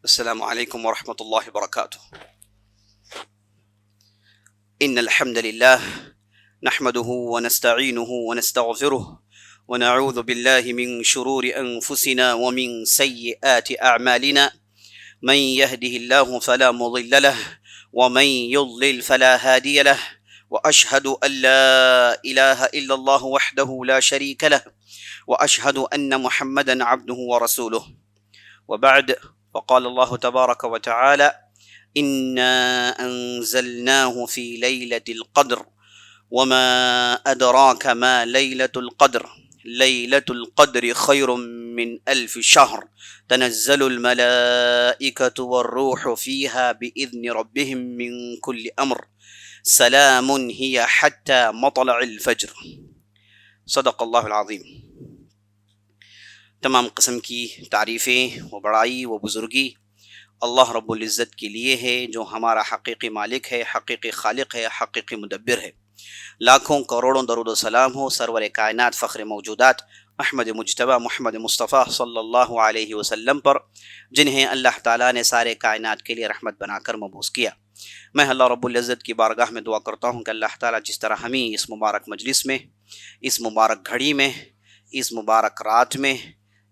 السلام عليكم ورحمة الله وبركاته. إن الحمد لله نحمده ونستعينه ونستغفره ونعوذ بالله من شرور أنفسنا ومن سيئات أعمالنا. من يهده الله فلا مضل له ومن يضلل فلا هادي له، وأشهد أن لا إله إلا الله وحده لا شريك له، وأشهد أن محمدا عبده ورسوله. وبعد، فقال الله تبارك وتعالى: إنا أنزلناه في ليلة القدر وما أدراك ما ليلة القدر ليلة القدر خير من 1000 شهر تنزل الملائكة والروح فيها بإذن ربهم من كل أمر سلام هي حتى مطلع الفجر. صدق اللہ العظیم. تمام قسم کی تعریفیں و بڑائی و بزرگی اللہ رب العزت کے لیے ہے، جو ہمارا حقیقی مالک ہے، حقیقی خالق ہے، حقیقی مدبر ہے. لاکھوں کروڑوں درود و سلام ہو سرور کائنات، فخر موجودات احمد مجتبیٰ محمد مصطفیٰ صلی اللہ علیہ وسلم پر، جنہیں اللہ تعالیٰ نے سارے کائنات کے لیے رحمت بنا کر مبعوث کیا. میں اللہ رب العزت کی بارگاہ میں دعا کرتا ہوں کہ اللہ تعالیٰ جس طرح ہمیں اس مبارک مجلس میں، اس مبارک گھڑی میں، اس مبارک رات میں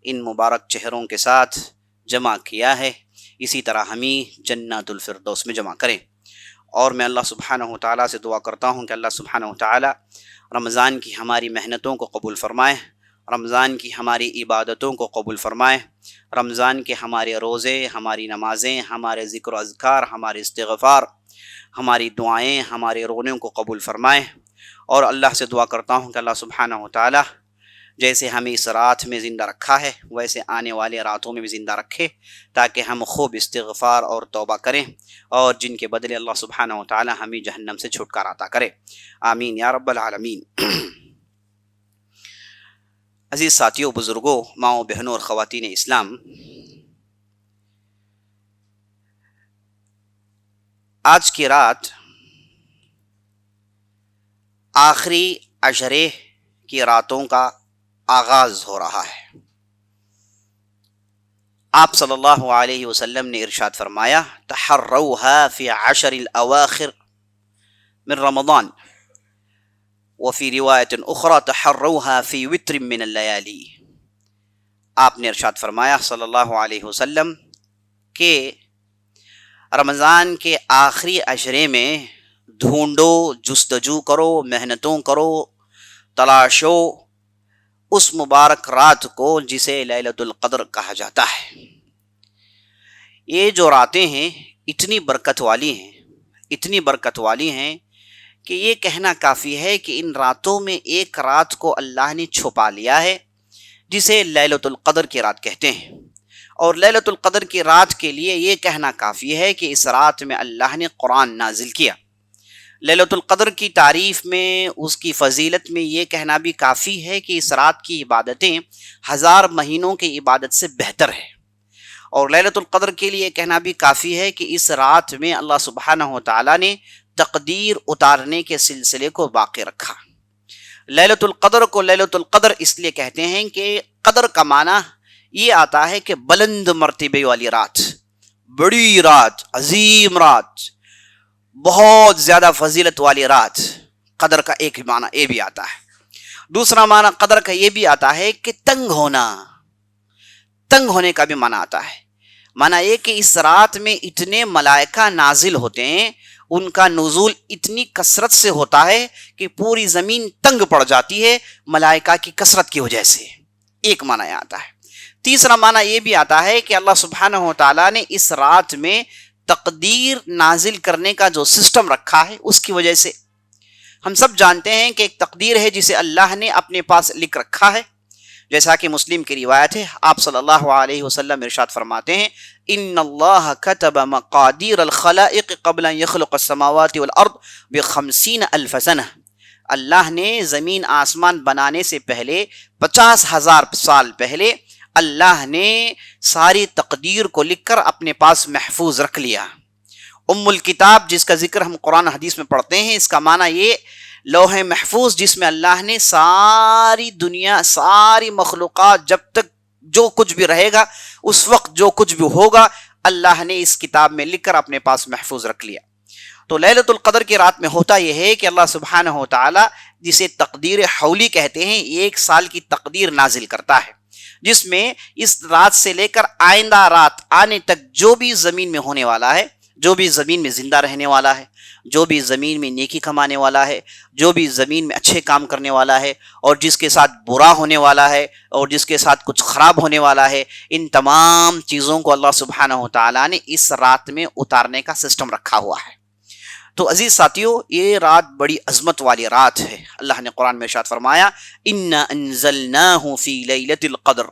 ان مبارک چہروں کے ساتھ جمع کیا ہے، اسی طرح ہمیں جنت الفردوس میں جمع کریں. اور میں اللہ سبحانہ و تعالیٰ سے دعا کرتا ہوں کہ اللہ سبحانہ و تعالیٰ رمضان کی ہماری محنتوں کو قبول فرمائے، رمضان کی ہماری عبادتوں کو قبول فرمائے، رمضان کے ہمارے روزے، ہماری نمازیں، ہمارے ذکر و اذکار، ہمارے استغفار، ہماری دعائیں، ہمارے رونے کو قبول فرمائے. اور اللہ سے دعا کرتا ہوں کہ اللہ سبحانہ و تعالیٰ جیسے ہمیں اس رات میں زندہ رکھا ہے، ویسے آنے والے راتوں میں بھی زندہ رکھے، تاکہ ہم خوب استغفار اور توبہ کریں، اور جن کے بدلے اللہ سبحانہ و تعالی ہمیں جہنم سے چھٹکارا عطا کرے. آمین یا رب العالمین. عزیز ساتھیوں، بزرگوں، ماؤں، بہنوں اور خواتین اسلام، آج کی رات آخری عشرے کی راتوں کا آغاز ہو رہا ہے. آپ صلی اللہ علیہ وسلم نے ارشاد فرمایا: تحروها فی عشر الاواخر من رمضان، وفی روایت اخرى تحروها فی وتر من اللیالی. آپ نے ارشاد فرمایا صلی اللہ علیہ وسلم کہ رمضان کے آخری عشرے میں ڈھونڈو، جستجو کرو، محنتوں کرو، تلاشو اس مبارک رات کو جسے لیلۃ القدر کہا جاتا ہے. یہ جو راتیں ہیں اتنی برکت والی ہیں، اتنی برکت والی ہیں کہ یہ کہنا کافی ہے کہ ان راتوں میں ایک رات کو اللہ نے چھپا لیا ہے جسے لیلۃ القدر کی رات کہتے ہیں. اور لیلۃ القدر کی رات کے لیے یہ کہنا کافی ہے کہ اس رات میں اللہ نے قرآن نازل کیا. لیلۃ القدر کی تعریف میں، اس کی فضیلت میں یہ کہنا بھی کافی ہے کہ اس رات کی عبادتیں 1000 مہینوں کی عبادت سے بہتر ہے. اور لیلۃ القدر کے لیے کہنا بھی کافی ہے کہ اس رات میں اللہ سبحانہ و تعالیٰ نے تقدیر اتارنے کے سلسلے کو باقی رکھا. لیلۃ القدر کو لیلۃ القدر اس لیے کہتے ہیں کہ قدر کا معنی یہ آتا ہے کہ بلند مرتبے والی رات، بڑی رات، عظیم رات، بہت زیادہ فضیلت والی رات. قدر کا ایک معنی یہ بھی آتا ہے. دوسرا معنی قدر کا یہ بھی آتا ہے کہ تنگ ہونا، تنگ ہونے کا بھی معنی آتا ہے. معنی یہ کہ اس رات میں اتنے ملائکہ نازل ہوتے ہیں، ان کا نزول اتنی کثرت سے ہوتا ہے کہ پوری زمین تنگ پڑ جاتی ہے ملائکہ کی کثرت کی وجہ سے. ایک معنی آتا ہے. تیسرا معنی یہ بھی آتا ہے کہ اللہ سبحانہ و تعالیٰ نے اس رات میں تقدیر نازل کرنے کا جو سسٹم رکھا ہے اس کی وجہ سے. ہم سب جانتے ہیں کہ ایک تقدیر ہے جسے اللہ نے اپنے پاس لکھ رکھا ہے. جیسا کہ مسلم کی روایت ہے، آپ صلی اللہ علیہ وسلم ارشاد فرماتے ہیں: ان اللہ کتب مقادیر الخلائق قبل ان یخلق السماوات والارض ب50,000 سنہ. اللہ نے زمین آسمان بنانے سے پہلے 50,000 سال پہلے اللہ نے ساری تقدیر کو لکھ کر اپنے پاس محفوظ رکھ لیا. الکتاب جس کا ذکر ہم قرآن حدیث میں پڑھتے ہیں، اس کا معنی یہ لوح محفوظ جس میں اللہ نے ساری دنیا، ساری مخلوقات، جب تک جو کچھ بھی رہے گا، اس وقت جو کچھ بھی ہوگا، اللہ نے اس کتاب میں لکھ کر اپنے پاس محفوظ رکھ لیا۔ تو لیلۃ القدر کی رات میں ہوتا یہ ہے کہ اللہ سبحانہ و تعالی جسے تقدیر حولی کہتے ہیں، ایک سال کی تقدیر نازل کرتا ہے، جس میں اس رات سے لے کر آئندہ رات آنے تک جو بھی زمین میں ہونے والا ہے، جو بھی زمین میں زندہ رہنے والا ہے، جو بھی زمین میں نیکی کمانے والا ہے، جو بھی زمین میں اچھے کام کرنے والا ہے، اور جس کے ساتھ برا ہونے والا ہے، اور جس کے ساتھ کچھ خراب ہونے والا ہے، ان تمام چیزوں کو اللہ سبحانہ و تعالیٰ نے اس رات میں اتارنے کا سسٹم رکھا ہوا ہے۔ تو عزیز ساتھیو، یہ رات بڑی عظمت والی رات ہے۔ اللہ نے قرآن میں ارشاد فرمایا، اِنَّا أَنزَلْنَاهُ فِي لَيْلَةِ الْقَدْرِ،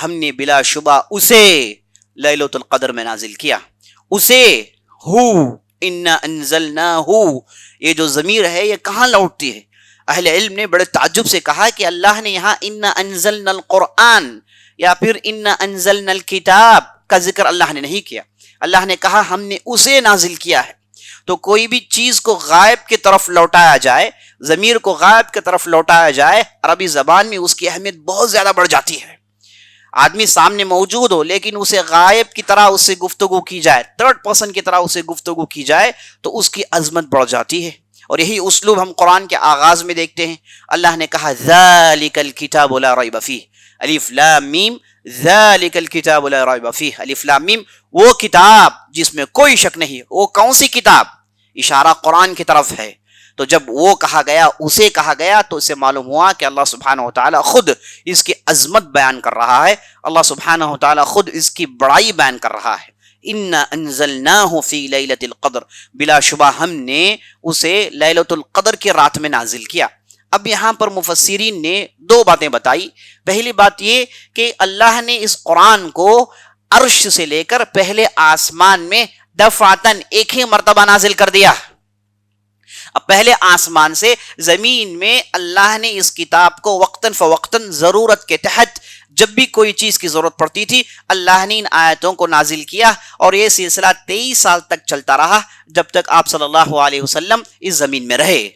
ہم نے بلا شبہ اسے لیلۃ القدر میں نازل کیا۔ اسے ہو، اِنَّا أَنزَلْنَاهُ، یہ جو ضمیر ہے یہ کہاں لوٹتی ہے؟ اہل علم نے بڑے تعجب سے کہا کہ اللہ نے یہاں اِنَّا أَنزَلْنَا الْقُرْآن یا پھر اِنَّا أَنزَلْنَا الْكِتَاب کا ذکر اللہ نے نہیں کیا۔ اللہ نے کہا ہم نے اسے نازل کیا ہے۔ تو کوئی بھی چیز کو غائب کی طرف لوٹایا جائے، ضمیر کو غائب کی طرف لوٹایا جائے، عربی زبان میں اس کی اہمیت بہت زیادہ بڑھ جاتی ہے۔ آدمی سامنے موجود ہو لیکن اسے غائب کی طرح اس سے گفتگو کی جائے، تھرڈ پرسن کی طرح اس سے گفتگو کی جائے تو اس کی عظمت بڑھ جاتی ہے۔ اور یہی اسلوب ہم قرآن کے آغاز میں دیکھتے ہیں۔ اللہ نے کہا ذالک الکتاب لا ریب فیہ، الف لام میم، ذالک الکتاب لا ریب فیہ، الف لام میم، وہ کتاب جس میں کوئی شک نہیں۔ وہ کون سی کتاب؟ اشارہ قرآن کی طرف ہے۔ تو جب وہ کہا گیا، اسے کہا گیا، تو اسے معلوم ہوا کہ اللہ سبحانہ و تعالیٰ خود اس کی عظمت بیان کر رہا ہے، اللہ سبحانہ و تعالیٰ خود اس کی بڑائی بیان کر رہا ہے۔ اِنَّا أَنزَلْنَاهُ فِي لَيْلَةِ الْقَدْرِ، بلا شبہ ہم نے اسے لیلۃ القدر کی رات میں نازل کیا۔ اب یہاں پر مفسرین نے دو باتیں بتائی۔ پہلی بات یہ کہ اللہ نے اس قرآن کو عرش سے لے کر پہلے آسمان میں دفعتاً ایک ہی مرتبہ نازل کر دیا۔ اب پہلے آسمان سے زمین میں اللہ نے اس کتاب کو وقتاً فوقتاً ضرورت کے تحت جب بھی کوئی چیز کی ضرورت پڑتی تھی اللہ نے ان آیتوں کو نازل کیا، اور یہ سلسلہ 23 سال تک چلتا رہا جب تک آپ صلی اللہ علیہ وسلم اس زمین میں رہے۔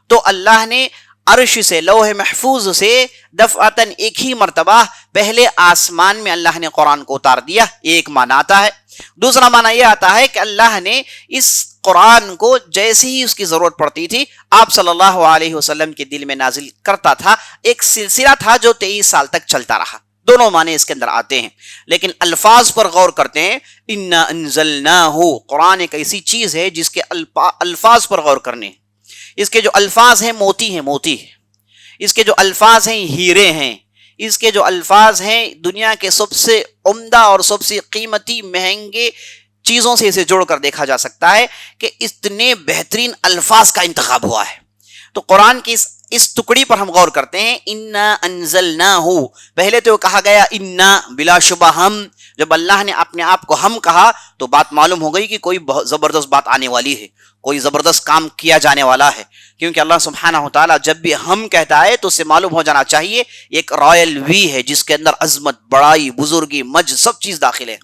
تو اللہ نے عرش سے، لوح محفوظ سے دفعتاً ایک ہی مرتبہ پہلے آسمان میں اللہ نے قرآن کو اتار دیا، ایک معنی آتا ہے۔ دوسرا معنی یہ آتا ہے کہ اللہ نے اس قرآن کو جیسے ہی اس کی ضرورت پڑتی تھی آپ صلی اللہ علیہ وسلم کے دل میں نازل کرتا تھا، ایک سلسلہ تھا جو 23 سال تک چلتا رہا۔ دونوں معنی اس کے اندر آتے ہیں، لیکن الفاظ پر غور کرتے ہیں۔ اِنَّا أَنزَلْنَاهُ، قرآن ایک ایسی چیز ہے جس کے الفاظ پر غور کرنے ہیں۔ اس کے جو الفاظ ہیں موتی ہیں، موتی، اس کے جو الفاظ ہیں ہیرے ہیں، اس کے جو الفاظ ہیں دنیا کے سب سے عمدہ اور سب سے قیمتی مہنگے چیزوں سے اسے جوڑ کر دیکھا جا سکتا ہے کہ اتنے بہترین الفاظ کا انتخاب ہوا ہے۔ تو قرآن کی اس ٹکڑی پر ہم غور کرتے ہیں، اِنَّا أَنزَلْنَاهُ، پہلے تو کہا گیا اِنَّا، بلا شبہ ہم۔ جب اللہ نے اپنے آپ کو ہم کہا تو بات معلوم ہو گئی کہ کوئی بہت زبردست بات آنے والی ہے، کوئی زبردست کام کیا جانے والا ہے، کیونکہ اللہ سبحانہ و تعالیٰ جب بھی ہم کہتا ہے تو اسے معلوم ہو جانا چاہیے ایک رائل وی ہے جس کے اندر عظمت، بڑائی، بزرگی، مجد سب چیز داخل ہے۔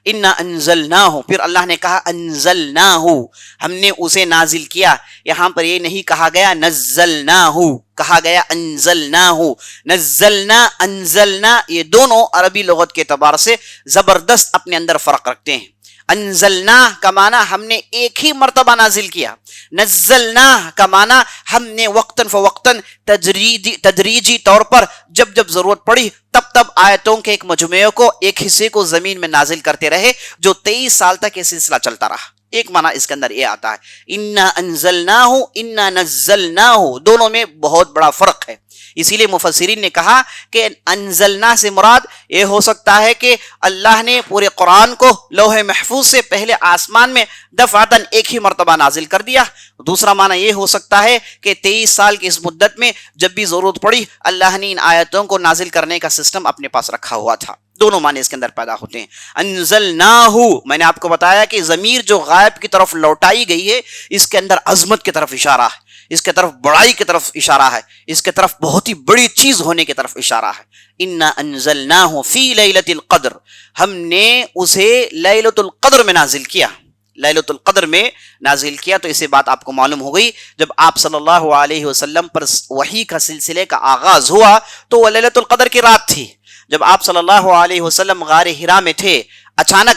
اِنَّا أَنزَلْنَاهُ، پھر اللہ نے کہا أَنزَلْنَاهُ، ہم نے اسے نازل کیا۔ یہاں پر یہ نہیں کہا گیا نزلناہو، کہا گیا انزلناہو۔ نزلنا، انزلنا، یہ دونوں عربی لغت کے اعتبار سے زبردست اپنے اندر فرق رکھتے ہیں۔ انزلنا کا معنی ہم نے ایک ہی مرتبہ نازل کیا، نزلنا کا معنی ہم نے وقتاً فوقتاً تدریجی طور پر جب جب ضرورت پڑی تب تب آیتوں کے ایک مجموعے کو، ایک حصے کو زمین میں نازل کرتے رہے، جو 23 سال تک یہ سلسلہ چلتا رہا۔ ایک معنی اس کے اندر یہ آتا ہے انا انزلناہ، انا نزلناہ، دونوں میں بہت بڑا فرق ہے۔ اسی لیے مفسرین نے کہا کہ انزلنا سے مراد یہ ہو سکتا ہے کہ اللہ نے پورے قرآن کو لوح محفوظ سے پہلے آسمان میں دفعتاً ایک ہی مرتبہ نازل کر دیا۔ دوسرا معنی یہ ہو سکتا ہے کہ 23 سال کی اس مدت میں جب بھی ضرورت پڑی اللہ نے ان آیتوں کو نازل کرنے کا سسٹم اپنے پاس رکھا ہوا تھا۔ دونوں معنی اس کے اندر پیدا ہوتے ہیں۔ انزلناہ، میں نے آپ کو بتایا کہ ضمیر جو غائب کی طرف لوٹائی گئی ہے اس کے اندر عظمت کی طرف اشارہ ہے، اس کے طرف بڑائی کی طرف اشارہ ہے، اس کے طرف بہت ہی بڑی چیز ہونے کی طرف اشارہ ہے۔ انا انزلناہ فی لیلۃ القدر، ہم نے اسے لیلۃ القدر میں نازل کیا، لیلۃ القدر میں نازل کیا۔ تو اسے بات آپ کو معلوم ہو گئی جب آپ صلی اللہ علیہ وسلم پر وحی کا سلسلے کا آغاز ہوا تو وہ لیلۃ القدر کی رات تھی۔ جب آپ صلی اللہ علیہ وسلم غار حرا میں تھے، اچانک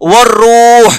والروح,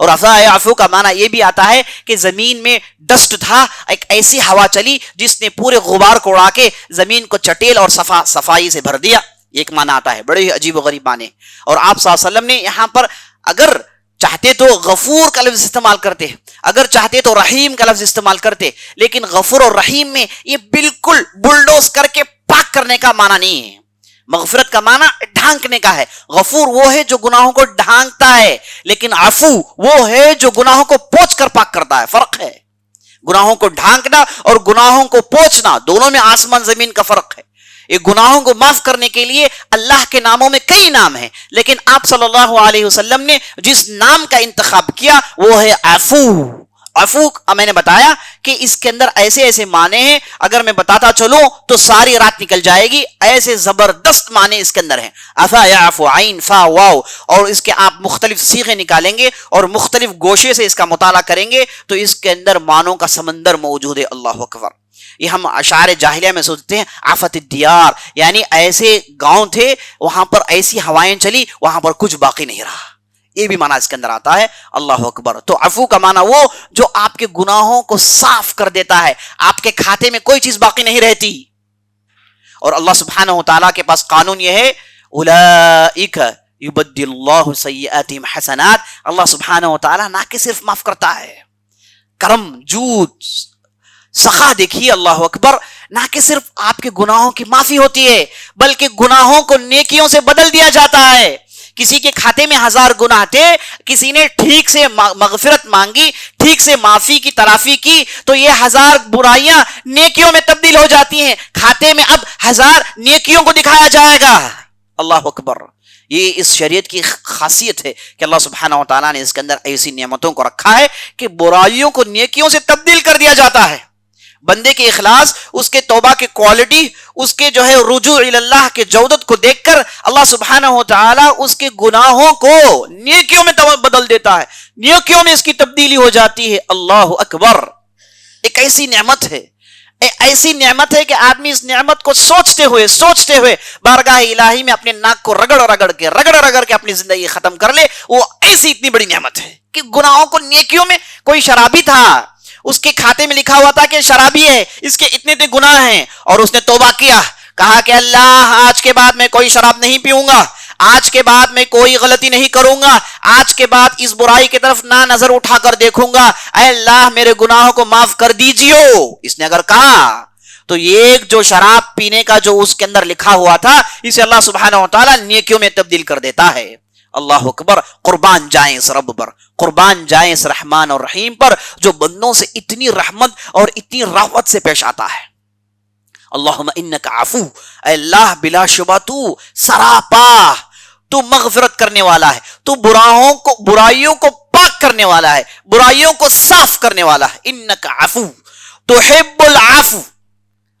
اور عفا یعفو کا معنی یہ بھی آتا ہے کہ زمین میں ڈسٹ تھا، ایک ایسی ہوا چلی جس نے پورے غبار کو اڑا کے زمین کو چٹیل اور صفائی سے بھر دیا، یہ ایک معنی آتا ہے، بڑے ہی عجیب و غریب معنی. اور آپ صلی اللہ علیہ وسلم نے یہاں پر اگر چاہتے تو غفور کا لفظ استعمال کرتے، اگر چاہتے تو رحیم کا لفظ استعمال کرتے، لیکن غفور اور رحیم میں یہ بالکل بلڈوز کر کے پاک کرنے کا معنی نہیں ہے. مغفرت کا معنی ڈھانکنے کا ہے. غفور وہ ہے جو گناہوں کو ڈھانکتا ہے، لیکن عفو وہ ہے جو گناہوں کو پوچھ کر پاک کرتا ہے. فرق ہے، گناہوں کو ڈھانکنا اور گناہوں کو پوچھنا دونوں میں آسمان زمین کا فرق ہے. یہ گناہوں کو معاف کرنے کے لیے اللہ کے ناموں میں کئی نام ہیں، لیکن آپ صلی اللہ علیہ وسلم نے جس نام کا انتخاب کیا وہ ہے عفو. عفو میں نے بتایا کہ اس کے اندر ایسے ایسے معنی ہیں، اگر میں بتاتا چلوں تو ساری رات نکل جائے گی، ایسے زبردست معنی اس کے اندر ہیں. عفا یعفو، عین فا واو، اور اس کے آپ مختلف صیغے نکالیں گے اور مختلف گوشے سے اس کا مطالعہ کریں گے تو اس کے اندر معنوں کا سمندر موجود ہے. اللہ اکبر. یہ ہم اشعار جاہلیہ میں سوچتے ہیں آفت الدیار، یعنی ایسے گاؤں تھے وہاں پر ایسی ہوائیں چلی وہاں پر کچھ باقی نہیں رہا، یہ بھی معنی اس کے اندر آتا ہے. اللہ اکبر. تو عفو کا معنی وہ جو آپ کے گناہوں کو صاف کر دیتا ہے، آپ کے کھاتے میں کوئی چیز باقی نہیں رہتی. اور اللہ سبحانہ و تعالیٰ کے پاس قانون یہ ہے اولئک یبدل اللہ سیئاتہم حسنات. اللہ سبحانہ و تعالیٰ نہ کہ صرف معاف کرتا ہے، کرم، جود، سخا دیکھیے. اللہ اکبر. نہ کہ صرف آپ کے گناہوں کی معافی ہوتی ہے بلکہ گناہوں کو نیکیوں سے بدل دیا جاتا ہے. کسی کے کھاتے میں 1000 گناہ تھے، کسی نے ٹھیک سے مغفرت مانگی، ٹھیک سے معافی کی تلافی کی تو یہ 1000 برائیاں نیکیوں میں تبدیل ہو جاتی ہیں. کھاتے میں اب 1000 نیکیوں کو دکھایا جائے گا. اللہ اکبر. یہ اس شریعت کی خاصیت ہے کہ اللہ سبحانہ و تعالیٰ نے اس کے اندر ایسی نعمتوں کو رکھا ہے کہ برائیوں کو نیکیوں سے تبدیل کر دیا جاتا ہے. بندے کے اخلاص، اس کے توبہ کی کوالٹی، اس کے جو ہے رجوع اللہ کے جودت کو دیکھ کر اللہ سبحانہ و تعالی اس کے گناہوں کو نیکیوں میں بدل دیتا ہے، نیکیوں میں اس کی تبدیلی ہو جاتی ہے. اللہ اکبر. ایک ایسی نعمت ہے، ایسی نعمت ہے کہ آدمی اس نعمت کو سوچتے ہوئے بارگاہ الہی میں اپنے ناک کو رگڑ کے اپنی زندگی ختم کر لے. وہ ایسی اتنی بڑی نعمت ہے کہ گناہوں کو نیکیوں میں. کوئی شرابی تھا، اس کے کھاتے میں لکھا ہوا تھا کہ شرابی ہے، اس کے اتنے گناہ ہیں، اور اس نے توبہ کیا، کہا کہ اللہ آج کے بعد میں کوئی شراب نہیں پیوں گا، آج کے بعد میں کوئی غلطی نہیں کروں گا، آج کے بعد اس برائی کی طرف نہ نظر اٹھا کر دیکھوں گا، اے اللہ میرے گناہوں کو معاف کر دیجیے. اس نے اگر کہا تو یہ جو شراب پینے کا جو اس کے اندر لکھا ہوا تھا اسے اللہ سبحانہ و تعالیٰ نیکیوں میں تبدیل کر دیتا ہے. اللہ اکبر. قربان جائیں اس رب پر، قربان جائیں اس رحمان اور رحیم پر جو بندوں سے اتنی رحمت اور اتنی رحمت سے پیش آتا ہے. اللہم انک عفو، اے اللہ بلا شبہ تو سراپا، تو مغفرت کرنے والا ہے، تو برائیوں کو پاک کرنے والا ہے، برائیوں کو صاف کرنے والا ہے. انک عفو تحب العفو.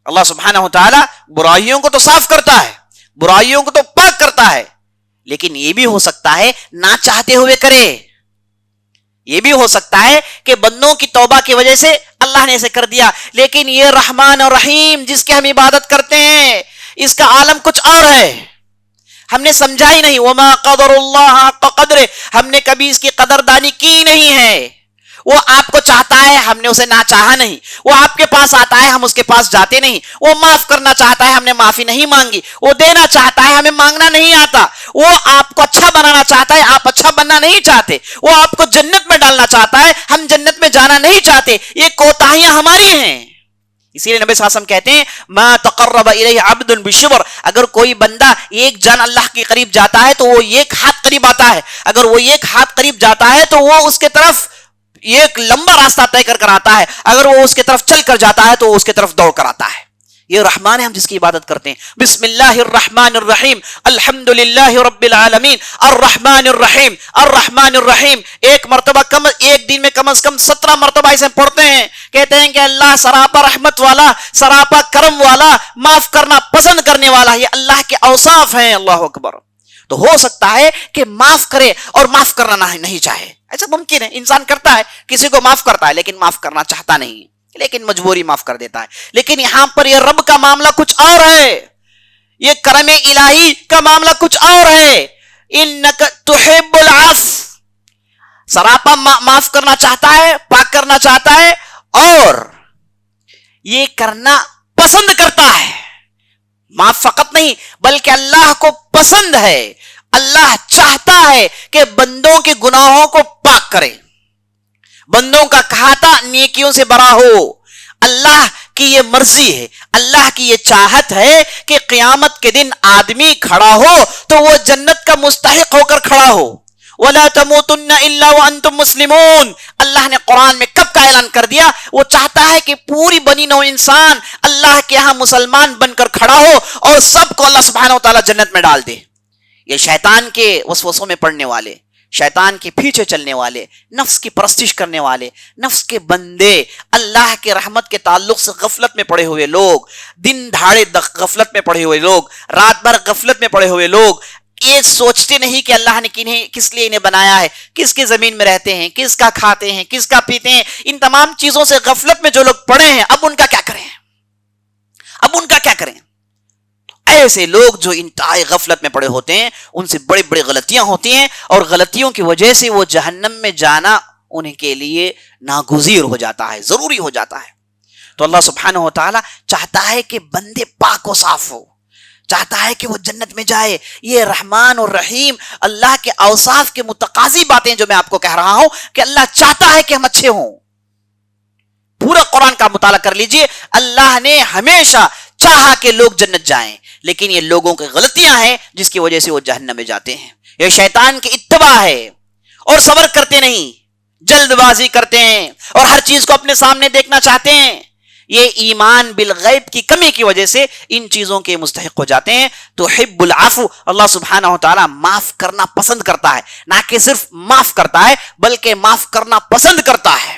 اللہ سبحانہ و تعالی برائیوں کو تو صاف کرتا ہے، برائیوں کو تو پاک کرتا ہے، لیکن یہ بھی ہو سکتا ہے نہ چاہتے ہوئے کرے. یہ بھی ہو سکتا ہے کہ بندوں کی توبہ کی وجہ سے اللہ نے اسے کر دیا، لیکن یہ رحمان اور رحیم جس کی ہم عبادت کرتے ہیں اس کا عالم کچھ اور ہے، ہم نے سمجھا ہی نہیں. وما قدر اللہ حق قدرہ، ہم نے کبھی اس کی قدردانی کی نہیں ہے. وہ آپ کو چاہتا ہے، ہم نے اسے نہ چاہا نہیں. وہ آپ کے پاس آتا ہے، ہم اس کے پاس جاتے نہیں. وہ معاف کرنا چاہتا ہے، ہم نے معافی نہیں مانگی. وہ دینا چاہتا ہے، ہمیں مانگنا نہیں آتا. وہ آپ کو اچھا بنانا چاہتا ہے، آپ اچھا بننا نہیں چاہتے. وہ آپ کو جنت میں ڈالنا چاہتا ہے، ہم جنت میں جانا نہیں چاہتے. یہ کوتاہیاں ہماری ہیں. اسی لیے نبی صلی اللہ علیہ وسلم کہتے ہیں ما تقرب الیہ عبد بشبر، اگر کوئی بندہ ایک جان اللہ کے قریب جاتا ہے تو وہ ایک ہاتھ قریب آتا ہے. اگر وہ ایک ہاتھ قریب جاتا ہے تو وہ اس کے طرف ایک لمبا راستہ طے کر آتا ہے. اگر وہ اس کے طرف چل کر جاتا ہے تو وہ اس کے طرف دوڑ کر آتا ہے. یہ رحمان ہے ہم جس کی عبادت کرتے ہیں. بسم اللہ الرحمن الرحیم، الحمد للہ رب العالمین، الرحمن الرحیم، الرحمن الرحیم. ایک مرتبہ ایک دن میں کم از کم 17 مرتبہ اسے پڑھتے ہیں. کہتے ہیں کہ اللہ سراپا رحمت والا، سراپا کرم والا، معاف کرنا پسند کرنے والا. یہ اللہ کے اوصاف ہیں. اللہ اکبر. تو ہو سکتا ہے کہ معاف کرے اور معاف کرنا نہیں چاہے. ایسا ممکن ہے، انسان کرتا ہے، کسی کو معاف کرتا ہے لیکن معاف کرنا چاہتا نہیں، لیکن مجبوری معاف کر دیتا ہے. لیکن یہاں پر یہ رب کا معاملہ کچھ اور ہے، یہ کرم الہی کا معاملہ کچھ اور ہے. انک تحب العفو، سراپا معاف کرنا چاہتا ہے، پاک کرنا چاہتا ہے، اور یہ کرنا پسند کرتا ہے. معاف فقط نہیں بلکہ اللہ کو پسند ہے، اللہ چاہتا ہے کہ بندوں کے گناہوں کو پاک کرے، بندوں کا کھاتا نیکیوں سے بھرا ہو. اللہ کی یہ مرضی ہے، اللہ کی یہ چاہت ہے کہ قیامت کے دن آدمی کھڑا ہو تو وہ جنت کا مستحق ہو کر کھڑا ہو. وَلَا تَمُوتُنَّ إِلَّا وَأَنْتُمْ مُسْلِمُونَ. اللہ نے قرآن میں کب کا اعلان کر دیا؟ وہ چاہتا ہے کہ پوری بنی نوع انسان اللہ کے ہاں مسلمان بن کر کھڑا ہو اور سب کو اللہ سبحانہ و تعالیٰ جنت میں ڈال دے. یہ شیطان کے وسوسوں میں پڑنے والے، شیطان کے پیچھے چلنے والے، نفس کی پرستش کرنے والے، نفس کے بندے، اللہ کے رحمت کے تعلق سے غفلت میں پڑے ہوئے لوگ، دن دھاڑے غفلت میں پڑے ہوئے لوگ، رات بھر غفلت میں پڑے ہوئے لوگ، یہ سوچتے نہیں کہ اللہ نے کس لیے انہیں بنایا ہے، کس کی زمین میں رہتے ہیں، کس کا کھاتے ہیں، کس کا پیتے ہیں. ان تمام چیزوں سے غفلت میں جو لوگ پڑے ہیں، اب ان کا کیا کریں؟ اب ان کا کیا کریں؟ ایسے لوگ جو انتہائی غفلت میں پڑے ہوتے ہیں، ان سے بڑی بڑی غلطیاں ہوتی ہیں، اور غلطیوں کی وجہ سے وہ جہنم میں جانا انہیں کے لیے ناگزیر ہو جاتا ہے، ضروری ہو جاتا ہے. تو اللہ سبحانہ و تعالیٰ چاہتا ہے کہ بندے پاک و صاف ہو، چاہتا ہے کہ وہ جنت میں جائے. یہ رحمان اور رحیم اللہ کے اوصاف کے متقاضی باتیں جو میں آپ کو کہہ رہا ہوں کہ اللہ چاہتا ہے کہ ہم اچھے ہوں. پورا قرآن کا مطالعہ کر لیجئے، اللہ نے ہمیشہ چاہا کہ لوگ جنت جائیں، لیکن یہ لوگوں کی غلطیاں ہیں جس کی وجہ سے وہ جہنم میں جاتے ہیں. یہ شیطان کی اتباع ہے، اور صبر کرتے نہیں، جلد بازی کرتے ہیں اور ہر چیز کو اپنے سامنے دیکھنا چاہتے ہیں. یہ ایمان بالغیب کی کمی کی وجہ سے ان چیزوں کے مستحق ہو جاتے ہیں. تو حب العفو، اللہ سبحانہ و تعالیٰ معاف کرنا پسند کرتا ہے، نہ کہ صرف معاف کرتا ہے بلکہ معاف کرنا پسند کرتا ہے.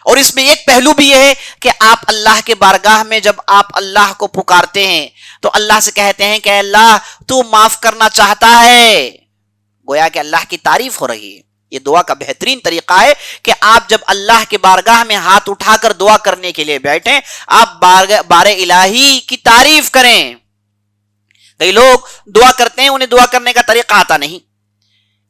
اور اس میں ایک پہلو بھی یہ ہے کہ آپ اللہ کے بارگاہ میں جب آپ اللہ کو پکارتے ہیں تو اللہ سے کہتے ہیں کہ اللہ تو معاف کرنا چاہتا ہے، گویا کہ اللہ کی تعریف ہو رہی ہے. یہ دعا کا بہترین طریقہ ہے کہ آپ جب اللہ کے بارگاہ میں ہاتھ اٹھا کر دعا کرنے کے لیے بیٹھیں، آپ بار الہی کی تعریف کریں. کئی لوگ دعا کرتے ہیں، انہیں دعا کرنے کا طریقہ آتا نہیں.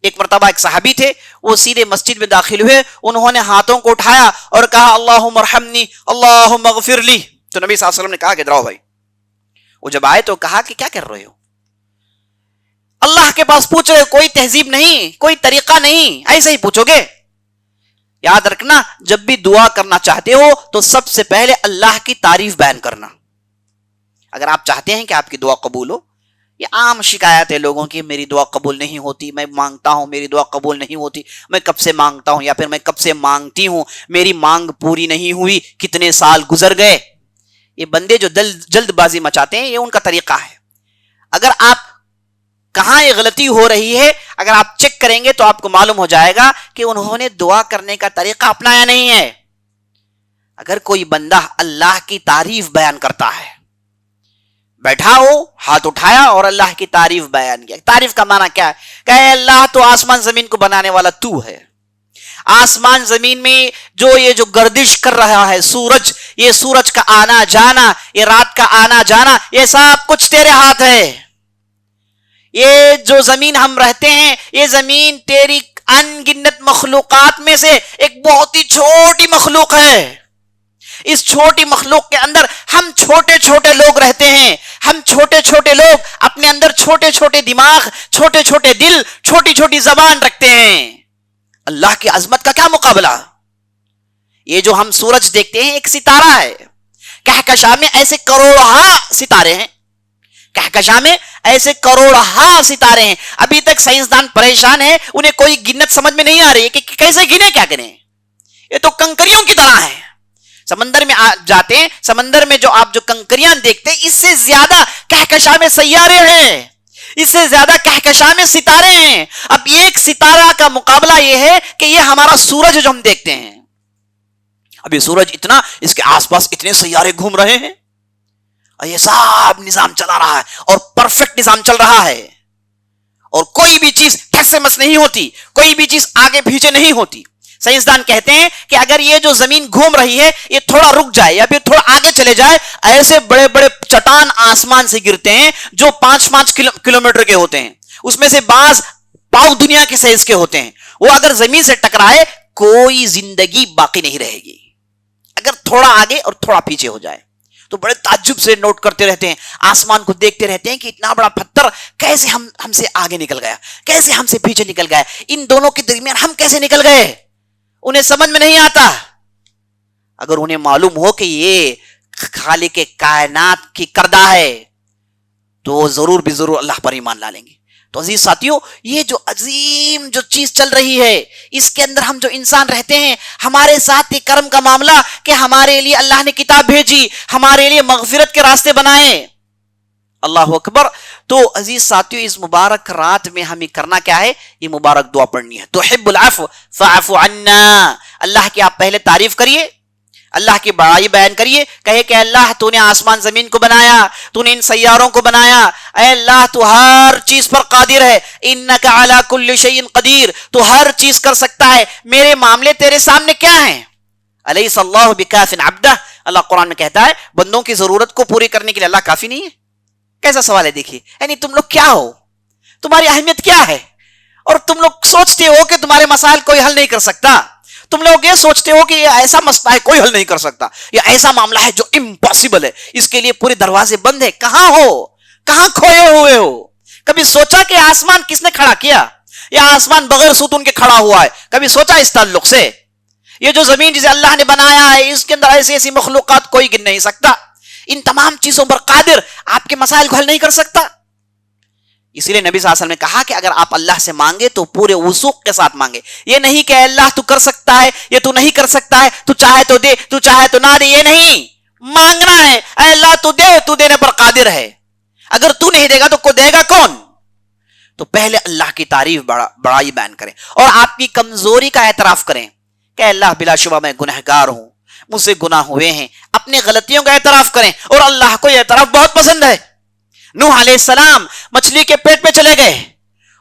ایک مرتبہ ایک صحابی تھے، وہ سیدھے مسجد میں داخل ہوئے، انہوں نے ہاتھوں کو اٹھایا اور کہا اللہم ارحمنی اللہم اغفر لی. تو نبی صلی اللہ علیہ وسلم نے کہا کہ دراؤ بھائی. وہ جب آئے تو کہا کہ کیا کر رہے ہو؟ اللہ کے پاس پوچھ رہے ہو، کوئی تہذیب نہیں، کوئی طریقہ نہیں، ایسے ہی پوچھو گے؟ یاد رکھنا، جب بھی دعا کرنا چاہتے ہو تو سب سے پہلے اللہ کی تعریف بیان کرنا. اگر آپ چاہتے ہیں کہ آپ کی دعا قبول ہو، یہ عام شکایت ہے لوگوں کی، میری دعا قبول نہیں ہوتی، میں مانگتا ہوں میری دعا قبول نہیں ہوتی، میں کب سے مانگتا ہوں یا پھر میں کب سے مانگتی ہوں، میری مانگ پوری نہیں ہوئی، کتنے سال گزر گئے. یہ بندے جو جلد بازی مچاتے ہیں، یہ ان کا طریقہ ہے. اگر آپ کہاں یہ غلطی ہو رہی ہے، اگر آپ چیک کریں گے تو آپ کو معلوم ہو جائے گا کہ انہوں نے دعا کرنے کا طریقہ اپنایا نہیں ہے. اگر کوئی بندہ اللہ کی تعریف بیان کرتا ہے، بیٹھا ہو، ہاتھ اٹھایا اور اللہ کی تعریف بیان کیا. تعریف کا معنی کیا ہے؟ کہ اے اللہ تو آسمان زمین کو بنانے والا تو ہے. آسمان زمین میں جو گردش کر رہا ہے سورج، یہ سورج کا آنا جانا، یہ رات کا آنا جانا، یہ سب کچھ تیرے ہاتھ ہے. یہ جو زمین ہم رہتے ہیں، یہ زمین تیری ان گنت مخلوقات میں سے ایک بہت ہی چھوٹی مخلوق ہے. اس چھوٹی مخلوق کے اندر ہم چھوٹے چھوٹے لوگ رہتے ہیں. ہم چھوٹے چھوٹے لوگ اپنے اندر چھوٹے چھوٹے دماغ، چھوٹے چھوٹے دل، چھوٹی چھوٹی زبان رکھتے ہیں. اللہ کی عظمت کا کیا مقابلہ؟ یہ جو ہم سورج دیکھتے ہیں ایک ستارہ ہے. کہکشاں میں ایسے کروڑہا ستارے ہیں، کہکشاں میں ایسے کروڑہا ستارے ہیں. ابھی تک سائنسدان پریشان ہیں، انہیں کوئی گنت سمجھ میں نہیں آ رہی ہے کہ کیسے گنے، کیا گنے. یہ تو کنکریوں کی طرح ہے. سمندر میں جاتے ہیں، سمندر میں جو آپ کنکریاں دیکھتے ہیں، اس سے زیادہ کہکشاں میں سیارے ہیں، اس سے زیادہ کہکشاں میں ستارے ہیں. اب ایک ستارہ کا مقابلہ یہ ہے کہ یہ ہمارا سورج جو ہم دیکھتے ہیں. اب یہ سورج اتنا، اس کے آس پاس اتنے سیارے گھوم رہے ہیں، اور یہ سب نظام چلا رہا ہے اور پرفیکٹ نظام چل رہا ہے، اور کوئی بھی چیز ٹھس سے مس نہیں ہوتی، کوئی بھی چیز آگے پیچھے نہیں ہوتی. سائنسدان کہتے ہیں کہ اگر یہ جو زمین گھوم رہی ہے یہ تھوڑا رک جائے یا پھر تھوڑا آگے چلے جائے، ایسے بڑے بڑے چٹان آسمان سے گرتے ہیں جو 5-5 کلومیٹر کے ہوتے ہیں. اس میں سے بعض پاؤ دنیا کے سائز کے ہوتے ہیں، وہ اگر زمین سے ٹکرائے کوئی زندگی باقی نہیں رہے گی، اگر تھوڑا آگے اور تھوڑا پیچھے ہو جائے تو بڑے تعجب سے نوٹ کرتے رہتے ہیں، آسمان کو دیکھتے رہتے ہیں کہ اتنا بڑا پتھر کیسے ہم سے آگے نکل گیا، کیسے ہم سے پیچھے نکل گیا، ان دونوں کے درمیان ہم کیسے نکل گئے، انہیں سمجھ میں نہیں آتا۔ اگر انہیں معلوم ہو کہ یہ خالق کائنات کی کردہ ہے تو وہ ضرور بھی ضرور اللہ پر ایمان لا لیں گے۔ تو عزیز ساتھیوں، یہ جو عظیم جو چیز چل رہی ہے، اس کے اندر ہم جو انسان رہتے ہیں، ہمارے ساتھ یہ کرم کا معاملہ کہ ہمارے لیے اللہ نے کتاب بھیجی، ہمارے لیے مغفرت کے راستے بنائے، اللہ اکبر۔ تو عزیز ساتھیوں، اس مبارک رات میں ہمیں کرنا کیا ہے؟ یہ مبارک دعا پڑھنی ہے، تحب العفو فاعف عنا، اللہ کی آپ پہلے تعریف کریے، اللہ کی بڑائی بیان کریے، کہے کہ اللہ تو نے آسمان زمین کو بنایا، تو نے ان سیاروں کو بنایا، اے اللہ تو ہر چیز پر قادر ہے، انک علی کل شیء قدیر، تو ہر چیز کر سکتا ہے، میرے معاملے تیرے سامنے کیا ہیں؟ الیس اللہ بکاف عبدہ، اللہ قرآن میں کہتا ہے بندوں کی ضرورت کو پوری کرنے کے لیے اللہ کافی نہیں ہے۔ کیسا سوال ہے دیکھیے، یعنی تم لوگ کیا ہو، تمہاری اہمیت کیا ہے، اور تم لوگ سوچتے ہو کہ تمہارے مسائل کوئی حل نہیں کر سکتا، تم لوگ یہ سوچتے ہو کہ یہ ایسا مسئلہ ہے کوئی حل نہیں کر سکتا، یہ ایسا معاملہ ہے جو امپاسبل ہے، اس کے لیے پورے دروازے بند ہے، کہاں ہو، کہاں کھوئے ہوئے ہو؟ کبھی سوچا کہ آسمان کس نے کھڑا کیا، یا آسمان بغیر ستون کے کھڑا ہوا ہے؟ کبھی سوچا اس تعلق سے؟ یہ جو زمین جسے اللہ نے بنایا ہے، اس کے اندر ایسی ایسی مخلوقات کوئی گن نہیں سکتا، ان تمام چیزوں پر قادر، آپ کے مسائل کو حل نہیں کر سکتا۔ اسی لیے نبی صلی اللہ علیہ وسلم نے کہا کہ اگر آپ اللہ سے مانگے تو پورے وثوق کے ساتھ مانگے، یہ نہیں کہ اللہ تو کر سکتا ہے، یہ تو نہیں کر سکتا ہے، تو چاہے تو دے، تو چاہے تو نہ دے، یہ نہیں، مانگنا ہے، اے اللہ تو دے، تو دینے پر قادر ہے، اگر تو نہیں دے گا تو کو دے گا کون؟ تو پہلے اللہ کی تعریف بڑائی بیان کریں، اور آپ کی کمزوری کا اعتراف کریں کہ اللہ بلا شبہ میں گنہگار ہوں، مجھ سے گناہ ہوئے ہیں، اپنی غلطیوں کا اعتراف کریں، اور اللہ کو یہ اعتراف بہت پسند ہے۔ نوح علیہ السلام مچھلی کے پیٹ میں چلے گئے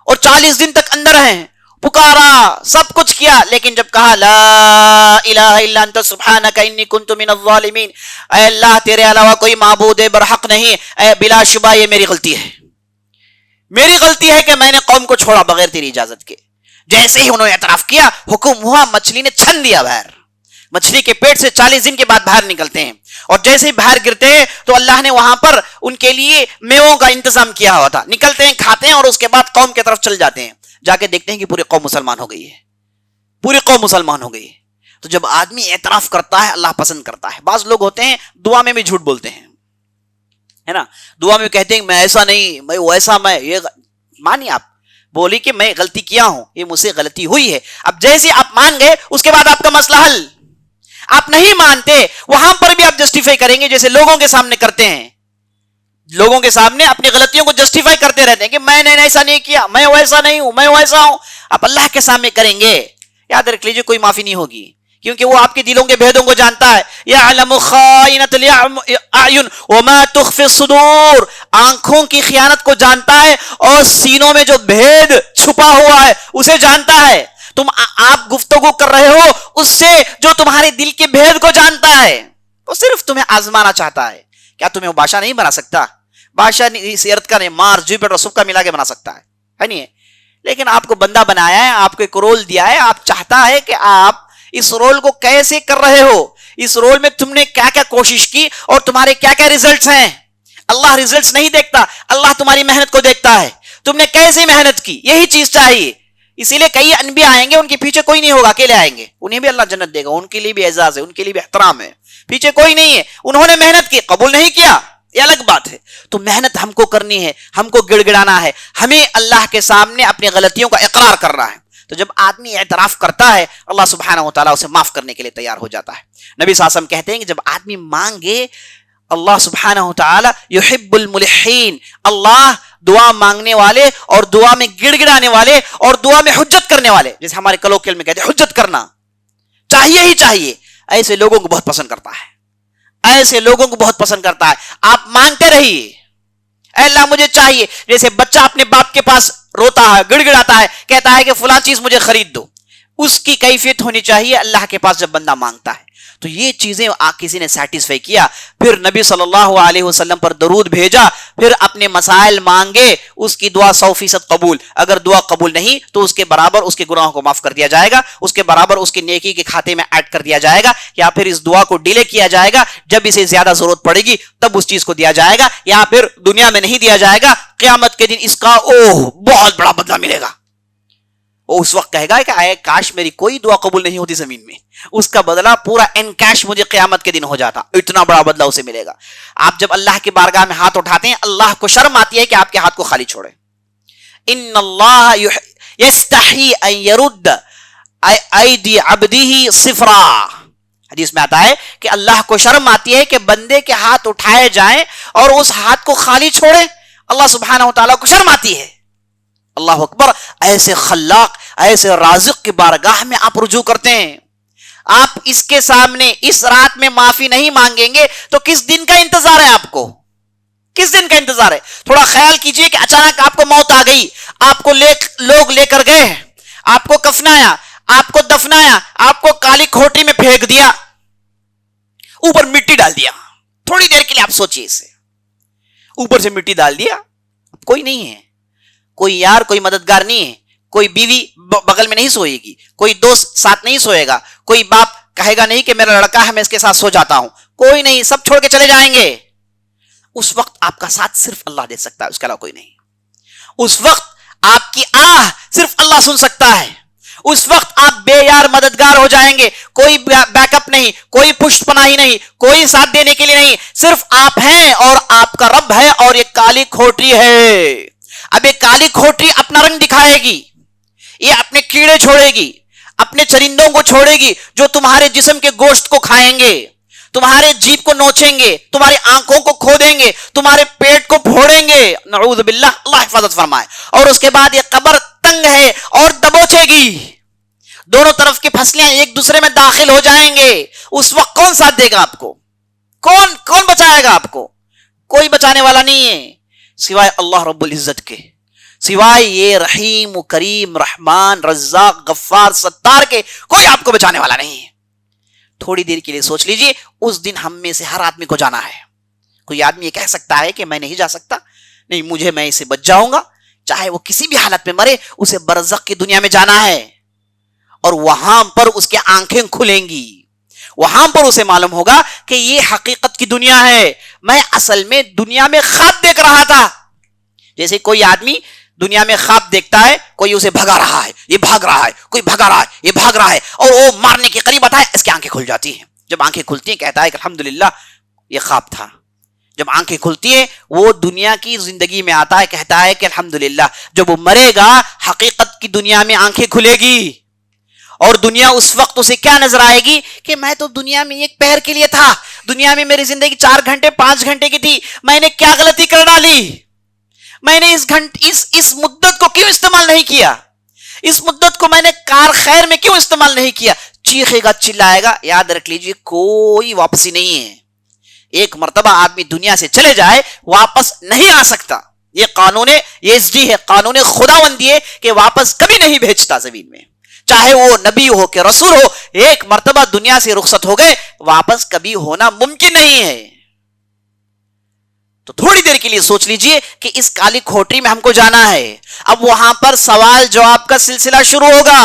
اور 40 دن تک اندر ہیں، پکارا، سب کچھ کیا، لیکن جب کہا لا الہ الا انت سبحانک انی کنت من الظالمین، اے اللہ تیرے علاوہ کوئی معبود برحق نہیں، اے بلا شبہ یہ میری غلطی ہے، میری غلطی ہے کہ میں نے قوم کو چھوڑا بغیر تیری اجازت کے۔ جیسے ہی انہوں نے اعتراف کیا، حکم ہوا، مچھلی نے چھن دیا باہر، مچھلی کے پیٹ سے 40 دن کے بعد باہر نکلتے ہیں، اور جیسے ہی باہر گرتے ہیں تو اللہ نے وہاں پر ان کے لیے میووں کا انتظام کیا ہوا تھا، نکلتے ہیں، کھاتے ہیں، اور اس کے بعد قوم کی طرف چل جاتے ہیں، جا کے دیکھتے ہیں کہ پوری قوم مسلمان ہو گئی ہے، پوری قوم مسلمان ہو گئی ہے۔ تو جب آدمی اعتراف کرتا ہے اللہ پسند کرتا ہے۔ بعض لوگ ہوتے ہیں دعا میں بھی جھوٹ بولتے ہیں، ہے نا، دعا میں کہتے ہیں میں ایسا نہیں، میں ویسا، میں یہ، مانی آپ بولی کہ میں غلطی کیا ہوں، یہ مجھ سے غلطی ہوئی ہے، اب جیسے آپ مان گئے اس کے بعد آپ کا مسئلہ حل۔ آپ نہیں مانتے، وہاں پر بھی آپ جسٹیفائی کریں گے، جیسے لوگوں کے سامنے کرتے ہیں، لوگوں کے سامنے اپنی غلطیوں کو جسٹیفائی کرتے رہتے ہیں کہ میں نے ایسا نہیں کیا، میں ویسا نہیں ہوں، میں ویسا ہوں۔ آپ اللہ کے سامنے کریں گے، یاد رکھ لیجئے کوئی معافی نہیں ہوگی، کیونکہ وہ آپ کے دلوں کے بھیدوں کو جانتا ہے۔ یعلم خائنۃ الاعین وما تخفی الصدور، آنکھوں کی خیانت کو جانتا ہے، اور سینوں میں جو بھید چھپا ہوا ہے اسے جانتا ہے۔ تم آپ گفتگو کر رہے ہو اس سے جو تمہارے دل کے بھید کو جانتا ہے، وہ صرف تمہیں آزمانا چاہتا ہے۔ کیا تمہیں وہ بادشاہ نہیں بنا سکتا؟ بادشاہ اس ارتھ کا نہیں، مارس، جوپیٹر، سب کا ملا کے بنا سکتا ہے نہیں؟ لیکن آپ کو بندہ بنایا ہے، آپ کو ایک رول دیا ہے، آپ چاہتا ہے کہ آپ اس رول کو کیسے کر رہے ہو، اس رول میں تم نے کیا کیا کوشش کی، اور تمہارے کیا کیا ریزلٹس ہیں۔ اللہ ریزلٹس نہیں دیکھتا، اللہ تمہاری محنت کو دیکھتا ہے، تم نے کیسے محنت کی، یہی چیز چاہیے۔ اسی لیے کئی انبیاء آئیں گے، ان کے پیچھے کوئی نہیں ہوگا، اکیلے آئیں گے، انہیں بھی اللہ جنت دے گا، ان کے لیے بھی اعزاز ہے، ان کے لیے بھی احترام ہے، پیچھے کوئی نہیں ہے، انہوں نے محنت کی، قبول نہیں کیا، یہ الگ بات ہے۔ تو محنت ہم کو کرنی ہے، ہم کو گڑ گڑانا ہے، ہمیں اللہ کے سامنے اپنی غلطیوں کا اقرار کرنا ہے۔ تو جب آدمی اعتراف کرتا ہے، اللہ سبحانہ و تعالیٰ اسے معاف کرنے کے لیے تیار ہو جاتا ہے۔ نبی صلی اللہ علیہ وسلم کہتے ہیں کہ جب آدمی مانگے، اللہ سبحانہ و تعالیٰ یحب الملحین، اللہ دعا مانگنے والے اور دعا میں گڑ گڑانے والے اور دعا میں حجت کرنے والے، جیسے ہمارے کلوکیل میں کہتے ہیں حجت کرنا، چاہیے ہی چاہیے، ایسے لوگوں کو بہت پسند کرتا ہے، ایسے لوگوں کو بہت پسند کرتا ہے۔ آپ مانگتے رہیے، اے اللہ مجھے چاہیے، جیسے بچہ اپنے باپ کے پاس روتا ہے، گڑ گڑاتا ہے، کہتا ہے کہ فلاں چیز مجھے خرید دو، اس کی کیفیت ہونی چاہیے اللہ کے پاس جب بندہ مانگتا ہے۔ تو یہ چیزیں کسی نے سیٹسفائی کیا، پھر نبی صلی اللہ علیہ وسلم پر درود بھیجا، پھر اپنے مسائل مانگے، اس کی دعا 100% قبول، اگر دعا قبول نہیں تو اس کے برابر اس کے گناہوں کو معاف کر دیا جائے گا، اس کے برابر اس کی نیکی کے کھاتے میں ایڈ کر دیا جائے گا، یا پھر اس دعا کو ڈیلے کیا جائے گا، جب اسے زیادہ ضرورت پڑے گی تب اس چیز کو دیا جائے گا، یا پھر دنیا میں نہیں دیا جائے گا، قیامت کے دن اس کا بہت بڑا بدلہ ملے گا۔ وہ اس وقت کہے گا کہ اے کاش میری کوئی دعا قبول نہیں ہوتی زمین میں، اس کا بدلہ پورا ان کیش مجھے قیامت کے دن ہو جاتا، اتنا بڑا بدلہ اسے ملے گا۔ آپ جب اللہ کی بارگاہ میں ہاتھ اٹھاتے ہیں، اللہ کو شرم آتی ہے کہ آپ کے ہاتھ کو خالی چھوڑے۔ ان اللہ یستحی ان یرد ایدی عبدہ صفرا، حدیث میں آتا ہے کہ اللہ کو شرم آتی ہے کہ بندے کے ہاتھ اٹھائے جائیں اور اس ہاتھ کو خالی چھوڑے، اللہ سبحانہ وتعالیٰ کو شرم آتی ہے۔ اللہ اکبر، ایسے خلاق، ایسے رازق کی بارگاہ میں آپ رجوع کرتے ہیں، آپ اس کے سامنے اس رات میں معافی نہیں مانگیں گے تو کس دن کا انتظار ہے آپ کو؟ کس دن کا انتظار ہے؟ تھوڑا خیال کیجئے کہ اچانک آپ کو موت آ گئی، آپ کو لوگ لے کر گئے، آپ کو کفنایا، آپ کو دفنایا، آپ کو کالی کھوٹی میں پھینک دیا، اوپر مٹی ڈال دیا۔ تھوڑی دیر کے لیے آپ سوچئے، اسے اوپر سے مٹی ڈال دیا، کوئی نہیں ہے، کوئی یار، کوئی مددگار نہیں ہے، کوئی بیوی بغل میں نہیں سوئے گی، کوئی دوست ساتھ نہیں سوئے گا، کوئی باپ کہے گا نہیں کہ میرا لڑکا ہے میں اس کے ساتھ سو جاتا ہوں، کوئی نہیں، سب چھوڑ کے چلے جائیں گے۔ اس وقت آپ کا ساتھ صرف اللہ دے سکتا ہے، اس کے علاوہ کوئی نہیں۔ اس وقت آپ کی آہ صرف اللہ سن سکتا ہے، اس وقت آپ بے یار مددگار ہو جائیں گے، کوئی بیک اپ نہیں، کوئی پشت پناہی نہیں، کوئی ساتھ دینے کے لیے نہیں، صرف آپ ہیں اور آپ کا رب ہے اور یہ کالی کھوٹی ہے۔ اب یہ کالی کھوٹی اپنا رنگ دکھائے گی، یہ اپنے کیڑے چھوڑے گی، اپنے چرندوں کو چھوڑے گی جو تمہارے جسم کے گوشت کو کھائیں گے، تمہارے جیب کو نوچیں گے، تمہاری آنکھوں کو کھودیں گے، تمہارے پیٹ کو پھوڑیں گے، نعوذ باللہ، اللہ حفاظت فرمائے۔ اور اس کے بعد یہ قبر تنگ ہے اور دبوچے گی، دونوں طرف کی پھسلیاں ایک دوسرے میں داخل ہو جائیں گے۔ اس وقت کون ساتھ دے گا آپ کو؟ کون بچائے گا آپ کو؟ کوئی بچانے والا نہیں ہے سوائے اللہ رب العزت کے، سوائے یہ رحیم و کریم، رحمان، رزاق، غفار، ستار کے، کوئی آپ کو بچانے والا نہیں ہے۔ تھوڑی دیر کے لیے سوچ لیجئے، اس دن ہم میں سے ہر آدمی کو جانا ہے۔ کوئی آدمی یہ کہہ سکتا ہے کہ میں نہیں جا سکتا، نہیں، مجھے، میں اسے بچ جاؤں گا، چاہے وہ کسی بھی حالت میں مرے، اسے برزخ کی دنیا میں جانا ہے، اور وہاں پر اس کے آنکھیں کھلیں گی، وہاں پر اسے معلوم ہوگا کہ یہ حقیقت کی دنیا ہے، میں اصل میں دنیا میں خواب دیکھ رہا تھا۔ جیسے کوئی آدمی دنیا میں خواب دیکھتا ہے، کوئی اسے بھگا رہا ہے، یہ بھاگ رہا ہے، کوئی بھگا رہا ہے، یہ بھاگ رہا ہے، اور وہ مارنے کے قریب آتا ہے، اس کی آنکھیں کھل جاتی ہیں۔ جب آنکھیں کھلتی ہیں کہتا ہے کہ الحمدللہ یہ خواب تھا۔ جب آنکھیں کھلتی ہیں وہ دنیا کی زندگی میں آتا ہے، کہتا ہے کہ الحمدللہ۔ جب وہ مرے گا حقیقت کی دنیا میں آنکھیں کھلے گی، اور دنیا اس وقت اسے کیا نظر آئے گی کہ میں تو دنیا میں ایک پہر کے لیے تھا، دنیا میں میری زندگی 4 گھنٹے 5 گھنٹے کی تھی، میں نے کیا غلطی کر ڈالی، میں نے اس مدت کو کیوں استعمال نہیں کیا، اس مدت کو میں نے کار خیر میں کیوں استعمال نہیں کیا۔ چیخے گا، چلائے گا۔ یاد رکھ لیجئے کوئی واپسی نہیں ہے، ایک مرتبہ آدمی دنیا سے چلے جائے واپس نہیں آ سکتا۔ یہ قانون ESG ہے، قانون خداوندی ہے کہ واپس کبھی نہیں بھیجتا زمین میں، چاہے وہ نبی ہو کہ رسول ہو، ایک مرتبہ دنیا سے رخصت ہو گئے واپس کبھی ہونا ممکن نہیں ہے۔ تو تھوڑی دیر کے لیے سوچ لیجئے کہ اس کالی کھوٹی میں ہم کو جانا ہے۔ اب وہاں پر سوال جواب کا سلسلہ شروع ہوگا،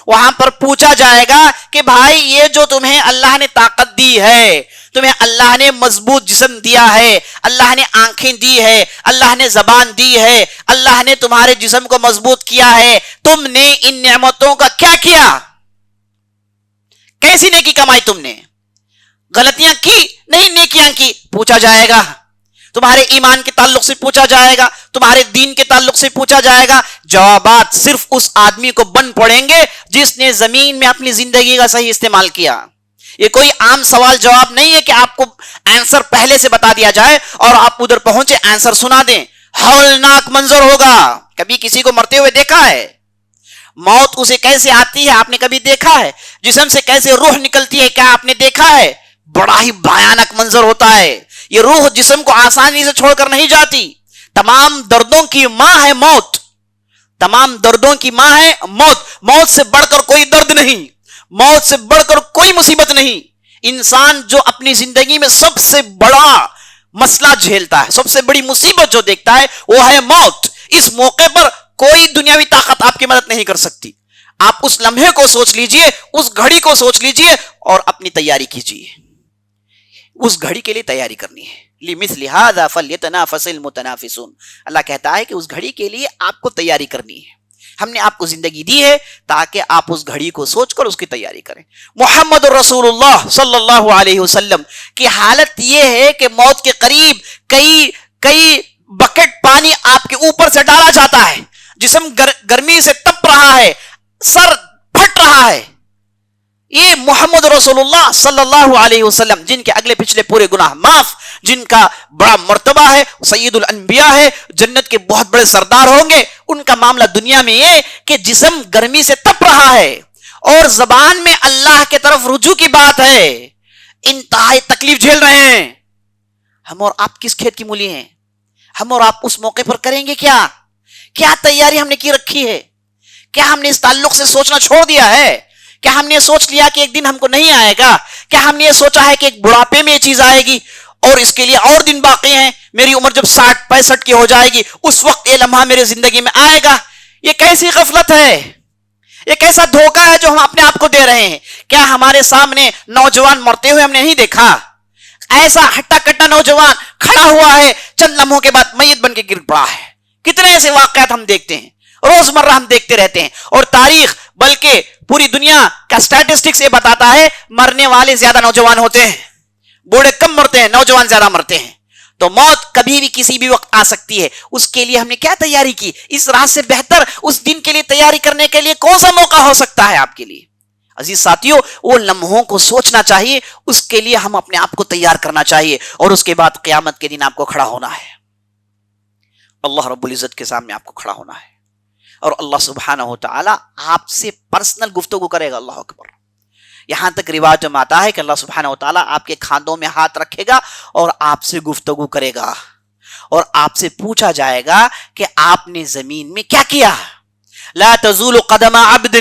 وہاں پر پوچھا جائے گا کہ بھائی یہ جو تمہیں اللہ نے طاقت دی ہے، تمہیں اللہ نے مضبوط جسم دیا ہے، اللہ نے آنکھیں دی ہے، اللہ نے زبان دی ہے، اللہ نے تمہارے جسم کو مضبوط کیا ہے، تم نے ان نعمتوں کا کیا کیا؟ کیسی نیکی کمائی تم نے؟ غلطیاں کی؟ نہیں، نیکیاں کی۔ پوچھا جائے گا، تمہارے ایمان کے تعلق سے پوچھا جائے گا، تمہارے دین کے تعلق سے پوچھا جائے گا۔ جوابات صرف اس آدمی کو بن پڑیں گے جس نے زمین میں اپنی زندگی کا صحیح استعمال کیا۔ یہ کوئی عام سوال جواب نہیں ہے کہ آپ کو آنسر پہلے سے بتا دیا جائے اور آپ ادھر پہنچے آنسر سنا دیں۔ ہولناک منظر ہوگا۔ کبھی کسی کو مرتے ہوئے دیکھا ہے؟ موت اسے کیسے آتی ہے آپ نے کبھی دیکھا ہے؟ جسم سے کیسے روح نکلتی ہے کیا آپ نے دیکھا ہے؟ بڑا ہی بھیانک منظر ہوتا ہے۔ یہ روح جسم کو آسانی سے چھوڑ کر نہیں جاتی۔ تمام دردوں کی ماں ہے موت، تمام دردوں کی ماں ہے موت۔ موت سے بڑھ کر کوئی درد نہیں، موت سے بڑھ کر کوئی مصیبت نہیں۔ انسان جو اپنی زندگی میں سب سے بڑا مسئلہ جھیلتا ہے، سب سے بڑی مصیبت جو دیکھتا ہے وہ ہے موت. اس موقع پر کوئی دنیاوی طاقت آپ کی مدد نہیں کر سکتی. آپ اس لمحے کو سوچ لیجئے، اس گھڑی کو سوچ لیجئے اور اپنی تیاری کیجئے. اس گھڑی کے لیے تیاری کرنی ہے. لِمِثْلِ هَذَا فَلْيَتَنَافَسِ الْمُتَنَافِسُونَ. اللہ کہتا ہے کہ اس گھڑی کے لیے آپ کو تیاری کرنی ہے. ہم نے آپ کو زندگی دی ہے تاکہ آپ اس گھڑی کو سوچ کر اس کی تیاری کریں. محمد رسول اللہ صلی اللہ علیہ وسلم کی حالت یہ ہے کہ موت کے قریب کئی بکٹ پانی آپ کے اوپر سے ڈالا جاتا ہے، جسم گرمی سے تپ رہا ہے، سر پھٹ رہا ہے. یہ محمد رسول اللہ صلی اللہ علیہ وسلم جن کے اگلے پچھلے پورے گناہ معاف، جن کا بڑا مرتبہ ہے، سید الانبیاء ہے، جنت کے بہت بڑے سردار ہوں گے، ان کا معاملہ دنیا میں یہ کہ جسم گرمی سے تپ رہا ہے اور زبان میں اللہ کے طرف رجوع کی بات ہے، انتہائی تکلیف جھیل رہے ہیں. ہم اور آپ کس کھیت کی مولی ہیں؟ ہم اور آپ اس موقع پر کریں گے کیا تیاری ہم نے کی رکھی ہے؟ کیا ہم نے اس تعلق سے سوچنا چھوڑ دیا ہے؟ کیا ہم نے سوچ لیا کہ ایک دن ہم کو نہیں آئے گا؟ کیا ہم نے یہ سوچا ہے کہ ایک بڑھاپے میں یہ چیز آئے گی اور اس کے لیے اور دن باقی ہیں، میری عمر جب 60-65 کی ہو جائے گی اس وقت یہ لمحہ میرے زندگی میں آئے گا؟ یہ کیسی غفلت ہے، یہ کیسا دھوکہ ہے جو ہم اپنے آپ کو دے رہے ہیں. کیا ہمارے سامنے نوجوان مرتے ہوئے ہم نے نہیں دیکھا؟ ایسا ہٹا کٹا نوجوان کھڑا ہوا ہے، چند لمحوں کے بعد میت بن کے گر پڑا ہے. کتنے ایسے واقعات ہم دیکھتے ہیں، روزمرہ ہم دیکھتے رہتے ہیں. اور تاریخ بلکہ پوری دنیا کا اسٹیٹسٹکس یہ بتاتا ہے مرنے والے زیادہ نوجوان ہوتے ہیں، بوڑھے کم مرتے ہیں، نوجوان زیادہ مرتے ہیں. تو موت کبھی بھی کسی بھی وقت آ سکتی ہے. اس کے لیے ہم نے کیا تیاری کی؟ اس رات سے بہتر اس دن کے لیے تیاری کرنے کے لیے کون سا موقع ہو سکتا ہے آپ کے لیے؟ عزیز ساتھیوں، وہ لمحوں کو سوچنا چاہیے، اس کے لیے ہم اپنے آپ کو تیار کرنا چاہیے، اور اس کے بعد قیامت کے دن آپ کو کھڑا ہونا ہے، اللہ رب العزت کے سامنے آپ کو کھڑا ہونا ہے، اور اللہ سبحانہ و تعالی آپ سے پرسنل گفتگو کرے گا. اللہ اکبر. یہاں تک روایت میں آتا ہے کہ اللہ سبحانہ و تعالی آپ کے کھاندوں میں ہاتھ رکھے گا اور آپ سے گفتگو کرے گا، اور آپ سے پوچھا جائے گا کہ آپ نے زمین میں کیا کیا. لا تزول قدم عبد.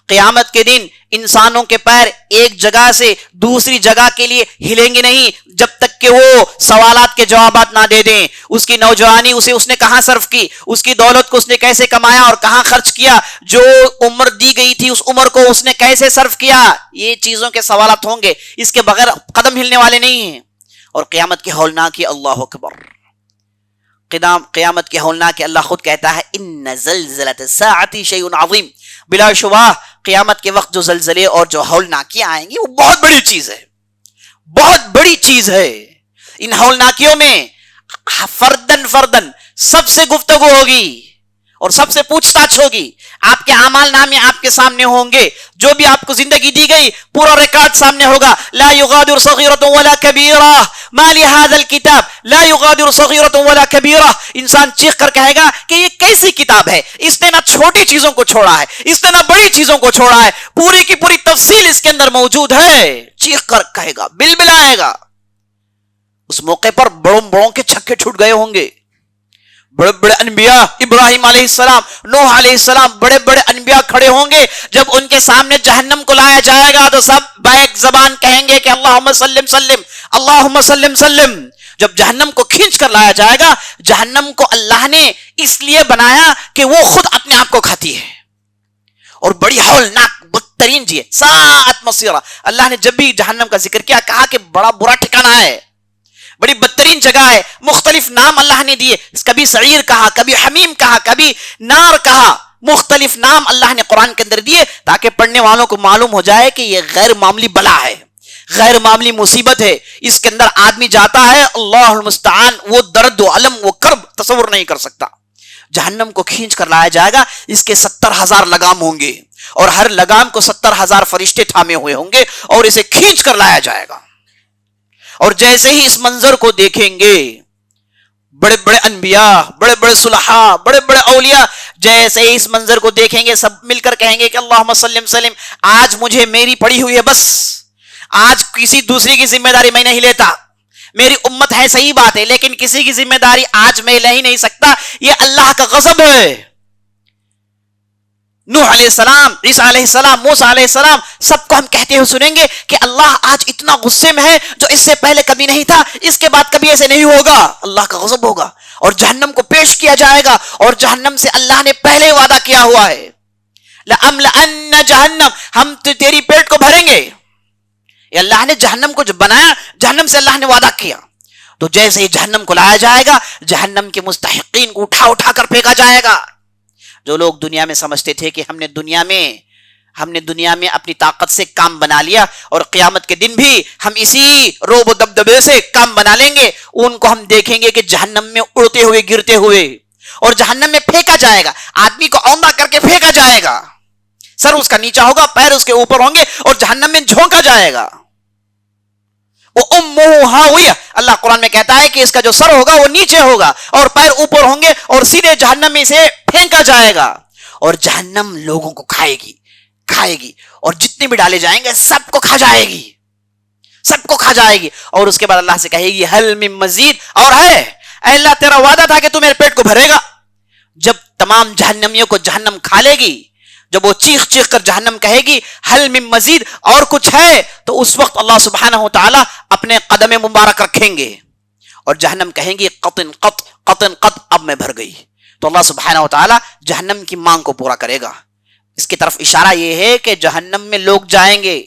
قیامت کے دن انسانوں کے پیر ایک جگہ سے دوسری جگہ کے لیے ہلیں گے نہیں جب تک کہ وہ سوالات کے جوابات نہ دے دیں. اس کی نوجوانی اس نے کہاں صرف کی، اس کی دولت کو اس نے کیسے کمایا اور کہاں خرچ کیا، جو عمر دی گئی تھی اس عمر کو اس نے کیسے صرف کیا، یہ چیزوں کے سوالات ہوں گے. اس کے بغیر قدم ہلنے والے نہیں ہیں. اور قیامت کی ہولناکی، اللہ اکبر، قیامت کے ہولناک اللہ خود کہتا ہے ان زلزلۃ الساعۃ شیء عظیم. بلا شبہ قیامت کے وقت جو زلزلے اور جو ہولناکیاں آئیں گی وہ بہت بڑی چیز ہے، بہت بڑی چیز ہے. ان ہولناکیوں میں فردن سب سے گفتگو ہوگی اور سب سے پوچھ تاچھ ہوگی. آپ کے اعمال نامے آپ کے سامنے ہوں گے، جو بھی آپ کو زندگی دی گئی پورا ریکارڈ سامنے ہوگا. لا یغادر صغیرۃ ولا کبیرہ ما لهذا الكتاب لا یغادر صغیرۃ ولا کبیرہ. انسان چیخ کر کہے گا کہ یہ کیسی کتاب ہے، اس نے نہ چھوٹی چیزوں کو چھوڑا ہے، اس نے نہ بڑی چیزوں کو چھوڑا ہے، پوری کی پوری تفصیل اس کے اندر موجود ہے. چیخ کر کہے گا، بلبلائے گا. اس موقع پر بڑوں کے چھکے چھوٹ گئے ہوں گے. بڑے بڑے انبیاء، ابراہیم علیہ السلام، نوح علیہ السلام، بڑے بڑے انبیاء کھڑے ہوں گے. جب ان کے سامنے جہنم کو لایا جائے گا تو سب بیک زبان کہیں گے کہ اللہم سلم سلم، اللہم سلم سلم. جب جہنم کو کھینچ کر لایا جائے گا، جہنم کو اللہ نے اس لیے بنایا کہ وہ خود اپنے آپ کو کھاتی ہے، اور بڑی ہولناک بدترین جی ہے. ساعت مصیرہ. اللہ نے جب بھی جہنم کا ذکر کیا کہا کہ بڑا برا ٹھکانہ ہے، بڑی بدترین جگہ ہے. مختلف نام اللہ نے دیے، کبھی سعیر کہا، کبھی حمیم کہا، کبھی نار کہا. مختلف نام اللہ نے قرآن کے اندر دیے تاکہ پڑھنے والوں کو معلوم ہو جائے کہ یہ غیر معمولی بلا ہے، غیر معمولی مصیبت ہے. اس کے اندر آدمی جاتا ہے اللہ المستعان، وہ درد و علم، وہ کرب تصور نہیں کر سکتا. جہنم کو کھینچ کر لایا جائے گا، اس کے 70,000 لگام ہوں گے، اور ہر لگام کو 70,000 فرشتے تھامے ہوئے ہوں گے، اور اسے کھینچ کر لایا جائے گا. اور جیسے ہی اس منظر کو دیکھیں گے بڑے بڑے انبیاء، بڑے بڑے صلحاء، بڑے بڑے اولیاء، جیسے ہی اس منظر کو دیکھیں گے سب مل کر کہیں گے کہ اللہم سلم سلم. آج مجھے میری پڑی ہوئی ہے، بس آج کسی دوسری کی ذمہ داری میں نہیں لیتا. میری امت ہے صحیح بات ہے، لیکن کسی کی ذمہ داری آج میں لے ہی نہیں سکتا. یہ اللہ کا غضب ہے. نوح علیہ السلام، عیسیٰ علیہ السلام، موسیٰ علیہ السلام، سب کو ہم کہتے ہوئے سنیں گے کہ اللہ آج اتنا غصے میں ہے جو اس سے پہلے کبھی نہیں تھا، اس کے بعد کبھی ایسے نہیں ہوگا، اللہ کا غضب ہوگا اور جہنم کو پیش کیا جائے گا، اور جہنم سے اللہ نے پہلے وعدہ کیا ہوا ہے لَأَمْلَأَنَّ جہنم، ہم تیری پیٹ کو بھریں گے. یہ اللہ نے جہنم کو جب بنایا، جہنم سے اللہ نے وعدہ کیا، تو جیسے ہی جہنم کو لایا جائے گا، جہنم کے مستحقین کو اٹھا اٹھا کر پھینکا جائے گا. جو لوگ دنیا میں سمجھتے تھے کہ ہم نے دنیا میں اپنی طاقت سے کام بنا لیا اور قیامت کے دن بھی ہم اسی روب و دبدبے سے کام بنا لیں گے، ان کو ہم دیکھیں گے کہ جہنم میں اڑتے ہوئے، گرتے ہوئے، اور جہنم میں پھینکا جائے گا. آدمی کو اوندا کر کے پھینکا جائے گا، سر اس کا نیچا ہوگا، پیر اس کے اوپر ہوں گے، اور جہنم میں جھونکا جائے گا. وَأُمُّهُ هَاوِيَةٌ، اللہ قرآن میں کہتا ہے کہ اس کا جو سر ہوگا وہ نیچے ہوگا اور پیر اوپر ہوں گے، اور سیدھے جہنم میں سے پھینکا جائے گا. اور جہنم لوگوں کو کھائے گی اور جتنے بھی ڈالے جائیں گے سب کو کھا جائے گی. اور اس کے بعد اللہ سے کہے گی هَلْ مِن مزید، اور ہے اے اللہ تیرا وعدہ تھا کہ تو میرے پیٹ کو بھرے گا. جب تمام جہنمیوں کو جہنم کھا لے گی، جب وہ چیخ چیخ کر جہنم کہے گی حل من مزید، اور کچھ ہے، تو اس وقت اللہ سبحانہ وتعالی اپنے قدم مبارک رکھیں گے اور جہنم کہیں گی قطن قط قطن قط، اب میں بھر گئی. تو اللہ سبحانہ وتعالی جہنم کی مانگ کو پورا کرے گا. اس کی طرف اشارہ یہ ہے کہ جہنم میں لوگ جائیں گے،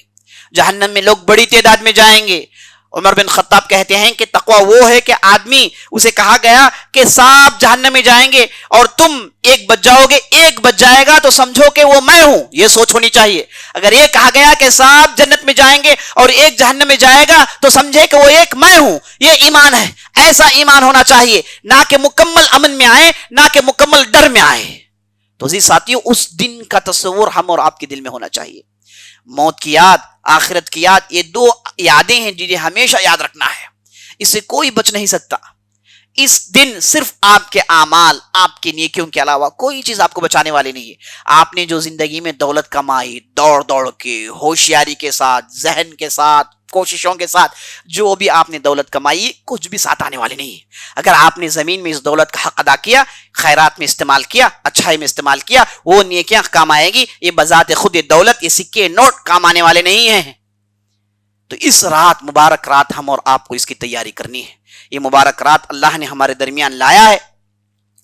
جہنم میں لوگ بڑی تعداد میں جائیں گے. عمر بن خطاب کہتے ہیں کہ تقوی وہ ہے کہ آدمی، اسے کہا گیا کہ سب جہنم میں جائیں گے اور تم ایک بچ جاؤ گے، ایک بچ جائے گا تو سمجھو کہ وہ میں ہوں. یہ سوچ ہونی چاہیے. اگر یہ کہا گیا کہ سب جنت میں جائیں گے اور ایک جہنم میں جائے گا تو سمجھے کہ وہ ایک میں ہوں. یہ ایمان ہے. ایسا ایمان ہونا چاہیے، نہ کہ مکمل امن میں آئے، نہ کہ مکمل ڈر میں آئے. تو جی ساتھیو، اس دن کا تصور ہم اور آپ کے دل میں ہونا چاہیے. موت کی یاد، آخرت کی یاد، یہ دو یادیں ہیں جنہیں ہمیشہ یاد رکھنا ہے. اس سے کوئی بچ نہیں سکتا. اس دن صرف آپ کے اعمال، آپ کی نیکیوں کے علاوہ کوئی چیز آپ کو بچانے والی نہیں ہے. آپ نے جو زندگی میں دولت کمائی، دوڑ دوڑ کے، ہوشیاری کے ساتھ، ذہن کے ساتھ، کوششوں کے ساتھ، جو بھی آپ نے دولت کمائی، کچھ بھی ساتھ آنے والی نہیں ہے. اگر آپ نے زمین میں اس دولت کا حق ادا کیا، خیرات میں استعمال کیا، اچھائی میں استعمال کیا، وہ نیکیاں کام آئے گی. یہ بذات خود یہ دولت، یہ سکے نوٹ کام آنے والے نہیں ہیں. تو اس رات، مبارک رات، ہم اور آپ کو اس کی تیاری کرنی ہے. یہ مبارک رات اللہ نے ہمارے درمیان لایا ہے،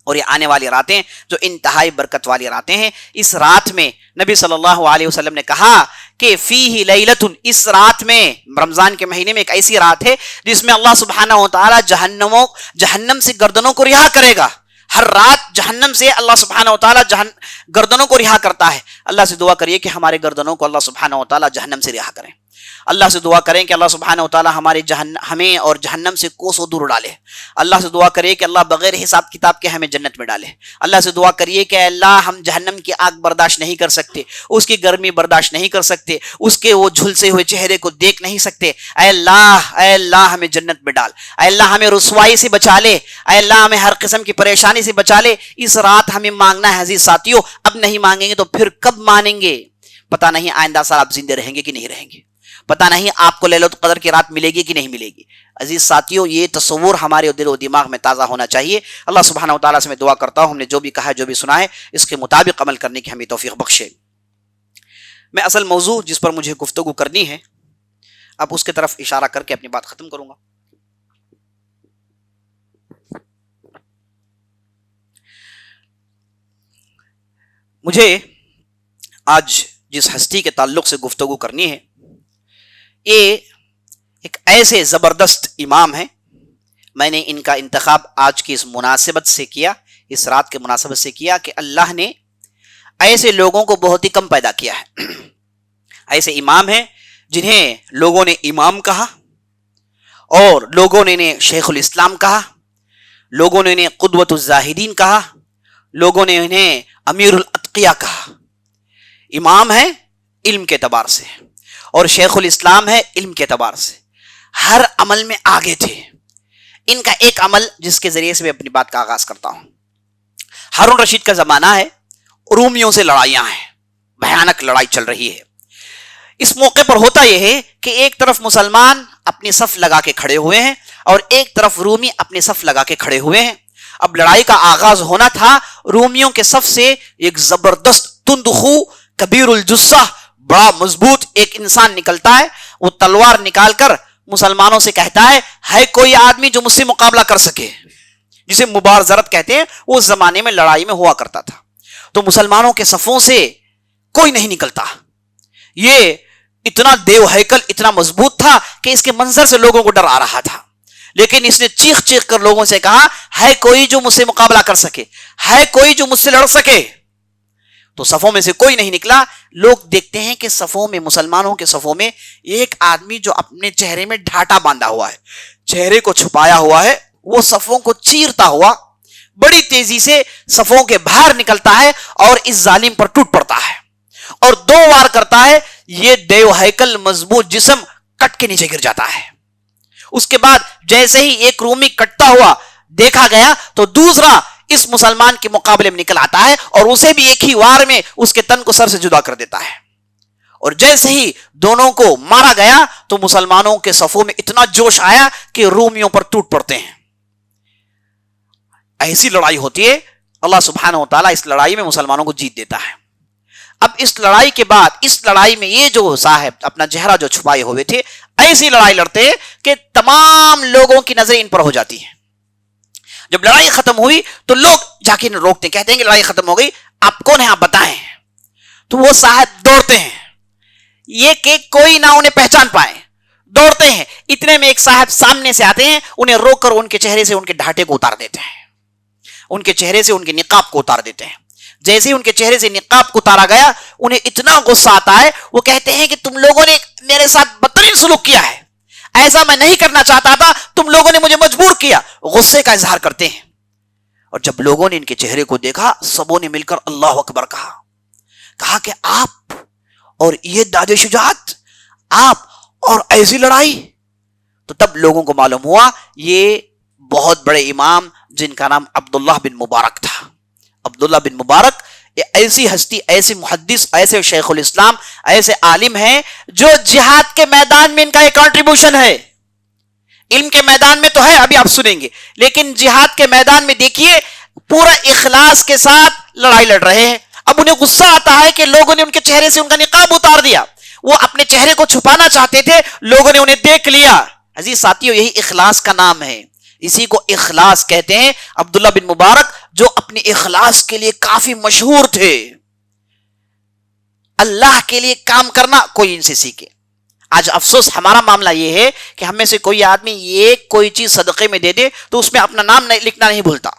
اور یہ آنے والی راتیں جو انتہائی برکت والی راتیں ہیں. اس رات میں نبی صلی اللہ علیہ وسلم نے کہا کہ فیہ لیلۃ، اس رات میں، رمضان کے مہینے میں ایک ایسی رات ہے جس میں اللہ سبحانہ وتعالی جہنم سے گردنوں کو رہا کرے گا. ہر رات جہنم سے اللہ سبحانہ وتعالی گردنوں کو رہا کرتا ہے. اللہ سے دعا کریے کہ ہمارے گردنوں کو اللہ سبحانہ وتعالی جہنم سے رہا کریں. اللہ سے دعا کریں کہ اللہ سبحانہ وتعالی ہمیں اور جہنم سے کوسوں دور ڈالے. اللہ سے دعا کریے کہ اللہ بغیر حساب کتاب کے ہمیں جنت میں ڈالے. اللہ سے دعا کریے کہ اللہ ہم جہنم کی آگ برداشت نہیں کر سکتے، اس کی گرمی برداشت نہیں کر سکتے، اس کے وہ جھلسے ہوئے چہرے کو دیکھ نہیں سکتے. اے اللہ ہمیں جنت میں ڈال. اے اللہ ہمیں رسوائی سے بچا لے. اے اللہ ہمیں ہر قسم کی پریشانی سے بچا لے. اس رات ہمیں مانگنا ہے عزیز ساتھیوں. اب نہیں مانگیں گے تو پھر کب مانیں گے؟ پتہ نہیں آئندہ سال آپ زندے رہیں گے کہ نہیں رہیں گے. پتہ نہیں آپ کو لیلۃ القدر کی رات ملے گی کہ نہیں ملے گی. عزیز ساتھیوں، یہ تصور ہمارے دل و دماغ میں تازہ ہونا چاہیے. اللہ سبحانہ وتعالیٰ سے میں دعا کرتا ہوں ہم نے جو بھی کہا ہے، جو بھی سنا ہے، اس کے مطابق عمل کرنے کی ہمیں توفیق بخشے. میں اصل موضوع جس پر مجھے گفتگو کرنی ہے، اب اس کی طرف اشارہ کر کے اپنی بات ختم کروں گا. مجھے آج جس ہستی کے تعلق سے گفتگو کرنی ہے، یہ ایک ایسے زبردست امام ہیں. میں نے ان کا انتخاب آج کی اس مناسبت سے کیا، اس رات کے مناسبت سے کیا کہ اللہ نے ایسے لوگوں کو بہت ہی کم پیدا کیا ہے. ایسے امام ہیں جنہیں لوگوں نے امام کہا، اور لوگوں نے انہیں شیخ الاسلام کہا، لوگوں نے انہیں قدوۃ الزاہدین کہا، لوگوں نے انہیں امیر الاتقیاء کہا. امام ہے علم کے اعتبار سے، اور شیخ الاسلام ہے علم کے اعتبار سے. ہر عمل میں آگے تھے. ان کا ایک عمل جس کے ذریعے سے میں اپنی بات کا آغاز کرتا ہوں. ہارون رشید کا زمانہ ہے، رومیوں سے لڑائیاں ہیں، بھیانک لڑائی چل رہی ہے. اس موقع پر ہوتا یہ ہے کہ ایک طرف مسلمان اپنی صف لگا کے کھڑے ہوئے ہیں اور ایک طرف رومی اپنی صف لگا کے کھڑے ہوئے ہیں. اب لڑائی کا آغاز ہونا تھا. رومیوں کے صف سے ایک زبردست تندخو کبیر الجثہ، بڑا مضبوط ایک انسان نکلتا ہے، وہ تلوار نکال کر مسلمانوں سے کہتا ہے کوئی آدمی جو مجھ سے مقابلہ کر سکے، جسے مبارزت کہتے ہیں، وہ اس زمانے میں لڑائی میں ہوا کرتا تھا۔ تو مسلمانوں کے صفوں سے کوئی نہیں نکلتا۔ یہ اتنا دیو ہیکل اتنا مضبوط تھا کہ اس کے منظر سے لوگوں کو ڈر آ رہا تھا، لیکن اس نے چیخ چیخ کر لوگوں سے کہا ہے کوئی جو مجھ سے مقابلہ کر سکے، ہے کوئی جو مجھ سے لڑ سکے۔ تو صفوں میں سے کوئی نہیں نکلا۔ لوگ دیکھتے ہیں کہ صفوں میں، مسلمانوں کے صفوں میں ایک آدمی جو اپنے چہرے میں ڈھاٹا باندھا ہوا ہے، چہرے کو چھپایا ہوا ہے، وہ صفوں کو چیرتا ہوا بڑی تیزی سے صفوں کے باہر نکلتا ہے اور اس ظالم پر ٹوٹ پڑتا ہے اور 2 وار کرتا ہے۔ یہ دیو ہیکل مضبوط جسم کٹ کے نیچے گر جاتا ہے۔ اس کے بعد جیسے ہی ایک رومی کٹتا ہوا دیکھا گیا تو دوسرا اس مسلمان کے مقابلے میں نکل آتا ہے اور اسے بھی ایک ہی وار میں اس کے تن کو سر سے جدا کر دیتا ہے۔ اور جیسے ہی دونوں کو مارا گیا تو مسلمانوں کے صفوں میں اتنا جوش آیا کہ رومیوں پر ٹوٹ پڑتے ہیں۔ ایسی لڑائی ہوتی ہے، اللہ سبحانہ وتعالی اس لڑائی میں مسلمانوں کو جیت دیتا ہے۔ اب اس لڑائی کے بعد، اس لڑائی میں یہ جو صاحب اپنا چہرہ جو چھپائے ہوئے تھے، ایسی لڑائی لڑتے ہیں کہ تمام لوگوں کی نظریں ان پر ہو جاتی ہیں۔ جب لڑائی ختم ہوئی تو لوگ جا کے روکتے ہیں، کہتے ہیں کہ لڑائی ختم ہو گئی، آپ کون ہیں، آپ بتائیں۔ تو وہ صاحب دوڑتے ہیں، یہ کہ کوئی نہ انہیں پہچان پائے، دوڑتے ہیں۔ اتنے میں ایک صاحب سامنے سے آتے ہیں، انہیں روک کر ان کے چہرے سے ان کے ڈھاٹے کو اتار دیتے ہیں، ان کے چہرے سے ان کے نقاب کو اتار دیتے ہیں۔ جیسے ہی ان کے چہرے سے نقاب کو اتارا گیا، انہیں اتنا غصہ آتا ہے، وہ کہتے ہیں کہ تم لوگوں نے میرے ساتھ بدترین سلوک کیا ہے، ایسا میں نہیں کرنا چاہتا تھا، تم لوگوں نے مجھے مجبور کیا۔ غصے کا اظہار کرتے ہیں۔ اور جب لوگوں نے ان کے چہرے کو دیکھا، سبوں نے مل کر اللہ اکبر کہا کہ آپ اور یہ داد شجاعت، آپ اور ایسی لڑائی۔ تو تب لوگوں کو معلوم ہوا یہ بہت بڑے امام جن کا نام عبداللہ بن مبارک تھا۔ عبداللہ بن مبارک ایسی ہستی، ایسے محدث، ایسے شیخ الاسلام، ایسے عالم ہیں جو جہاد کے میدان میں ان کا ایک کنٹریبیوشن ہے۔ علم کے میدان میں تو ہے، ابھی آپ سنیں گے، لیکن جہاد کے میدان میں دیکھیے پورا اخلاص کے ساتھ لڑائی لڑ رہے ہیں۔ اب انہیں غصہ آتا ہے کہ لوگوں نے ان کے چہرے سے ان کا نقاب اتار دیا، وہ اپنے چہرے کو چھپانا چاہتے تھے، لوگوں نے انہیں دیکھ لیا۔ عزیز ساتھیو، یہی اخلاص کا نام ہے، اسی کو اخلاص کہتے ہیں۔ عبداللہ بن مبارک جو اپنے اخلاص کے لیے کافی مشہور تھے، اللہ کے لیے کام کرنا کوئی ان سے سیکھے۔ آج افسوس ہمارا معاملہ یہ ہے کہ ہم میں سے کوئی آدمی یہ کوئی چیز صدقے میں دے دے تو اس میں اپنا نام لکھنا نہیں بھولتا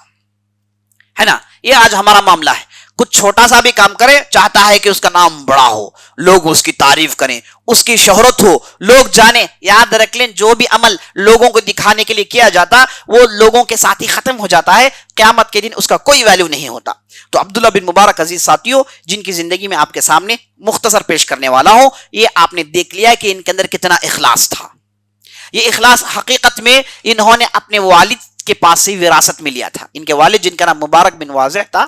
ہے نا، یہ آج ہمارا معاملہ ہے۔ کچھ چھوٹا سا بھی کام کرے، چاہتا ہے کہ اس کا نام بڑا ہو، لوگ اس کی تعریف کریں، اس کی شہرت ہو، لوگ جانیں۔ یاد رکھ لیں، جو بھی عمل لوگوں کو دکھانے کے لیے کیا جاتا وہ لوگوں کے ساتھ ہی ختم ہو جاتا ہے، قیامت کے دن اس کا کوئی ویلیو نہیں ہوتا۔ تو عبداللہ بن مبارک عزیز ساتھیوں، جن کی زندگی میں آپ کے سامنے مختصر پیش کرنے والا ہوں، یہ آپ نے دیکھ لیا کہ ان کے اندر کتنا اخلاص تھا۔ یہ اخلاص حقیقت میں انہوں نے اپنے والد کے پاس سے وراثت میں لیا تھا۔ ان کے والد جن کا نام مبارک بن واضح تھا،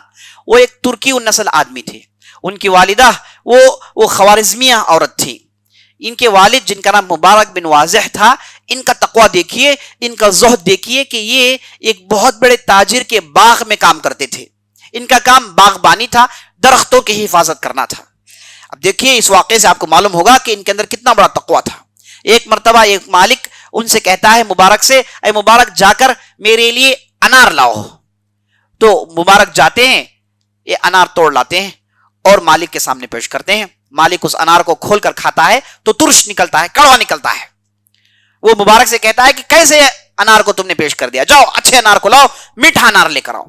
وہ ایک ترکی النسل آدمی تھے۔ ان کی والدہ وہ خوارزمیہ عورت تھی۔ ان کے والد جن کا نام مبارک بن واضح تھا، ان کا تقوی دیکھیے، ان کا زہد دیکھیے کہ یہ ایک بہت بڑے تاجر کے باغ میں کام کرتے تھے۔ ان کا کام باغبانی تھا، درختوں کی حفاظت کرنا تھا۔ اب دیکھیے اس واقعے سے آپ کو معلوم ہوگا کہ ان کے اندر کتنا بڑا تقوی تھا۔ ایک مرتبہ ایک مالک ان سے کہتا ہے مبارک سے، اے مبارک جا کر میرے لیے انار لاؤ۔ تو مبارک جاتے ہیں، یہ انار توڑ لاتے ہیں اور مالک کے سامنے پیش کرتے ہیں۔ مالک اس انار کو کھول کر کھاتا ہے تو ترش نکلتا ہے، کڑوا نکلتا ہے۔ وہ مبارک سے کہتا ہے کہ کیسے انار کو تم نے پیش کر دیا، جاؤ اچھے انار کو لاؤ، میٹھا انار لے کر آؤ۔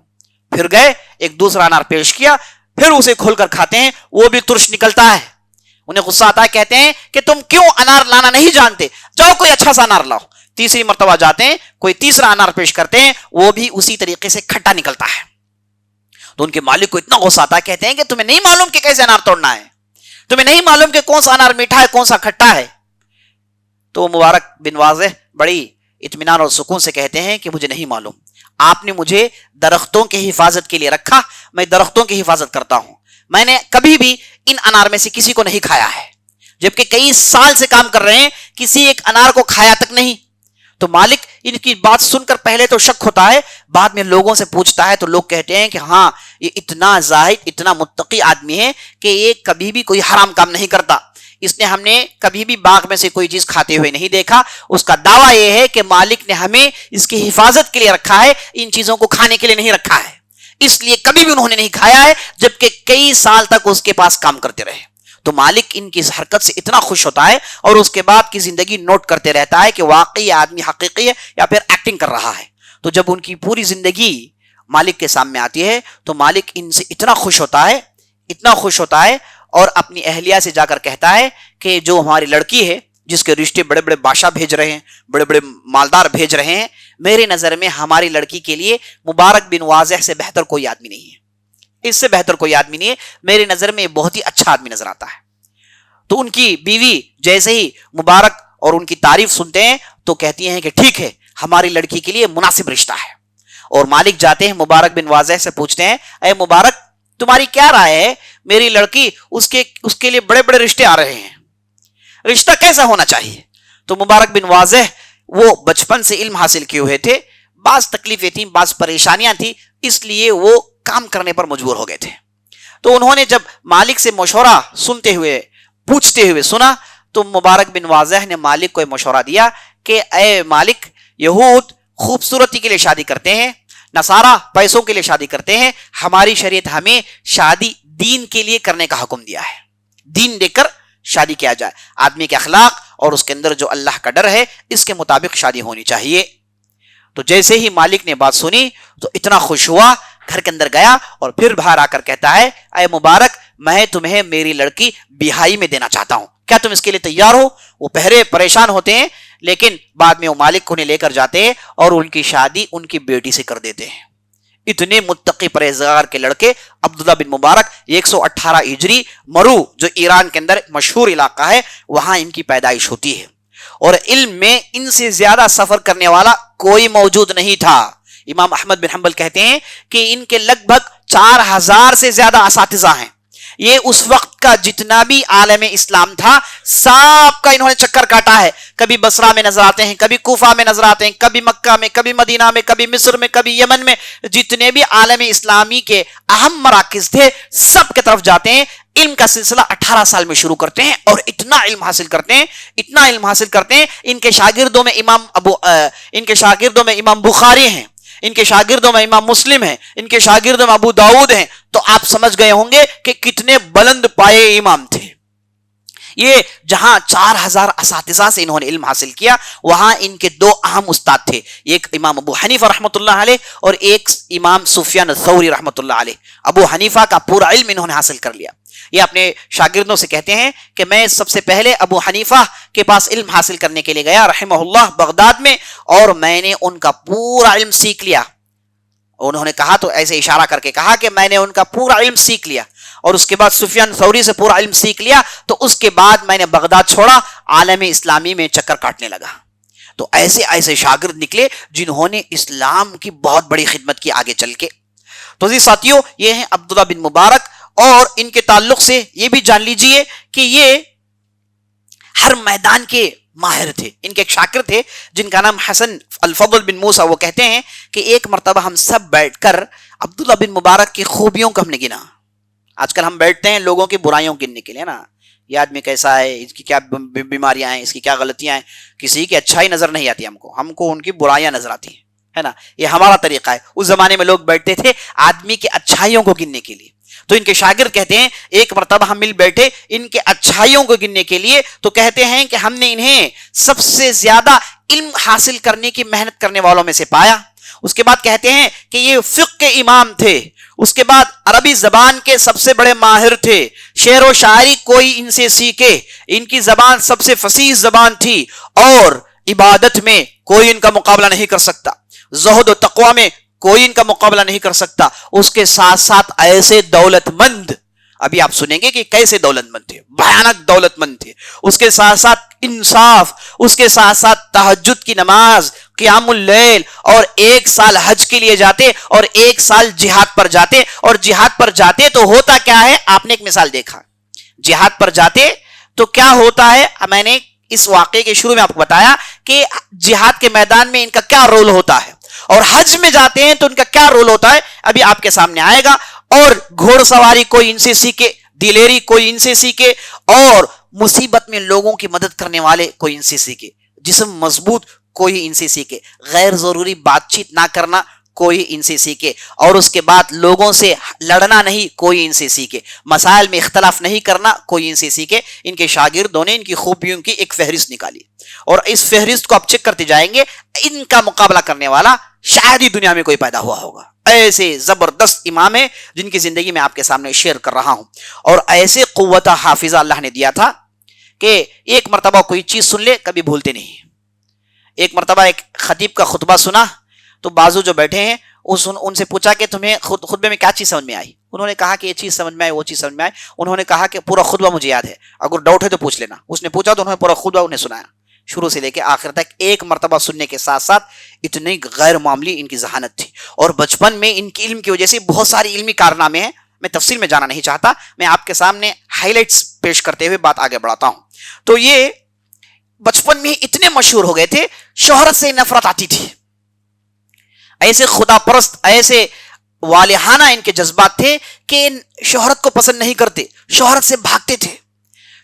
پھر گئے، ایک دوسرا انار پیش کیا، پھر اسے کھول کر کھاتے ہیں، وہ بھی ترش نکلتا ہے۔ انہیں غصہ آتا ہے، کہتے ہیں کہ تم کیوں انار لانا نہیں جانتے، جاؤ کوئی اچھا سا انار لاؤ۔ تیسری مرتبہ جاتے ہیں، کوئی تیسرا انار پیش کرتے ہیں، وہ بھی اسی طریقے سے کھٹا نکلتا ہے۔ تو ان کے مالک کو اتنا غصہ آتا ہے، کہتے ہیں کہ تمہیں نہیں معلوم کہ کیسے انار توڑنا ہے، تمہیں نہیں معلوم کہ کون سا انار میٹھا ہے کون سا کھٹا ہے۔ تو مبارک بن واضح بڑی اطمینان اور سکون سے کہتے ہیں کہ مجھے نہیں معلوم، آپ نے مجھے درختوں کی حفاظت کے لیے رکھا، میں درختوں کی حفاظت کرتا ہوں، میں نے کبھی بھی ان انار میں سے کسی کو نہیں کھایا ہے، جبکہ کئی سال سے کام کر رہے ہیں، کسی ایک انار کو کھایا تک نہیں۔ تو مالک ان کی بات سن کر پہلے تو شک ہوتا ہے، بعد میں لوگوں سے پوچھتا ہے تو لوگ کہتے ہیں کہ ہاں یہ اتنا زاہد اتنا متقی آدمی ہے کہ یہ کبھی بھی کوئی حرام کام نہیں کرتا، اس نے ہم نے کبھی بھی باغ میں سے کوئی چیز کھاتے ہوئے نہیں دیکھا۔ اس کا دعویٰ یہ ہے کہ مالک نے ہمیں اس کی حفاظت کے لیے رکھا ہے، ان چیزوں کو کھانے کے لیے نہیں رکھا ہے، اس لیے کبھی بھی انہوں نے نہیں کھایا ہے، جبکہ کئی سال تک اس کے پاس کام کرتے رہے۔ تو مالک ان کی اس حرکت سے اتنا خوش ہوتا ہے اور اس کے بعد کی زندگی نوٹ کرتے رہتا ہے کہ واقعی آدمی حقیقی ہے یا پھر ایکٹنگ کر رہا ہے۔ تو جب ان کی پوری زندگی مالک کے سامنے آتی ہے تو مالک ان سے اتنا خوش ہوتا ہے، اتنا خوش ہوتا ہے، اور اپنی اہلیہ سے جا کر کہتا ہے کہ جو ہماری لڑکی ہے جس کے رشتے بڑے بڑے بادشاہ بھیج رہے ہیں، بڑے بڑے مالدار بھیج رہے ہیں، میرے نظر میں ہماری لڑکی کے لیے مبارک بن واضح سے بہتر کوئی آدمی نہیں ہے، اس سے بہتر کوئی آدمی نہیں ہے، میرے نظر میں بہت ہی اچھا آدمی نظر آتا ہے۔ تو ان کی بیوی جیسے ہی مبارک اور ان کی تعریف سنتے ہیں تو کہتی ہیں کہ ٹھیک ہے، ہماری لڑکی کے لیے مناسب رشتہ ہے۔ اور مالک جاتے ہیں مبارک بن واضح سے پوچھتے ہیں، اے مبارک تمہاری کیا رائے ہے، میری لڑکی اس کے لیے بڑے بڑے رشتے آ رہے ہیں، رشتہ کیسا ہونا چاہیے؟ تو مبارک بن واضح وہ بچپن سے علم حاصل کیے ہوئے تھے، بعض تکلیفیں تھیں، بعض پریشانیاں تھیں، اس لیے وہ کام کرنے پر مجبور ہو گئے تھے۔ تو انہوں نے جب مالک سے مشورہ سنتے ہوئے پوچھتے ہوئے سنا تو مبارک بن واضح نے مالک کو مشورہ دیا کہ اے مالک، یہود خوبصورتی کے لیے شادی کرتے ہیں، نصارہ پیسوں کے لیے شادی کرتے ہیں، ہماری شریعت ہمیں شادی دین کے لیے کرنے کا حکم دیا ہے، دین دے کر شادی کیا جائے، آدمی کے اخلاق اور اس کے اندر جو اللہ کا ڈر ہے اس کے مطابق شادی ہونی چاہیے۔ تو جیسے ہی مالک نے بات سنی تو اتنا خوش ہوا، گھر کے اندر گیا اور پھر باہر آ کر کہتا ہے، اے مبارک میں تمہیں میری لڑکی بیاہی میں دینا چاہتا ہوں، کیا تم اس کے لیے تیار ہو؟ وہ پہلے پریشان ہوتے ہیں لیکن بعد میں وہ مالک کو انہیں لے کر جاتے ہیں اور ان کی شادی ان کی بیٹی سے کر دیتے ہیں۔ اتنے متقی پرہیزگار کے لڑکے عبداللہ بن مبارک 118 ہجری مرو جو ایران کے اندر مشہور علاقہ ہے وہاں ان کی پیدائش ہوتی ہے، اور علم میں ان سے زیادہ سفر کرنے والا کوئی موجود نہیں تھا۔ امام احمد بن حنبل کہتے ہیں کہ ان کے لگ بھگ 4000 سے زیادہ اساتذہ ہیں، یہ اس وقت کا جتنا بھی عالم اسلام تھا سب کا انہوں نے چکر کاٹا ہے، کبھی بصرہ میں نظر آتے ہیں، کبھی کوفہ میں نظر آتے ہیں، کبھی مکہ میں، کبھی مدینہ میں، کبھی مصر میں، کبھی یمن میں، جتنے بھی عالم اسلامی کے اہم مراکز تھے سب کی طرف جاتے ہیں، علم کا سلسلہ 18 سال میں شروع کرتے ہیں اور اتنا علم حاصل کرتے ہیں، اتنا علم حاصل کرتے ہیں، ان کے شاگردوں میں امام بخاری ہیں، ان کے شاگردوں میں امام مسلم ہیں، ان کے شاگردوں میں ابو داؤد ہیں، تو آپ سمجھ گئے ہوں گے کہ کتنے بلند پائے امام تھے۔ یہ جہاں 4000 اساتذہ سے انہوں نے علم حاصل کیا وہاں ان کے دو اہم استاد تھے، ایک امام ابو حنیفہ رحمۃ اللہ علیہ اور ایک امام سفیان الثوری رحمۃ اللہ علیہ۔ ابو حنیفہ کا پورا علم انہوں نے حاصل کر لیا۔ یہ اپنے شاگردوں سے کہتے ہیں کہ میں سب سے پہلے ابو حنیفہ کے پاس علم حاصل کرنے کے لیے گیا رحمہ اللہ بغداد میں، اور میں نے ان کا پورا علم سیکھ لیا۔ انہوں نے کہا تو ایسے اشارہ کر کے کہا کہ میں نے ان کا پورا علم سیکھ لیا، اور اس کے بعد سفیان ثوری سے پورا علم سیکھ لیا، تو اس کے بعد میں نے بغداد چھوڑا، عالم اسلامی میں چکر کاٹنے لگا۔ تو ایسے ایسے شاگرد نکلے جنہوں نے اسلام کی بہت بڑی خدمت کی آگے چل کے۔ تو جی ساتھیوں، یہ ہیں عبداللہ بن مبارک، اور ان کے تعلق سے یہ بھی جان لیجئے کہ یہ ہر میدان کے ماہر تھے۔ ان کے ایک شاگرد تھے جن کا نام حسن الفضل بن موسیٰ، وہ کہتے ہیں کہ ایک مرتبہ ہم سب بیٹھ کر عبداللہ بن مبارک کی خوبیوں کو ہم نے گنا۔ آج کل ہم بیٹھتے ہیں لوگوں کی برائیوں گننے کے لیے نا، یہ آدمی کیسا ہے، اس کی کیا بیماریاں ہیں، اس کی کیا غلطیاں ہیں، کسی کی اچھائی نظر نہیں آتی ہم کو ان کی برائیاں نظر آتی ہیں، ہے نا، یہ ہمارا طریقہ ہے۔ اس زمانے میں لوگ بیٹھتے تھے آدمی کی اچھائیوں کو گننے کے لیے۔ تو ان کے شاگرد کہتے ہیں ایک مرتبہ ہم مل بیٹھے ان کے اچھائیوں کو گننے کے لیے، تو کہتے ہیں کہ ہم نے انہیں سب سے زیادہ علم حاصل کرنے کی محنت کرنے والوں میں سے پایا۔ اس کے بعد کہتے ہیں کہ یہ فقہ کے امام تھے، اس کے بعد عربی زبان کے سب سے بڑے ماہر تھے، شعر و شاعری کوئی ان سے سیکھے، ان کی زبان سب سے فصیح زبان تھی، اور عبادت میں کوئی ان کا مقابلہ نہیں کر سکتا، زہد و تقوی میں کوئی ان کا مقابلہ نہیں کر سکتا۔ اس کے ساتھ ساتھ ایسے دولت مند، ابھی آپ سنیں گے کہ کیسے دولت مند تھے، بھیانک دولت مند تھے، اس کے ساتھ ساتھ انصاف، اس کے ساتھ ساتھ تہجد کی نماز، قیام اللیل، اور 1 سال حج کے لیے جاتے اور 1 سال جہاد پر جاتے، اور جہاد پر جاتے تو ہوتا کیا ہے، آپ نے ایک مثال دیکھا، جہاد پر جاتے تو کیا ہوتا ہے، میں نے اس واقعے کے شروع میں آپ کو بتایا کہ جہاد کے میدان میں ان کا کیا رول ہوتا ہے، اور حج میں جاتے ہیں تو ان کا کیا رول ہوتا ہے، ابھی آپ کے سامنے آئے گا. اور گھوڑ سواری کوئی ان سے سیکھے، دلیری کوئی ان سے سیکھے، اور مصیبت میں لوگوں کی مدد کرنے والے کوئی ان سے سیکھے، جسم مضبوط کوئی ان سے سیکھے، غیر ضروری بات چیت نہ کرنا کوئی ان سے سیکھے، اور اس کے بعد لوگوں سے لڑنا نہیں کوئی ان سے سیکھے، مسائل میں اختلاف نہیں کرنا کوئی ان سے سیکھے. ان کے شاگردوں نے ان کی خوبیوں کی ایک فہرست نکالی، اور اس فہرست کو آپ چیک کرتے جائیں گے، ان کا مقابلہ کرنے والا شاید ہی دنیا میں کوئی پیدا ہوا ہوگا. ایسے زبردست امام ہیں جن کی زندگی میں آپ کے سامنے شیئر کر رہا ہوں، اور ایسے قوت حافظہ اللہ نے دیا تھا کہ ایک مرتبہ کوئی چیز سن لے کبھی بھولتے نہیں. ایک مرتبہ ایک خطیب کا خطبہ سنا تو بازو جو بیٹھے ہیں ان سے پوچھا کہ تمہیں خطبے میں کیا چیز سمجھ میں آئی. انہوں نے کہا کہ یہ چیز سمجھ میں آئی، وہ چیز سمجھ میں آئی. انہوں نے کہا کہ پورا خطبہ مجھے یاد ہے، اگر ڈاؤٹ ہے تو پوچھ لینا. اس نے پوچھا تو انہوں نے پورا خطبہ انہیں سنایا شروع سے لے کے آخر تک. ایک مرتبہ سننے کے ساتھ ساتھ اتنی غیر معمولی ان کی ذہانت تھی، اور بچپن میں ان کی علم کی وجہ سے بہت ساری علمی کارنامے ہیں. میں تفصیل میں جانا نہیں چاہتا، میں آپ کے سامنے ہائی لائٹس پیش کرتے ہوئے بات آگے بڑھاتا ہوں. تو یہ بچپن میں اتنے مشہور ہو گئے تھے، شہرت سے نفرت آتی تھی. ایسے خدا پرست، ایسے والہانہ ان کے جذبات تھے کہ شہرت کو پسند نہیں کرتے، شہرت سے بھاگتے تھے،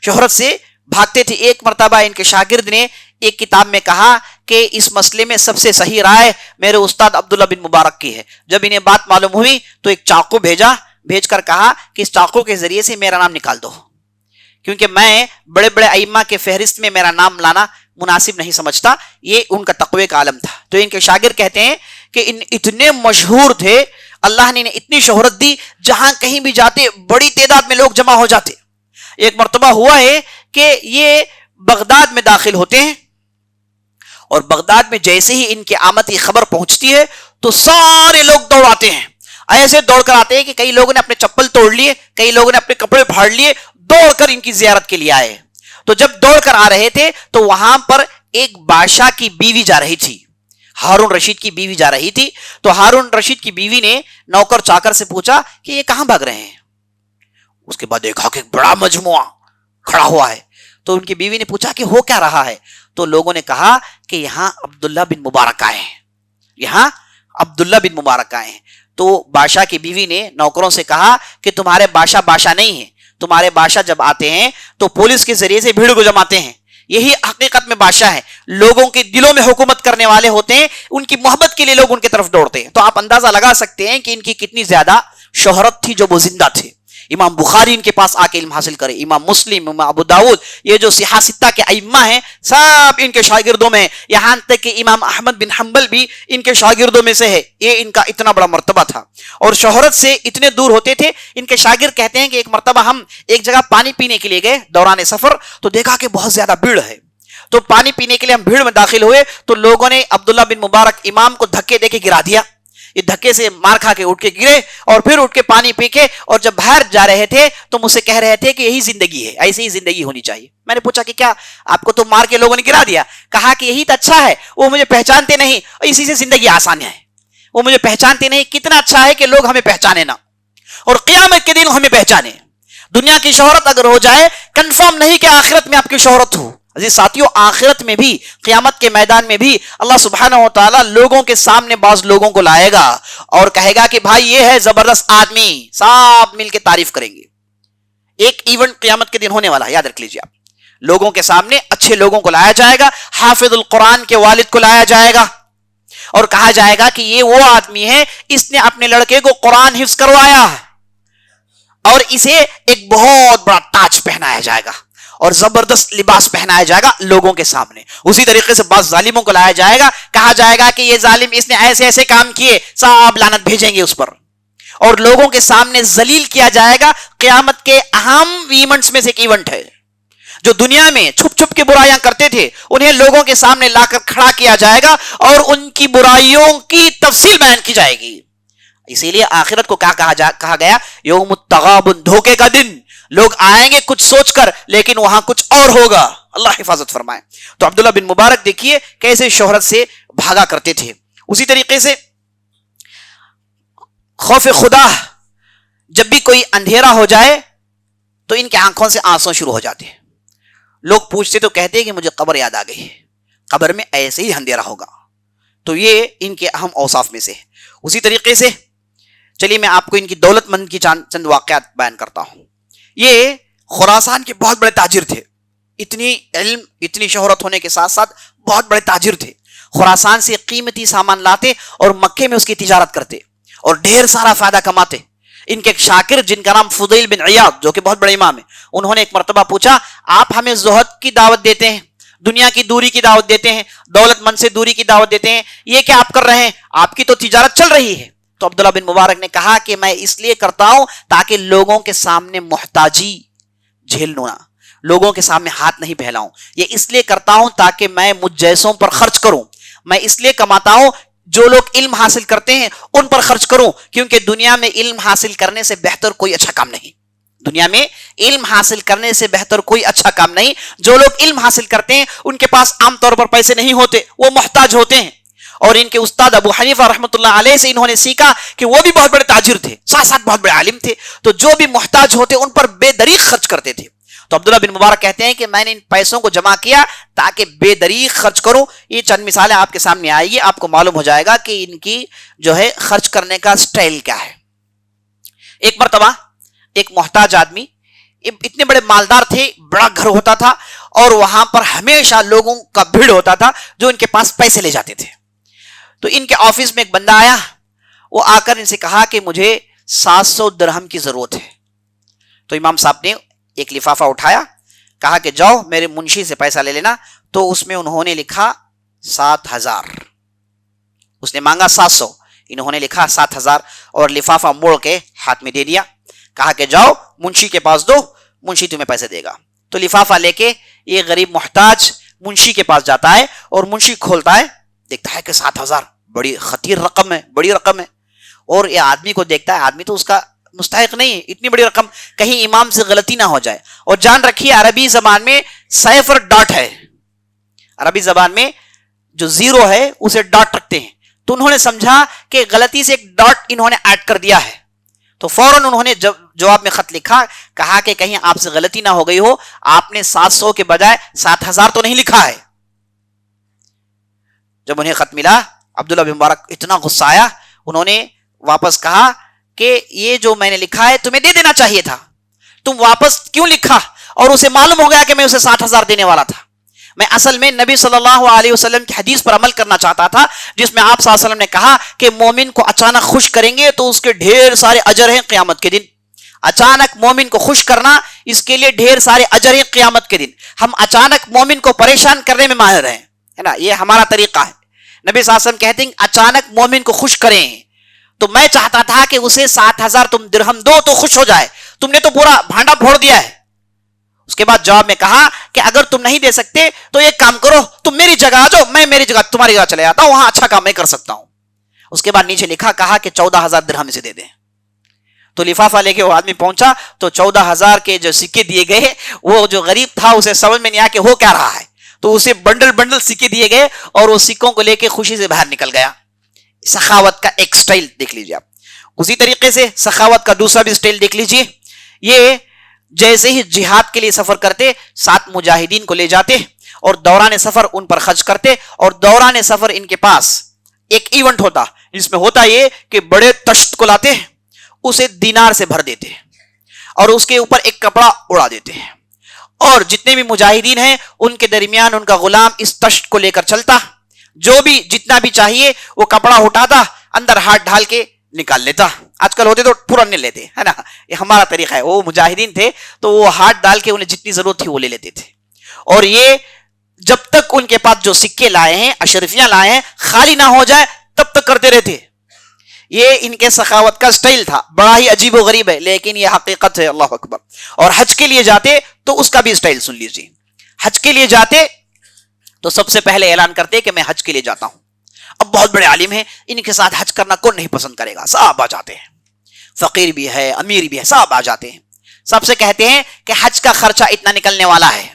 شہرت سے بھاگتے تھے. ایک مرتبہ ان کے شاگرد نے ایک کتاب میں کہا کہ اس مسئلے میں سب سے صحیح رائے میرے استاد عبداللہ بن مبارک کی ہے. جب انہیں بات معلوم ہوئی تو ایک چاقو بھیجا، بھیج کر کہا کہ اس چاقو کے ذریعے سے میرا نام نکال دو، کیونکہ میں بڑے بڑے ائمہ کے فہرست میں میرا نام لانا مناسب نہیں سمجھتا. یہ ان کا تقوی کا عالم تھا. تو ان کے شاگرد کہتے ہیں کہ ان اتنے مشہور تھے، اللہ نے انہیں اتنی شہرت دی، جہاں کہیں بھی جاتے بڑی تعداد میں لوگ جمع ہو جاتے. ایک مرتبہ ہوا ہے کہ یہ بغداد میں داخل ہوتے ہیں، اور بغداد میں جیسے ہی ان کی آمد کی خبر پہنچتی ہے تو سارے لوگ دوڑ آتے ہیں. ایسے دوڑ کر آتے ہیں کہ کئی لوگوں نے اپنے چپل توڑ لیے، کئی لوگوں نے اپنے کپڑے پھاڑ لیے، دوڑ کر ان کی زیارت کے لیے آئے. تو جب دوڑ کر آ رہے تھے تو وہاں پر ایک بادشاہ کی بیوی جا رہی تھی، ہارون رشید کی بیوی جا رہی تھی. تو ہارون رشید کی بیوی نے نوکر چاکر سے پوچھا کہ یہ کہاں بھاگ رہے ہیں. اس کے بعد دیکھا کہ بڑا مجموعہ کھڑا ہوا ہے. تو ان کی بیوی نے پوچھا کہ ہو کیا رہا ہے. تو لوگوں نے کہا کہ یہاں عبداللہ بن مبارک آئے ہیں، یہاں عبداللہ بن مبارک آئے ہیں. تو بادشاہ کی بیوی نے نوکروں سے کہا کہ تمہارے بادشاہ نہیں ہیں، تمہارے بادشاہ جب آتے ہیں تو پولیس کے ذریعے سے بھیڑ کو جماتے ہیں. یہی حقیقت میں بادشاہ ہے، لوگوں کے دلوں میں حکومت کرنے والے ہوتے ہیں، ان کی محبت کے لیے لوگ ان کی طرف دوڑتے ہیں. تو آپ اندازہ لگا سکتے ہیں کہ ان کی کتنی زیادہ شہرت تھی جب وہ زندہ تھے. امام بخاری ان کے پاس آ کے علم حاصل کرے، امام مسلم، امام ابو داؤد، یہ جو صحاح ستہ کے ائمہ ہیں سب ان کے شاگردوں میں، یہاں تک کہ امام احمد بن حنبل بھی ان کے شاگردوں میں سے ہے. یہ ان کا اتنا بڑا مرتبہ تھا، اور شہرت سے اتنے دور ہوتے تھے. ان کے شاگرد کہتے ہیں کہ ایک مرتبہ ہم ایک جگہ پانی پینے کے لیے گئے دوران سفر، تو دیکھا کہ بہت زیادہ بھیڑ ہے. تو پانی پینے کے لیے ہم بھیڑ میں داخل ہوئے تو لوگوں نے عبداللہ بن مبارک امام کو دھکے دے کے گرا دیا. یہ دھکے سے مار کھا کے اٹھ کے گرے، اور پھر اٹھ کے پانی پی کے، اور جب باہر جا رہے تھے تو مجھ سے کہہ رہے تھے کہ یہی زندگی ہے، ایسے ہی زندگی ہونی چاہیے. میں نے پوچھا کہ کیا آپ کو تو مار کے لوگوں نے گرا دیا؟ کہا کہ یہی تو اچھا ہے، وہ مجھے پہچانتے نہیں، اسی سے زندگی آسان ہے. وہ مجھے پہچانتے نہیں، کتنا اچھا ہے کہ لوگ ہمیں پہچانے نہ، اور قیامت کے دن ہمیں پہچانے. دنیا کی شہرت اگر ہو جائے، کنفرم نہیں کہ آخرت میں آپ کی شہرت ہو. عزیز ساتھیوں، آخرت میں بھی، قیامت کے میدان میں بھی اللہ سبحانہ و تعالیٰ لوگوں کے سامنے بعض لوگوں کو لائے گا اور کہے گا کہ بھائی یہ ہے زبردست آدمی، سب مل کے تعریف کریں گے. ایک ایونٹ قیامت کے دن ہونے والا ہے، یاد رکھ لیجیے آپ. لوگوں کے سامنے اچھے لوگوں کو لایا جائے گا، حافظ القرآن کے والد کو لایا جائے گا اور کہا جائے گا کہ یہ وہ آدمی ہے، اس نے اپنے لڑکے کو قرآن حفظ کروایا، اور اسے ایک بہت بڑا تاج پہنایا جائے گا اور زبردست لباس پہنایا جائے گا لوگوں کے سامنے. اسی طریقے سے بعض ظالموں کو لایا جائے گا، کہا جائے گا کہ یہ ظالم، اس نے ایسے ایسے کام کیے، سب لعنت بھیجیں گے اس پر، اور لوگوں کے سامنے ذلیل کیا جائے گا. قیامت کے اہم ایونٹس میں سے ایک ایونٹ ہے. جو دنیا میں چھپ چھپ کے برائیاں کرتے تھے انہیں لوگوں کے سامنے لا کر کھڑا کیا جائے گا اور ان کی برائیوں کی تفصیل بیان کی جائے گی. اسی لیے آخرت کو کیا کہا گیا؟ یوم التغابن، دھوکے کا دن. لوگ آئیں گے کچھ سوچ کر، لیکن وہاں کچھ اور ہوگا. اللہ حفاظت فرمائے. تو عبداللہ بن مبارک دیکھیے کیسے شہرت سے بھاگا کرتے تھے. اسی طریقے سے خوف خدا، جب بھی کوئی اندھیرا ہو جائے تو ان کی آنکھوں سے آنسو شروع ہو جاتے ہیں. لوگ پوچھتے تو کہتے کہ مجھے قبر یاد آ گئی، قبر میں ایسے ہی اندھیرا ہوگا. تو یہ ان کے اہم اوصاف میں سے. اسی طریقے سے چلیے میں آپ کو ان کی دولت مند کی چند واقعات بیان کرتا ہوں. یہ خراسان کے بہت بڑے تاجر تھے، اتنی علم اتنی شہرت ہونے کے ساتھ ساتھ بہت بڑے تاجر تھے. خراسان سے قیمتی سامان لاتے اور مکے میں اس کی تجارت کرتے اور ڈھیر سارا فائدہ کماتے. ان کے ایک شاکر جن کا نام فضیل بن عیاض جو کہ بہت بڑے امام ہیں، انہوں نے ایک مرتبہ پوچھا آپ ہمیں زہد کی دعوت دیتے ہیں، دنیا کی دوری کی دعوت دیتے ہیں، دولت مند سے دوری کی دعوت دیتے ہیں، یہ کیا آپ کر رہے ہیں؟ آپ کی تو تجارت چل رہی ہے. تو عبداللہ بن مبارک نے کہا کہ میں اس لیے کرتا ہوں تاکہ لوگوں کے سامنے محتاجی جھیل لوں، لوگوں کے سامنے ہاتھ نہیں پھیلاؤں. یہ اس لیے کرتا ہوں تاکہ میں مجھ جیسوں پر خرچ کروں. میں اس لیے کماتا ہوں جو لوگ علم حاصل کرتے ہیں ان پر خرچ کروں، کیونکہ دنیا میں علم حاصل کرنے سے بہتر کوئی اچھا کام نہیں. دنیا میں علم حاصل کرنے سے بہتر کوئی اچھا کام نہیں. جو لوگ علم حاصل کرتے ہیں ان کے پاس عام طور پر پیسے نہیں ہوتے، وہ محتاج ہوتے ہیں. اور ان کے استاد ابو حنیفہ رحمۃ اللہ علیہ سے انہوں نے سیکھا کہ وہ بھی بہت بڑے تاجر تھے، ساتھ ساتھ بہت بڑے عالم تھے، تو جو بھی محتاج ہوتے ان پر بے دریغ خرچ کرتے تھے. تو عبداللہ بن مبارک کہتے ہیں کہ میں نے ان پیسوں کو جمع کیا تاکہ بے دریغ خرچ کروں. یہ چند مثالیں آپ کے سامنے آئیں گی، آپ کو معلوم ہو جائے گا کہ ان کی جو ہے خرچ کرنے کا سٹائل کیا ہے. ایک مرتبہ ایک محتاج آدمی، اتنے بڑے مالدار تھے، بڑا گھر ہوتا تھا اور وہاں پر ہمیشہ لوگوں کا بھیڑ ہوتا تھا جو ان کے پاس پیسے لے جاتے تھے. تو ان کے آفس میں ایک بندہ آیا، وہ آ کر ان سے کہا کہ مجھے 700 درہم کی ضرورت ہے. تو امام صاحب نے ایک لفافہ اٹھایا، کہا کہ جاؤ میرے منشی سے پیسہ لے لینا. تو اس میں انہوں نے لکھا 7000. اس نے مانگا 700، انہوں نے لکھا 7000 اور لفافہ موڑ کے ہاتھ میں دے دیا. کہا کہ جاؤ منشی کے پاس دو، منشی تمہیں پیسے دے گا. تو لفافہ لے کے یہ غریب محتاج منشی کے پاس جاتا ہے اور منشی کھولتا ہے، دیکھتا ہے کہ 7000 بڑی خطیر رقم ہے، بڑی رقم ہے. اور یہ آدمی کو دیکھتا ہے، آدمی تو اس کا مستحق نہیں ہے اتنی بڑی رقم، کہیں امام سے غلطی نہ ہو جائے. اور جان رکھیے عربی زبان میں صفر ڈاٹ ہے، عربی زبان میں جو زیرو ہے اسے ڈاٹ رکھتے ہیں. تو انہوں نے سمجھا کہ غلطی سے ایک ڈاٹ انہوں نے ایڈ کر دیا ہے. تو فوراً انہوں نے جواب میں خط لکھا، کہا کہ کہیں آپ سے غلطی نہ ہو گئی ہو، آپ نے 700 کے بجائے 7000 تو نہیں لکھا ہے. جب انہیں خط ملا عبداللہ بن مبارک اتنا غصہ آیا، انہوں نے واپس کہا کہ یہ جو میں نے لکھا ہے تمہیں دے دینا چاہیے تھا، تم واپس کیوں لکھا؟ اور اسے معلوم ہو گیا کہ میں اسے 7000 دینے والا تھا. میں اصل میں نبی صلی اللہ علیہ وسلم کی حدیث پر عمل کرنا چاہتا تھا جس میں آپ صلی اللہ علیہ وسلم نے کہا کہ مومن کو اچانک خوش کریں گے تو اس کے ڈھیر سارے اجر ہیں قیامت کے دن. اچانک مومن کو خوش کرنا، اس کے لیے ڈھیر سارے اجر ہیں قیامت کے دن. ہم اچانک مومن کو پریشان کرنے میں ماہر ہیں، ہے نا، یہ ہمارا طریقہ ہے. نبی صلی اللہ علیہ وسلم کہتے ہیں اچانک مومن کو خوش کریں. تو میں چاہتا تھا کہ اسے 7000 تم درہم دو تو خوش ہو جائے، تم نے تو پورا بھانڈا پھوڑ دیا ہے. اس کے بعد جواب میں کہا کہ اگر تم نہیں دے سکتے تو ایک کام کرو، تم میری جگہ آ جاؤ، میں میری جگہ تمہاری جگہ چلے جاتا ہوں، وہاں اچھا کام میں کر سکتا ہوں. اس کے بعد نیچے لکھا، کہا کہ 14000 درہم سے دے دیں. تو لفافہ لے کے وہ آدمی پہنچا تو 14000 کے جو سکے دیے گئے، وہ جو غریب تھا اسے سمجھ میں نہیں آیا کہ ہو کیا رہا ہے، تو اسے بنڈل بنڈل سکے دیے گئے اور وہ سکوں کو لے کے خوشی سے باہر نکل گیا. سخاوت کا ایک سٹائل دیکھ لیجیے آپ. اسی طریقے سے سخاوت کا دوسرا بھی سٹائل دیکھ لیجیے. یہ جیسے ہی جہاد کے لیے سفر کرتے، 7 مجاہدین کو لے جاتے اور دوران سفر ان پر خرچ کرتے. اور دوران سفر ان کے پاس ایک ایونٹ ہوتا جس میں ہوتا یہ کہ بڑے تشت کو لاتے، اسے دینار سے بھر دیتے اور اس کے اوپر ایک کپڑا اڑا دیتے، اور جتنے بھی مجاہدین ہیں ان کے درمیان ان کا غلام اس تشت کو لے کر چلتا، جو بھی جتنا بھی چاہیے وہ کپڑا اٹھاتا، اندر ہاتھ ڈال کے نکال لیتا. آج کل ہوتے تو پورا نہیں لیتے، ہے نا، یہ ہمارا طریقہ ہے. وہ مجاہدین تھے تو وہ ہاتھ ڈال کے انہیں جتنی ضرورت تھی وہ لے لیتے تھے. اور یہ جب تک ان کے پاس جو سکے لائے ہیں، اشرفیاں لائے ہیں، خالی نہ ہو جائے تب تک کرتے رہتے. یہ ان کے سخاوت کا سٹائل تھا. بڑا ہی عجیب و غریب ہے لیکن یہ حقیقت ہے. اللہ اکبر. اور حج کے لیے جاتے تو اس کا بھی سٹائل سن لیجیے. حج کے لیے جاتے تو سب سے پہلے اعلان کرتے کہ میں حج کے لیے جاتا ہوں. اب بہت بڑے عالم ہیں، ان کے ساتھ حج کرنا کون نہیں پسند کرے گا، سب آ جاتے ہیں، فقیر بھی ہے، امیر بھی ہے، سب آ جاتے ہیں. سب سے کہتے ہیں کہ حج کا خرچہ اتنا نکلنے والا ہے.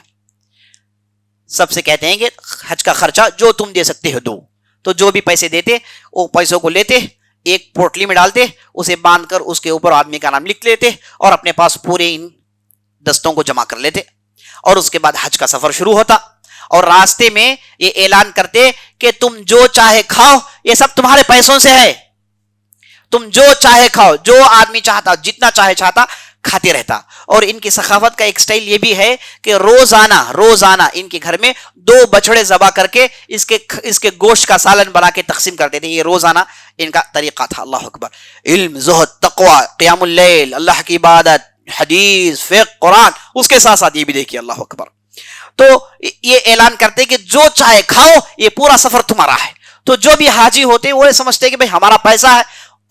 سب سے کہتے ہیں کہ حج کا خرچہ جو تم دے سکتے ہو دو. تو جو بھی پیسے دیتے وہ پیسوں کو لیتے، ایک پوٹلی میں ڈالتے، اسے باندھ کر اس کے اوپر آدمی کا نام لکھ لیتے اور اپنے پاس پورے ان دستوں کو جمع کر لیتے. اور اس کے بعد حج کا سفر شروع ہوتا اور راستے میں یہ اعلان کرتے کہ تم جو چاہے کھاؤ، یہ سب تمہارے پیسوں سے ہے، تم جو چاہے کھاؤ، جو آدمی چاہتا جتنا چاہتا کھاتے رہتا۔ اور ان کی سخاوت کا ایک سٹائل یہ بھی ہے کہ روزانہ ان کے گھر میں 2 بچڑے ذبح کر کے اس کے گوشت کا سالن بنا کے تقسیم کرتے تھے۔ یہ روزانہ ان کا طریقہ تھا۔ اللہ اکبر۔ علم، زہد، تقوی، قیام اللیل، اللہ کی عبادت، حدیث، فقہ، قرآن، اس کے ساتھ ساتھ یہ بھی دیکھیے۔ اللہ اکبر۔ تو یہ اعلان کرتے کہ جو چاہے کھاؤ، یہ پورا سفر تمہارا ہے۔ تو جو بھی حاجی ہوتے وہ سمجھتے کہ بھئی ہمارا پیسہ ہے،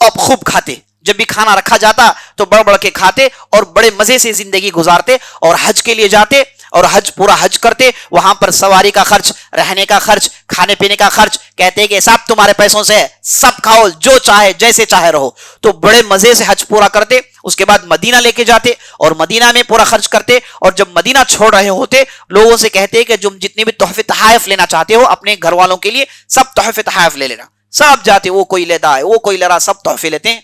اب خوب کھاتے۔ جب بھی کھانا رکھا جاتا تو بڑھ کے کھاتے اور بڑے مزے سے زندگی گزارتے، اور حج کے لیے جاتے اور پورا حج کرتے۔ وہاں پر سواری کا خرچ، رہنے کا خرچ، کھانے پینے کا خرچ، کہتے کہ سب تمہارے پیسوں سے ہے، سب کھاؤ، جو چاہے جیسے چاہے رہو۔ تو بڑے مزے سے حج پورا کرتے۔ اس کے بعد مدینہ لے کے جاتے اور مدینہ میں پورا خرچ کرتے، اور جب مدینہ چھوڑ رہے ہوتے لوگوں سے کہتے کہ تم جتنے بھی تحفے تحائف لینا چاہتے ہو اپنے گھر والوں کے لیے، سب تحفے تحائف لے لینا۔ سب جاتے، وہ کوئی لیتا ہے، وہ کوئی لے رہا، سب تحفے لیتے ہیں۔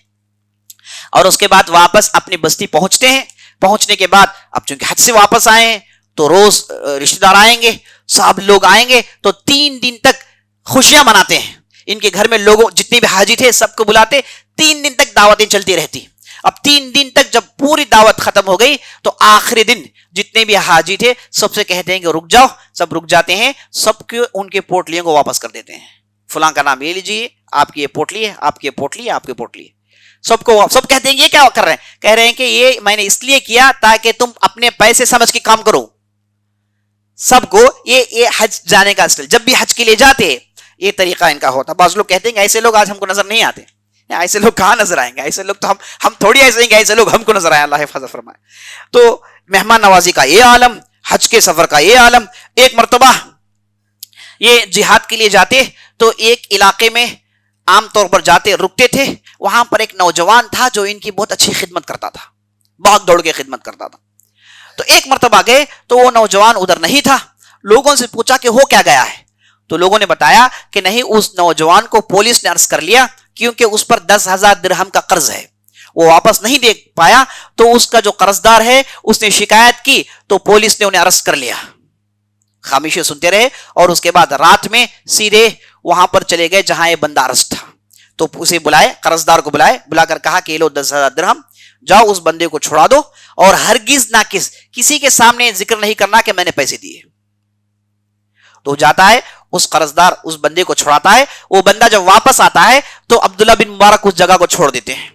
اور اس کے بعد واپس اپنی بستی پہنچتے ہیں۔ پہنچنے کے بعد اب چونکہ حج سے واپس آئے ہیں تو روز رشتہ دار آئیں گے، سب لوگ آئیں گے، تو 3 دن تک خوشیاں مناتے ہیں۔ ان کے گھر میں لوگوں جتنے بھی حاجی تھے سب کو بلاتے، 3 دن تک دعوتیں چلتی رہتی۔ اب 3 دن تک جب پوری دعوت ختم ہو گئی تو آخری دن جتنے بھی حاجی تھے سب سے کہتے ہیں کہ رک جاؤ، سب رک جاتے ہیں، سب کے ان کے پوٹلیوں کو واپس کر دیتے ہیں۔ فلاں کا نام یہ لیجیے، آپ کی یہ پوٹلی ہے، آپ کی یہ پوٹلی ہے، آپ کی پوٹلی ہے۔ سب کہتے ہیں یہ کیا کر رہے ہیں؟ کہہ رہے ہیں کہ یہ میں نے اس لیے کیا تاکہ تم اپنے پیسے سمجھ کے کام کرو۔ سب کو یہ حج جانے کا اسٹائل، جب بھی حج کے لیے جاتے یہ طریقہ ان کا ہوتا۔ بعض لوگ کہتے ہیں کہ ایسے لوگ آج ہم کو نظر نہیں آتے۔ ایسے لوگ کہاں نظر آئیں گے؟ ایسے لوگ تو ہم تھوڑی ایسے ہیں کہ ایسے لوگ ہم کو نظر آئے۔ اللہ حفاظت فرمائے۔ تو مہمان نوازی کا یہ عالم، حج کے سفر کا یہ عالم۔ ایک مرتبہ یہ جہاد کے لیے جاتے تو ایک علاقے میں عام طور پر جاتے، رکتے تھے۔ وہاں پر ایک نوجوان تھا جو ان کی بہت اچھی خدمت کرتا تھا، بہت دوڑ کے خدمت کرتا تھا۔ تو ایک مرتبہ گئے تو وہ نوجوان ادھر نہیں تھا۔ لوگوں سے پوچھا کہ ہو کیا گیا ہے؟ تو لوگوں نے بتایا کہ نہیں، اس نوجوان کو پولیس نے ارسٹ کر لیا کیونکہ اس پر 10,000 درہم کا قرض ہے، وہ واپس نہیں دے پایا۔ تو اس کا جو قرض دار ہے اس نے شکایت کی تو پولیس نے انہیں ارسٹ کر لیا۔ خاموشی سنتے رہے اور اس کے بعد رات میں سیدھے وہاں پر چلے گئے جہاں یہ بندہ ارسٹ تھا۔ تو اسے بلائے، قرض دار کو بلا کر کہا کہ یہ لو 10,000 درہم، جاؤ اس بندے کو چھڑا دو، اور ہرگز نہ کسی کے سامنے ذکر نہیں کرنا کہ میں نے پیسے دیے۔ تو جاتا ہے، اس قرض دار اس بندے کو چھڑاتا ہے۔ وہ بندہ جب واپس آتا ہے تو عبداللہ بن مبارک اس جگہ کو چھوڑ دیتے ہیں۔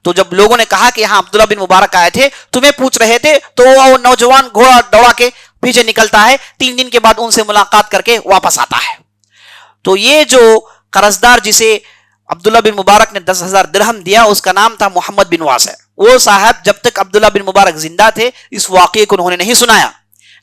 تو جب لوگوں نے کہا کہ یہاں عبداللہ بن مبارک آئے تھے، تمہیں پوچھ رہے تھے، تو وہ نوجوان گھوڑا دوڑا کے پیچھے نکلتا ہے۔ 3 دن کے بعد ان سے ملاقات کر کے واپس آتا ہے۔ تو یہ جو قرض دار جسے عبداللہ بن مبارک نے 10,000 درہم دیا، اس کا نام تھا محمد بن واسع۔ وہ صاحب جب تک عبداللہ بن مبارک زندہ تھے اس واقعے کو انہوں نے نہیں سنایا۔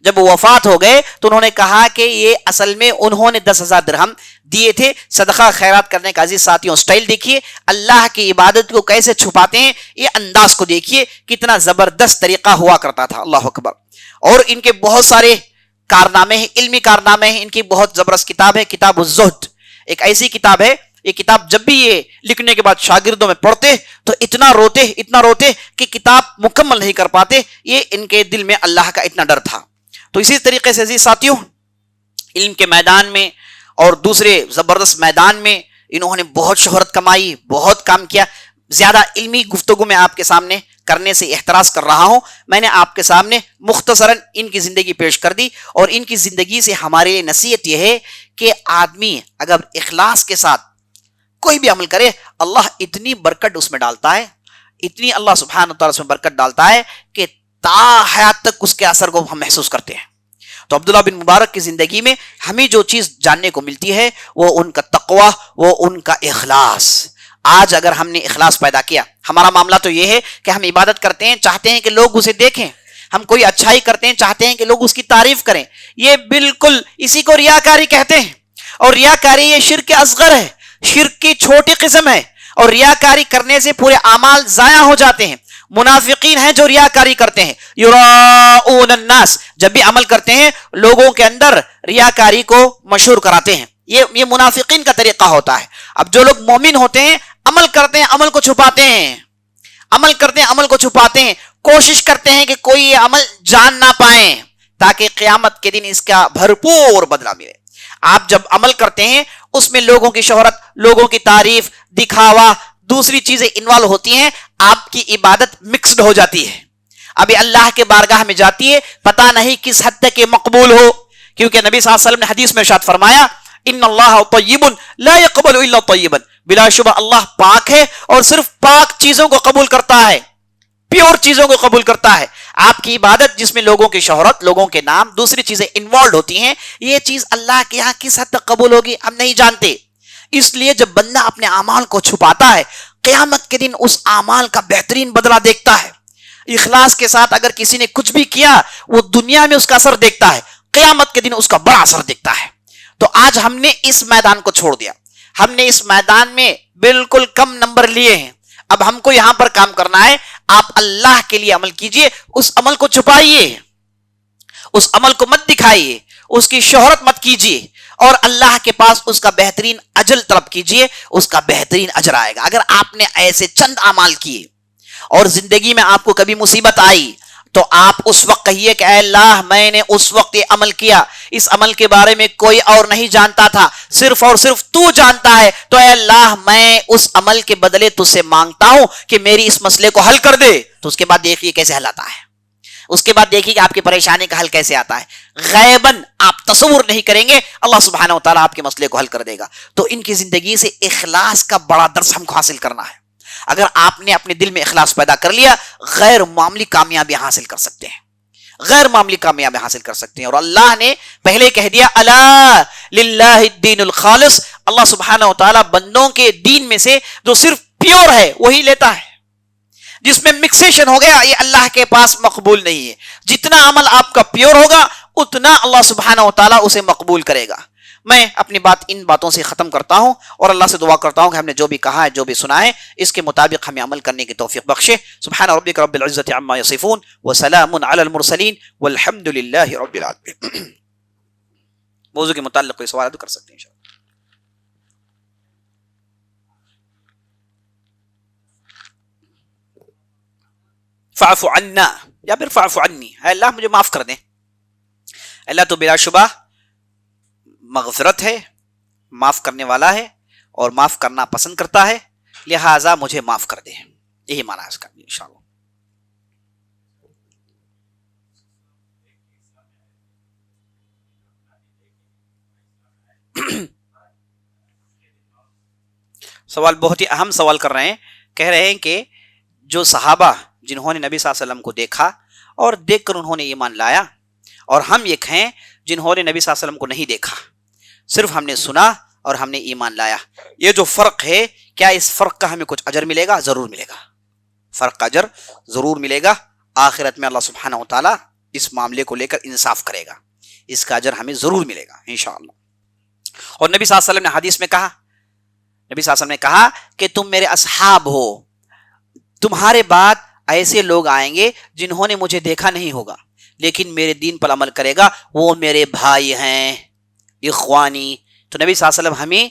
جب وہ وفات ہو گئے تو انہوں نے کہا کہ یہ اصل میں انہوں نے 10,000 درہم دیے تھے صدقہ خیرات کرنے کا۔ عزیز ساتھیوں، سٹائل دیکھیے، اللہ کی عبادت کو کیسے چھپاتے ہیں، یہ انداز کو دیکھیے، کتنا زبردست طریقہ ہوا کرتا تھا۔ اللہ اکبر۔ اور ان کے بہت سارے کارنامے ہیں، علمی کارنامے ہیں۔ ان کی بہت زبردست کتاب ہے کتاب الزہد، ایک ایسی کتاب ہے، یہ کتاب جب بھی یہ لکھنے کے بعد شاگردوں میں پڑھتے تو اتنا روتے کہ کتاب مکمل نہیں کر پاتے۔ یہ ان کے دل میں اللہ کا اتنا ڈر تھا۔ تو اسی طریقے سے عزیز ساتھیوں، علم کے میدان میں اور دوسرے زبردست میدان میں انہوں نے بہت شہرت کمائی، بہت کام کیا۔ زیادہ علمی گفتگو میں آپ کے سامنے کرنے سے احتراز کر رہا ہوں۔ میں نے آپ کے سامنے مختصراً ان کی زندگی پیش کر دی، اور ان کی زندگی سے ہمارے لیے نصیحت یہ ہے کہ آدمی اگر اخلاص کے ساتھ کوئی بھی عمل کرے، اللہ اتنی برکت اس میں ڈالتا ہے، اتنی اللہ سبحانہ وتعالی اس میں برکت ڈالتا ہے کہ تا حیات تک اس کے اثر کو ہم محسوس کرتے ہیں۔ تو عبداللہ بن مبارک کی زندگی میں ہمیں جو چیز جاننے کو ملتی ہے وہ ان کا تقوی، وہ ان کا اخلاص۔ آج اگر ہم نے اخلاص پیدا کیا، ہمارا معاملہ تو یہ ہے کہ ہم عبادت کرتے ہیں، چاہتے ہیں کہ لوگ اسے دیکھیں، ہم کوئی اچھائی کرتے ہیں، چاہتے ہیں کہ لوگ اس کی تعریف کریں، یہ بالکل اسی کو ریاکاری کہتے ہیں۔ اور ریاکاری یہ شرک اصغر ہے، شرک کی چھوٹی قسم ہے، اور ریاکاری کرنے سے پورے اعمال ضائع ہو جاتے ہیں۔ منافقین ہیں جو ریاکاری کرتے ہیں، یراؤون الناس، جب بھی عمل کرتے ہیں لوگوں کے اندر ریاکاری کو مشہور کراتے ہیں۔ یہ منافقین کا طریقہ ہوتا ہے۔ اب جو لوگ مومن ہوتے ہیں، عمل کرتے ہیں، عمل کو چھپاتے ہیں، عمل کرتے ہیں، عمل کو چھپاتے ہیں، کوشش کرتے ہیں کہ کوئی یہ عمل جان نہ پائیں تاکہ قیامت کے دن اس کا بھرپور بدلہ ملے۔ آپ جب عمل کرتے ہیں اس میں لوگوں کی شہرت، لوگوں کی تعریف، دکھاوا، دوسری چیزیں انوالو ہوتی ہیں، آپ کی عبادت مکسڈ ہو جاتی ہے، ابھی اللہ کے بارگاہ میں جاتی ہے، پتہ نہیں کس حد تک یہ مقبول ہو، کیونکہ نبی صلی اللہ علیہ وسلم نے حدیث میں ارشاد فرمایا ان اللہ طیب لا يقبل الا طیبا، بلا شبہ اللہ پاک ہے اور صرف پاک چیزوں کو قبول کرتا ہے، پیور چیزوں کو قبول کرتا ہے۔ آپ کی عبادت جس میں لوگوں کی شہرت، لوگوں کے نام، دوسری چیزیں انوالوڈ ہوتی ہیں، یہ چیز اللہ کے ہاں کس حد تک قبول ہوگی ہم نہیں جانتے۔ اس لیے جب بندہ اپنے اعمال کو چھپاتا ہے، قیامت کے دن اس اعمال کا بہترین بدلہ دیکھتا ہے۔ اخلاص کے ساتھ اگر کسی نے کچھ بھی کیا، وہ دنیا میں اس کا اثر دیکھتا ہے، قیامت کے دن اس کا بڑا اثر دیکھتا ہے۔ تو آج ہم نے اس میدان کو چھوڑ دیا، ہم نے اس میدان میں بالکل کم نمبر لیے ہیں، اب ہم کو یہاں پر کام کرنا ہے۔ آپ اللہ کے لیے عمل کیجئے، اس عمل کو چھپائیے، اس عمل کو مت دکھائیے، اس کی شہرت مت کیجئے، اور اللہ کے پاس اس کا بہترین اجر طلب کیجئے، اس کا بہترین اجر آئے گا۔ اگر آپ نے ایسے چند اعمال کیے اور زندگی میں آپ کو کبھی مصیبت آئی تو آپ اس وقت کہیے کہ اے اللہ میں نے اس وقت یہ عمل کیا، اس عمل کے بارے میں کوئی اور نہیں جانتا تھا، صرف اور صرف تو جانتا ہے، تو اے اللہ میں اس عمل کے بدلے تجھ سے مانگتا ہوں کہ میری اس مسئلے کو حل کر دے۔ تو اس کے بعد دیکھیے کیسے حل آتا ہے، اس کے بعد دیکھیے کہ آپ کی پریشانی کا حل کیسے آتا ہے۔ غیباً آپ تصور نہیں کریں گے، اللہ سبحانہ وتعالیٰ آپ کے مسئلے کو حل کر دے گا۔ تو ان کی زندگی سے اخلاص کا بڑا درس ہم کو حاصل کرنا ہے۔ اگر آپ نے اپنے دل میں اخلاص پیدا کر لیا، غیر معاملی کامیابی حاصل کر سکتے ہیں، غیر معاملی کامیابی حاصل کر سکتے ہیں۔ اور اللہ نے پہلے کہہ دیا الا للہ الدین الخالص، اللہ سبحانہ وتعالیٰ بندوں کے دین میں سے جو صرف پیور ہے وہی لیتا ہے، جس میں مکسیشن ہو گیا یہ اللہ کے پاس مقبول نہیں ہے۔ جتنا عمل آپ کا پیور ہوگا اتنا اللہ سبحانہ وتعالیٰ اسے مقبول کرے گا۔ میں اپنی بات ان باتوں سے ختم کرتا ہوں اور اللہ سے دعا کرتا ہوں کہ ہم نے جو بھی کہا ہے، جو بھی سنا ہے، اس کے مطابق ہمیں عمل کرنے کی توفیق بخشے۔ سبحان ربک رب العزت عما یصفون وسلام علی المرسلین والحمد للہ رب العالمین۔ موضوع کے متعلق کوئی سوال تو کر سکتے ہیں انشاءاللہ۔ فاعف عنا یا پھر فاعف عنی، اے اللہ مجھے معاف کر دیں۔ اللہ تو بلا شبہ مغفرت ہے، معاف کرنے والا ہے اور معاف کرنا پسند کرتا ہے، لہٰذا مجھے معاف کر دے، یہی معنی ہے اس کا انشاءاللہ۔ سوال بہت ہی اہم سوال کر رہے ہیں، کہہ رہے ہیں کہ جو صحابہ جنہوں نے نبی صلی اللہ علیہ وسلم کو دیکھا اور دیکھ کر انہوں نے ایمان لایا، اور ہم یہ کہیں جنہوں نے نبی صلی اللہ علیہ وسلم کو نہیں دیکھا، صرف ہم نے سنا اور ہم نے ایمان لایا، یہ جو فرق ہے، کیا اس فرق کا ہمیں کچھ اجر ملے گا؟ ضرور ملے گا، فرق کا اجر ضرور ملے گا۔ آخرت میں اللہ سبحانہ وتعالیٰ اس معاملے کو لے کر انصاف کرے گا، اس کا اجر ہمیں ضرور ملے گا انشاءاللہ۔ اور نبی صلی اللہ علیہ وسلم نے حدیث میں کہا، نبی صلی اللہ علیہ وسلم نے کہا کہ تم میرے اصحاب ہو، تمہارے بعد ایسے لوگ آئیں گے جنہوں نے مجھے دیکھا نہیں ہوگا لیکن میرے دین پر عمل کرے گا، وہ میرے بھائی ہیں، اخوانی۔ تو نبی صلی اللہ علیہ وسلم ہمیں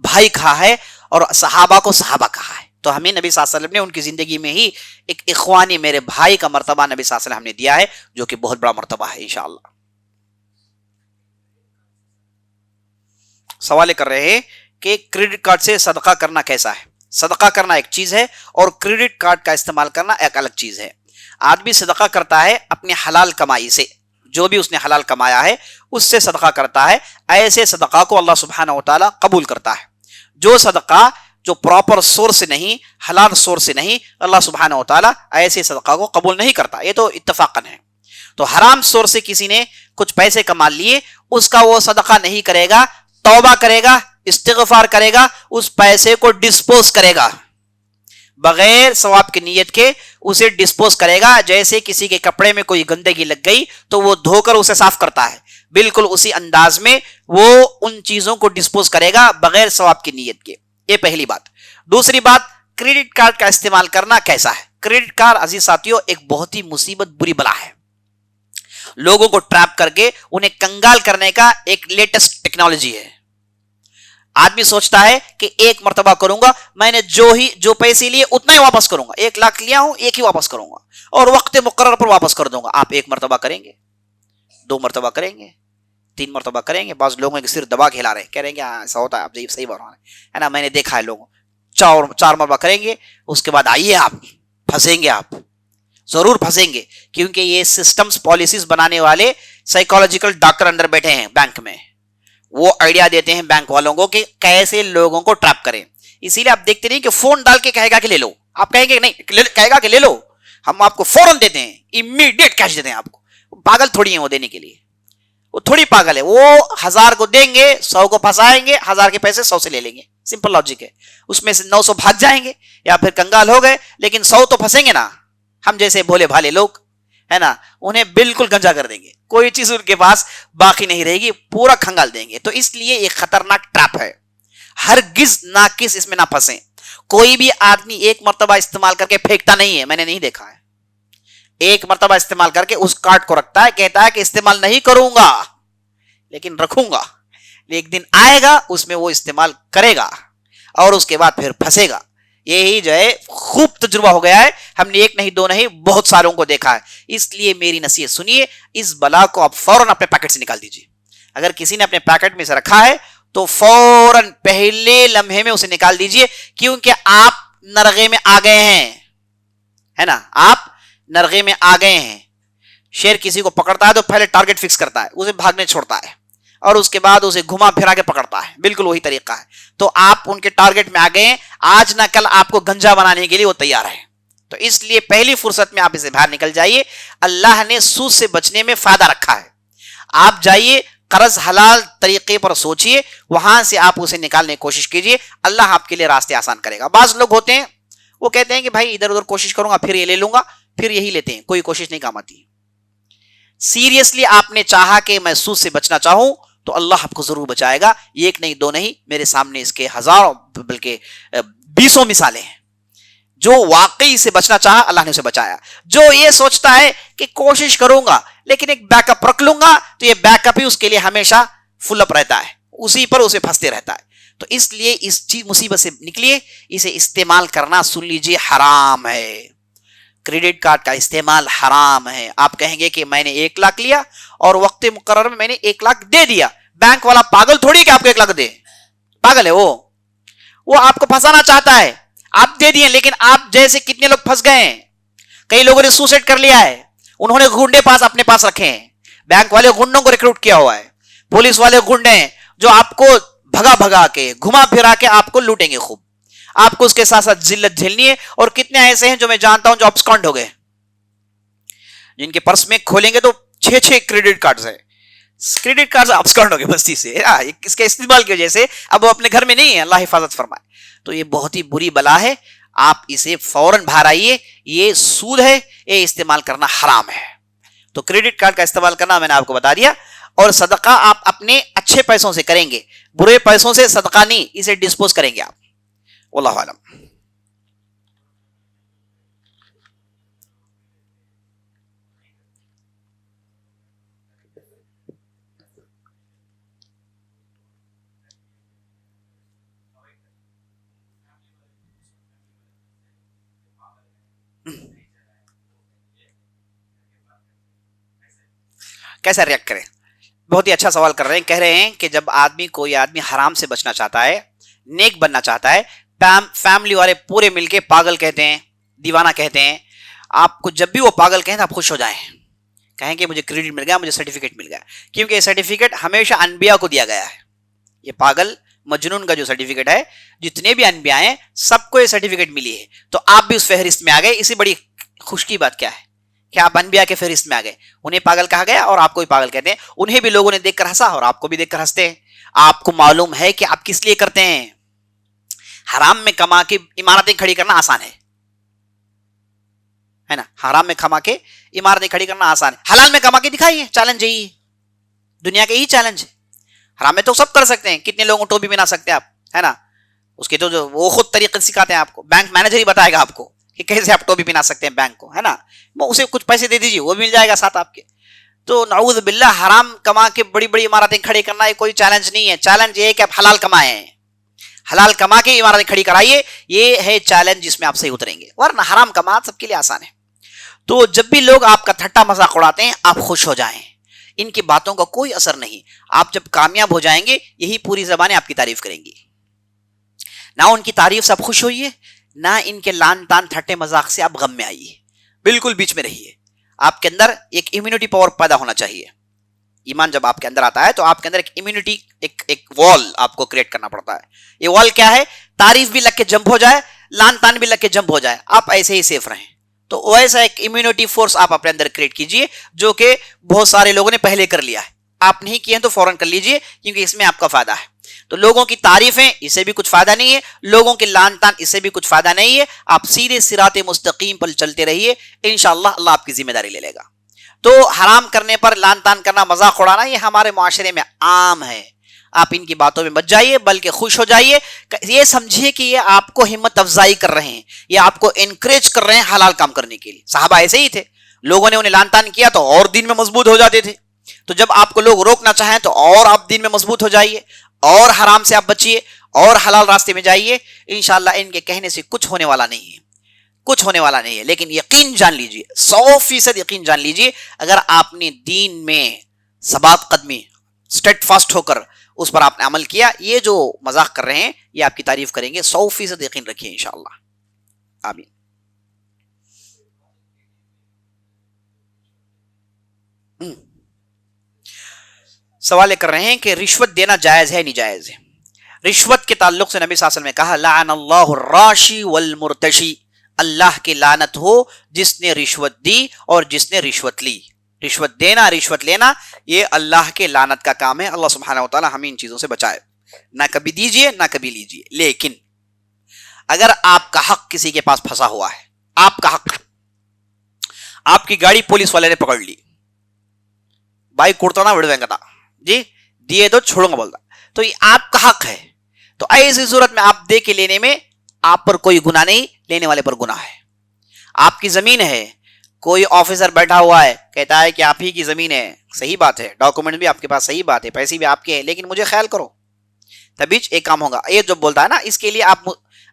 بھائی کہا ہے اور صحابہ کو صحابہ کہا ہے، تو ہمیں نبی صلی اللہ علیہ وسلم نے ان کی زندگی میں ہی ایک اخوانی، میرے بھائی کا مرتبہ نبی صلی اللہ علیہ وسلم ہم نے دیا ہے، جو کہ بہت بڑا مرتبہ ہے انشاءاللہ۔ سوال کر رہے ہیں کہ کریڈٹ کارڈ سے صدقہ کرنا کیسا ہے؟ صدقہ کرنا ایک چیز ہے اور کریڈٹ کارڈ کا استعمال کرنا ایک الگ چیز ہے۔ آدمی صدقہ کرتا ہے اپنے حلال کمائی سے، جو بھی اس نے حلال کمایا ہے اس سے صدقہ کرتا ہے، ایسے صدقہ کو اللہ سبحانہ وتعالیٰ قبول کرتا ہے۔ جو صدقہ جو پراپر سورس سے نہیں، حلال سورس سے نہیں، اللہ سبحانہ وتعالیٰ ایسے صدقہ کو قبول نہیں کرتا، یہ تو اتفاقاً ہے۔ تو حرام سورس سے کسی نے کچھ پیسے کما لیے، اس کا وہ صدقہ نہیں کرے گا، توبہ کرے گا، استغفار کرے گا، اس پیسے کو ڈسپوز کرے گا، بغیر ثواب کی نیت کے اسے ڈسپوز کرے گا۔ جیسے کسی کے کپڑے میں کوئی گندگی لگ گئی تو وہ دھو کر اسے صاف کرتا ہے، بالکل اسی انداز میں وہ ان چیزوں کو ڈسپوز کرے گا بغیر ثواب کی نیت کے۔ یہ پہلی بات۔ دوسری بات، کریڈٹ کارڈ کا استعمال کرنا کیسا ہے؟ کریڈٹ کارڈ عزیز ساتھیوں ایک بہت ہی مصیبت بری بلا ہے، لوگوں کو ٹریپ کر کے انہیں کنگال کرنے کا ایک لیٹسٹ ٹیکنالوجی ہے۔ آدمی سوچتا ہے کہ ایک مرتبہ کروں گا، میں نے جو پیسے لیے اتنا ہی واپس کروں گا، 1 لاکھ لیا ہوں ایک ہی واپس کروں گا اور وقت مقرر پر واپس کر دوں گا۔ آپ ایک مرتبہ کریں گے؟ 2 مرتبہ کریں گے، 3 مرتبہ کریں گے. بعض لوگوں کے صرف دبا کھلا رہے ہیں، کہہ رہے ہیں کہ ہاں ایسا ہوتا ہے، آپ صحیح بات ہے نا. میں نے دیکھا ہے لوگوں 4 مرتبہ کریں گے، اس کے بعد آئیے آپ پھنسیں گے، آپ ضرور پھنسیں گے. کیونکہ یہ سسٹمز پالیسیز بنانے والے سائیکالوجیکل ڈاکٹر اندر بیٹھے ہیں بینک میں، وہ آئیڈیا دیتے ہیں بینک والوں کو کہ کیسے لوگوں کو ٹریپ کریں. اسی لیے آپ دیکھتے نہیں کہ فون ڈال کے کہے گا کہ لے لو، آپ کہیں گے نہیں، کہے گا کہ لے لو، ہم آپ کو فوراً دیتے ہیں، امیڈیٹ کیش دیتے ہیں آپ کو. پاگل تھوڑی ہیں وہ دینے کے لیے، وہ تھوڑی پاگل ہے. وہ 1000 کو دیں گے، 100 کو پھنسائیں گے، 1000 کے پیسے 100 سے لے لیں گے. سمپل لاجک ہے. اس میں سے 900 بھاگ جائیں گے یا پھر کنگال ہو گئے، لیکن 100 تو پھنسیں گے نا. ہم جیسے بھولے بھالے لوگ ہے نا، انہیں بالکل گنجا کر دیں گے، کوئی چیز ان کے پاس باقی نہیں رہے گی، پورا کھنگال دیں گے. تو اس لیے ایک خطرناک ٹریپ ہے، ہرگز ناقص اس میں نہ پھنسیں. کوئی بھی آدمی ایک مرتبہ استعمال کر کے پھینکتا نہیں ہے، میں نے نہیں دیکھا ہے. ایک مرتبہ استعمال کر کے اس کارڈ کو رکھتا ہے، کہتا ہے کہ استعمال نہیں کروں گا لیکن رکھوں گا. ایک دن آئے گا اس میں وہ استعمال کرے گا اور اس کے بعد پھر پھنسے گا. یہی جو ہے خوب تجربہ ہو گیا ہے، ہم نے ایک نہیں 2 نہیں بہت ساروں کو دیکھا ہے. اس لیے میری نصیحت سنیے، اس بلا کو آپ فوراً اپنے پیکٹ سے نکال دیجیے. اگر کسی نے اپنے پیکٹ میں سے رکھا ہے تو فوراً پہلے لمحے میں اسے نکال دیجیے، کیونکہ آپ نرغے میں آ گئے ہیں، ہے نا، آپ نرغے میں آ گئے ہیں. شیر کسی کو پکڑتا ہے تو پہلے ٹارگٹ فکس کرتا ہے، اسے بھاگنے چھوڑتا ہے، اور اس کے بعد اسے گھما پھرا کے پکڑتا ہے. بالکل وہی طریقہ ہے. تو آپ ان کے ٹارگٹ میں آ گئے ہیں، آج نہ کل آپ کو گنجا بنانے کے لیے وہ تیار ہے. تو اس لیے پہلی فرصت میں آپ اسے باہر نکل جائیے. اللہ نے سود سے بچنے میں فائدہ رکھا ہے. آپ جائیے، قرض حلال طریقے پر سوچئے، وہاں سے آپ اسے نکالنے کی کوشش کیجئے، اللہ آپ کے لیے راستے آسان کرے گا. بعض لوگ ہوتے ہیں وہ کہتے ہیں کہ بھائی ادھر ادھر کوشش کروں گا پھر یہ لے لوں گا، پھر یہی لیتے ہیں، کوئی کوشش نہیں کام آتی. سیریسلی آپ نے چاہا کہ میں سود سے بچنا چاہوں تو اللہ آپ کو ضرور بچائے گا. ایک نہیں 2 نہیں، میرے سامنے اس کے ہزاروں بلکہ 20 مثالیں ہیں. جو واقعی سے بچنا چاہا اللہ نے اسے بچایا. جو یہ سوچتا ہے کہ کوشش کروں گا لیکن ایک بیک اپ رکھ لوں گا، تو یہ بیک اپ ہی اس کے لیے ہمیشہ فل اپ رہتا ہے، اسی پر اسے پھنستے رہتا ہے. تو اس لیے اس چیز مصیبت سے نکلیے. اسے استعمال کرنا سن لیجئے حرام ہے. کریڈٹ کارڈ کا استعمال حرام ہے. آپ کہیں گے کہ میں نے 1 لاکھ لیا اور وقت مقرر میں نے 1 لاکھ دے دیا. بینک والا پاگل تھوڑی کہ آپ کو 1 لاکھ دے، پاگل ہے وہ آپ کو پھنسانا چاہتا ہے. آپ دے دیے، لیکن آپ جیسے کتنے لوگ پھنس گئے ہیں. کئی لوگوں نے سوسائڈ کر لیا ہے، انہوں نے گنڈے اپنے پاس رکھے ہیں. بینک والے گنڈوں کو ریکروٹ کیا ہوا ہے، پولیس والے گنڈے ہیں جو آپ کو بھگا کے گھما پھرا کے آپ کو لوٹیں گے خوب. آپ کو اس کے ساتھ ساتھ ذلت جھیلنی ہے. اور کتنے ایسے ہیں جو میں جانتا ہوں جو ابسکانڈ ہو گئے، جن کے پرس میں کھولیں گے تو 6 کریڈٹ کارڈز ہیں. کریڈٹ کارڈز ابسکانڈ ہو گئے بستی سے، اس کے استعمال کی وجہ سے. اب وہ اپنے گھر میں نہیں ہے، اللہ حفاظت فرمائے. تو یہ بہت ہی بری بلا ہے، آپ اسے فوراً باہر آئیے. یہ سود ہے، یہ استعمال کرنا حرام ہے. تو کریڈٹ کارڈ کا استعمال کرنا میں نے آپ کو بتا دیا. اور صدقہ آپ اپنے اچھے پیسوں سے کریں گے، برے پیسوں سے صدقہ نہیں، اسے ڈسپوز کریں گے آپ. واللہ اعلم. کیسا ریئیکٹ کریں؟ بہت ہی اچھا سوال کر رہے ہیں. کہہ رہے ہیں کہ جب کوئی آدمی حرام سے بچنا چاہتا ہے، نیک بننا چاہتا ہے، فیملی والے پورے مل کے پاگل کہتے ہیں، دیوانہ کہتے ہیں. آپ کو جب بھی وہ پاگل کہیں تو آپ خوش ہو جائیں، کہیں کہ مجھے کریڈٹ مل گیا، مجھے سرٹیفکیٹ مل گیا. کیونکہ یہ سرٹیفکیٹ ہمیشہ انبیاء کو دیا گیا ہے. یہ پاگل مجنون کا جو سرٹیفکیٹ ہے، جتنے بھی انبیاء ہیں سب کو یہ سرٹیفکیٹ ملی ہے. تو آپ بھی اس فہرست میں آ گئے. اسی بڑی خوش کی بات کیا ہے کہ آپ انبیاء کے فہرست میں آ گئے. انہیں پاگل کہا گیا اور آپ کو بھی پاگل کہتے ہیں. انہیں بھی لوگوں نے دیکھ کر ہنسا اور آپ کو بھی دیکھ کر ہنستے ہیں. آپ کو معلوم ہے کہ آپ کس لیے کرتے ہیں. حرام میں کما کے عمارتیں کھڑی کرنا آسان ہے نا. حرام میں کما کے عمارتیں کھڑی کرنا آسان ہے. حلال میں کما کے دکھائیے. چیلنج یہی دنیا کے یہی چیلنج ہے. حرام میں تو سب کر سکتے ہیں. کتنے لوگوں ٹوپی بنا سکتے ہیں آپ، ہے نا. اس کے تو جو وہ خود طریقے سکھاتے ہیں آپ کو. بینک مینیجر ہی بتائے گا آپ کو کہ کیسے آپ ٹوپی بنا سکتے ہیں بینک کو، ہے نا. وہ اسے کچھ پیسے دے دیجیے، وہ مل جائے گا ساتھ آپ کے. تو نعوذ باللہ، حرام کما کے بڑی بڑی عمارتیں کھڑی کرنا یہ کوئی چیلنج نہیں ہے. چیلنج یہ ہے کہ آپ حلال کمائیں، حلال کما کے عمارتیں کھڑی کرائیے. یہ ہے چیلنج جس میں آپ صحیح اتریں گے. ورنہ حرام کما سب کے لیے آسان ہے. تو جب بھی لوگ آپ کا ٹھٹا مذاق اڑاتے ہیں آپ خوش ہو جائیں. ان کی باتوں کا کوئی اثر نہیں. آپ جب کامیاب ہو جائیں گے یہی پوری زبانیں آپ کی تعریف کریں گی. نہ ان کی تعریف سے آپ خوش ہوئیے، نہ ان کے لان تان ٹھٹے مذاق سے آپ غم میں آئیے، بالکل بیچ میں رہیے. آپ کے اندر ایک امیونٹی پاور پیدا ہونا چاہیے. ایمان جب آپ کے اندر آتا ہے تو آپ کے اندر ایک امیونٹی، ایک وال آپ کو کریٹ کرنا پڑتا ہے. یہ وال کیا ہے؟ تعریف بھی لگ کے جمپ ہو جائے، لان تان بھی لگ کے جمپ ہو جائے، آپ ایسے ہی سیف رہیں. تو ویسا ایک امیونٹی فورس آپ اپنے اندر کریٹ کیجئے جو کہ بہت سارے لوگوں نے پہلے کر لیا ہے. آپ نہیں کیے ہیں تو فوراً کر لیجئے، کیونکہ اس میں آپ کا فائدہ ہے. تو لوگوں کی تعریفیں اس سے بھی کچھ فائدہ نہیں ہے، لوگوں کے لان تان اس سے بھی کچھ فائدہ نہیں ہے. آپ سیدھے صراط مستقیم پر چلتے رہیے، انشاءاللہ اللہ آپ کی ذمہ داری لے لے گا. تو حرام کرنے پر لان تان کرنا، مذاق اڑانا، یہ ہمارے معاشرے میں عام ہے. آپ ان کی باتوں میں مت جائیے بلکہ خوش ہو جائیے. یہ سمجھیے کہ یہ آپ کو ہمت افزائی کر رہے ہیں، یہ آپ کو انکریج کر رہے ہیں حلال کام کرنے کے لیے. صحابہ ایسے ہی تھے، لوگوں نے انہیں لان تان کیا تو اور دین میں مضبوط ہو جاتے تھے. تو جب آپ کو لوگ روکنا چاہیں تو اور آپ دین میں مضبوط ہو جائیے، اور حرام سے آپ بچیے اور حلال راستے میں جائیے. انشاءاللہ ان کے کہنے سے کچھ ہونے والا نہیں ہے، کچھ ہونے والا نہیں ہے. لیکن یقین جان لیجئے، 100% یقین جان لیجئے، اگر آپ نے دین میں ثبات قدمی، سٹیٹ فاسٹ ہو کر اس پر آپ نے عمل کیا، یہ جو مذاق کر رہے ہیں یہ آپ کی تعریف کریں گے. 100% یقین رکھیے انشاءاللہ. آمین. سوال کر رہے ہیں کہ رشوت دینا جائز ہے نہیں جائز ہے؟ رشوت کے تعلق سے نبی صلی اللہ علیہ وسلم نے کہا لعن اللہ الراشی والمرتشی، اللہ کی لعنت ہو جس نے رشوت دی اور جس نے رشوت لی. رشوت دینا، رشوت لینا، یہ اللہ کے لعنت کا کام ہے. اللہ سبحانہ وتعالی ہمیں ان چیزوں سے بچائے. نہ کبھی دیجئے نہ کبھی لیجئے. لیکن اگر آپ کا حق کسی کے پاس پھنسا ہوا ہے، آپ کا حق، آپ کی گاڑی پولیس والے نے پکڑ لی، بھائی کوڑتا نہ بڑھویں گا جی، دیے تو چھوڑوں گا بولتا، تو یہ آپ کا حق ہے. تو ایسی صورت میں آپ دے کے لینے میں آپ پر کوئی گناہ نہیں، لینے والے پر گناہ ہے. آپ کی زمین ہے، کوئی آفیسر بیٹھا ہوا ہے کہتا ہے کہ آپ ہی کی زمین ہے، صحیح بات ہے، ڈاکومنٹ بھی آپ کے پاس صحیح بات ہے، پیسے بھی آپ کے ہیں، لیکن مجھے خیال کرو، تبھی ایک کام ہوگا. یہ جو بولتا ہے نا، اس کے لیے آپ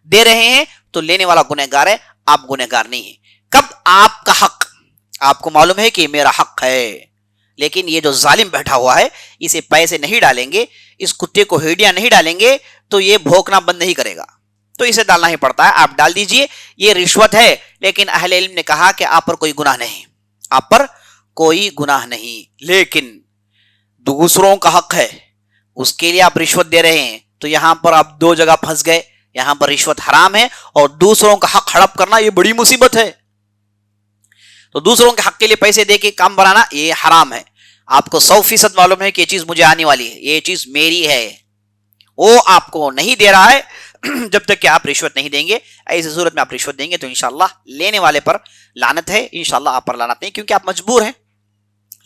دے رہے ہیں تو لینے والا گنہگار ہے، آپ گنہگار نہیں ہیں. کب آپ کا حق، آپ کو معلوم ہے کہ میرا حق ہے، لیکن یہ جو ظالم بیٹھا ہوا ہے اسے پیسے نہیں ڈالیں گے، اس کتے کو ہیڈیاں نہیں ڈالیں گے تو یہ بھوکنا بند نہیں کرے گا، تو اسے ڈالنا ہی پڑتا ہے. آپ ڈال دیجئے، یہ رشوت ہے. لیکن اہل علم نے کہا کہ آپ پر کوئی گناہ نہیں، آپ پر کوئی گناہ نہیں. لیکن دوسروں کا حق ہے، اس کے لیے آپ رشوت دے رہے ہیں، تو یہاں پر آپ دو جگہ پھنس گئے. یہاں پر رشوت حرام ہے اور دوسروں کا حق ہڑپ کرنا یہ بڑی مصیبت ہے. تو دوسروں کے حق کے لیے پیسے دے کے کام بنانا یہ حرام ہے. آپ کو 100% معلوم ہے کہ یہ چیز مجھے آنے والی ہے، یہ چیز میری ہے، وہ آپ کو نہیں دے رہا ہے جب تک کہ آپ رشوت نہیں دیں گے. ایسی صورت میں آپ رشوت دیں گے تو انشاءاللہ لینے والے پر لعنت ہے، انشاءاللہ آپ پر لعنت نہیں، کیونکہ آپ مجبور ہیں.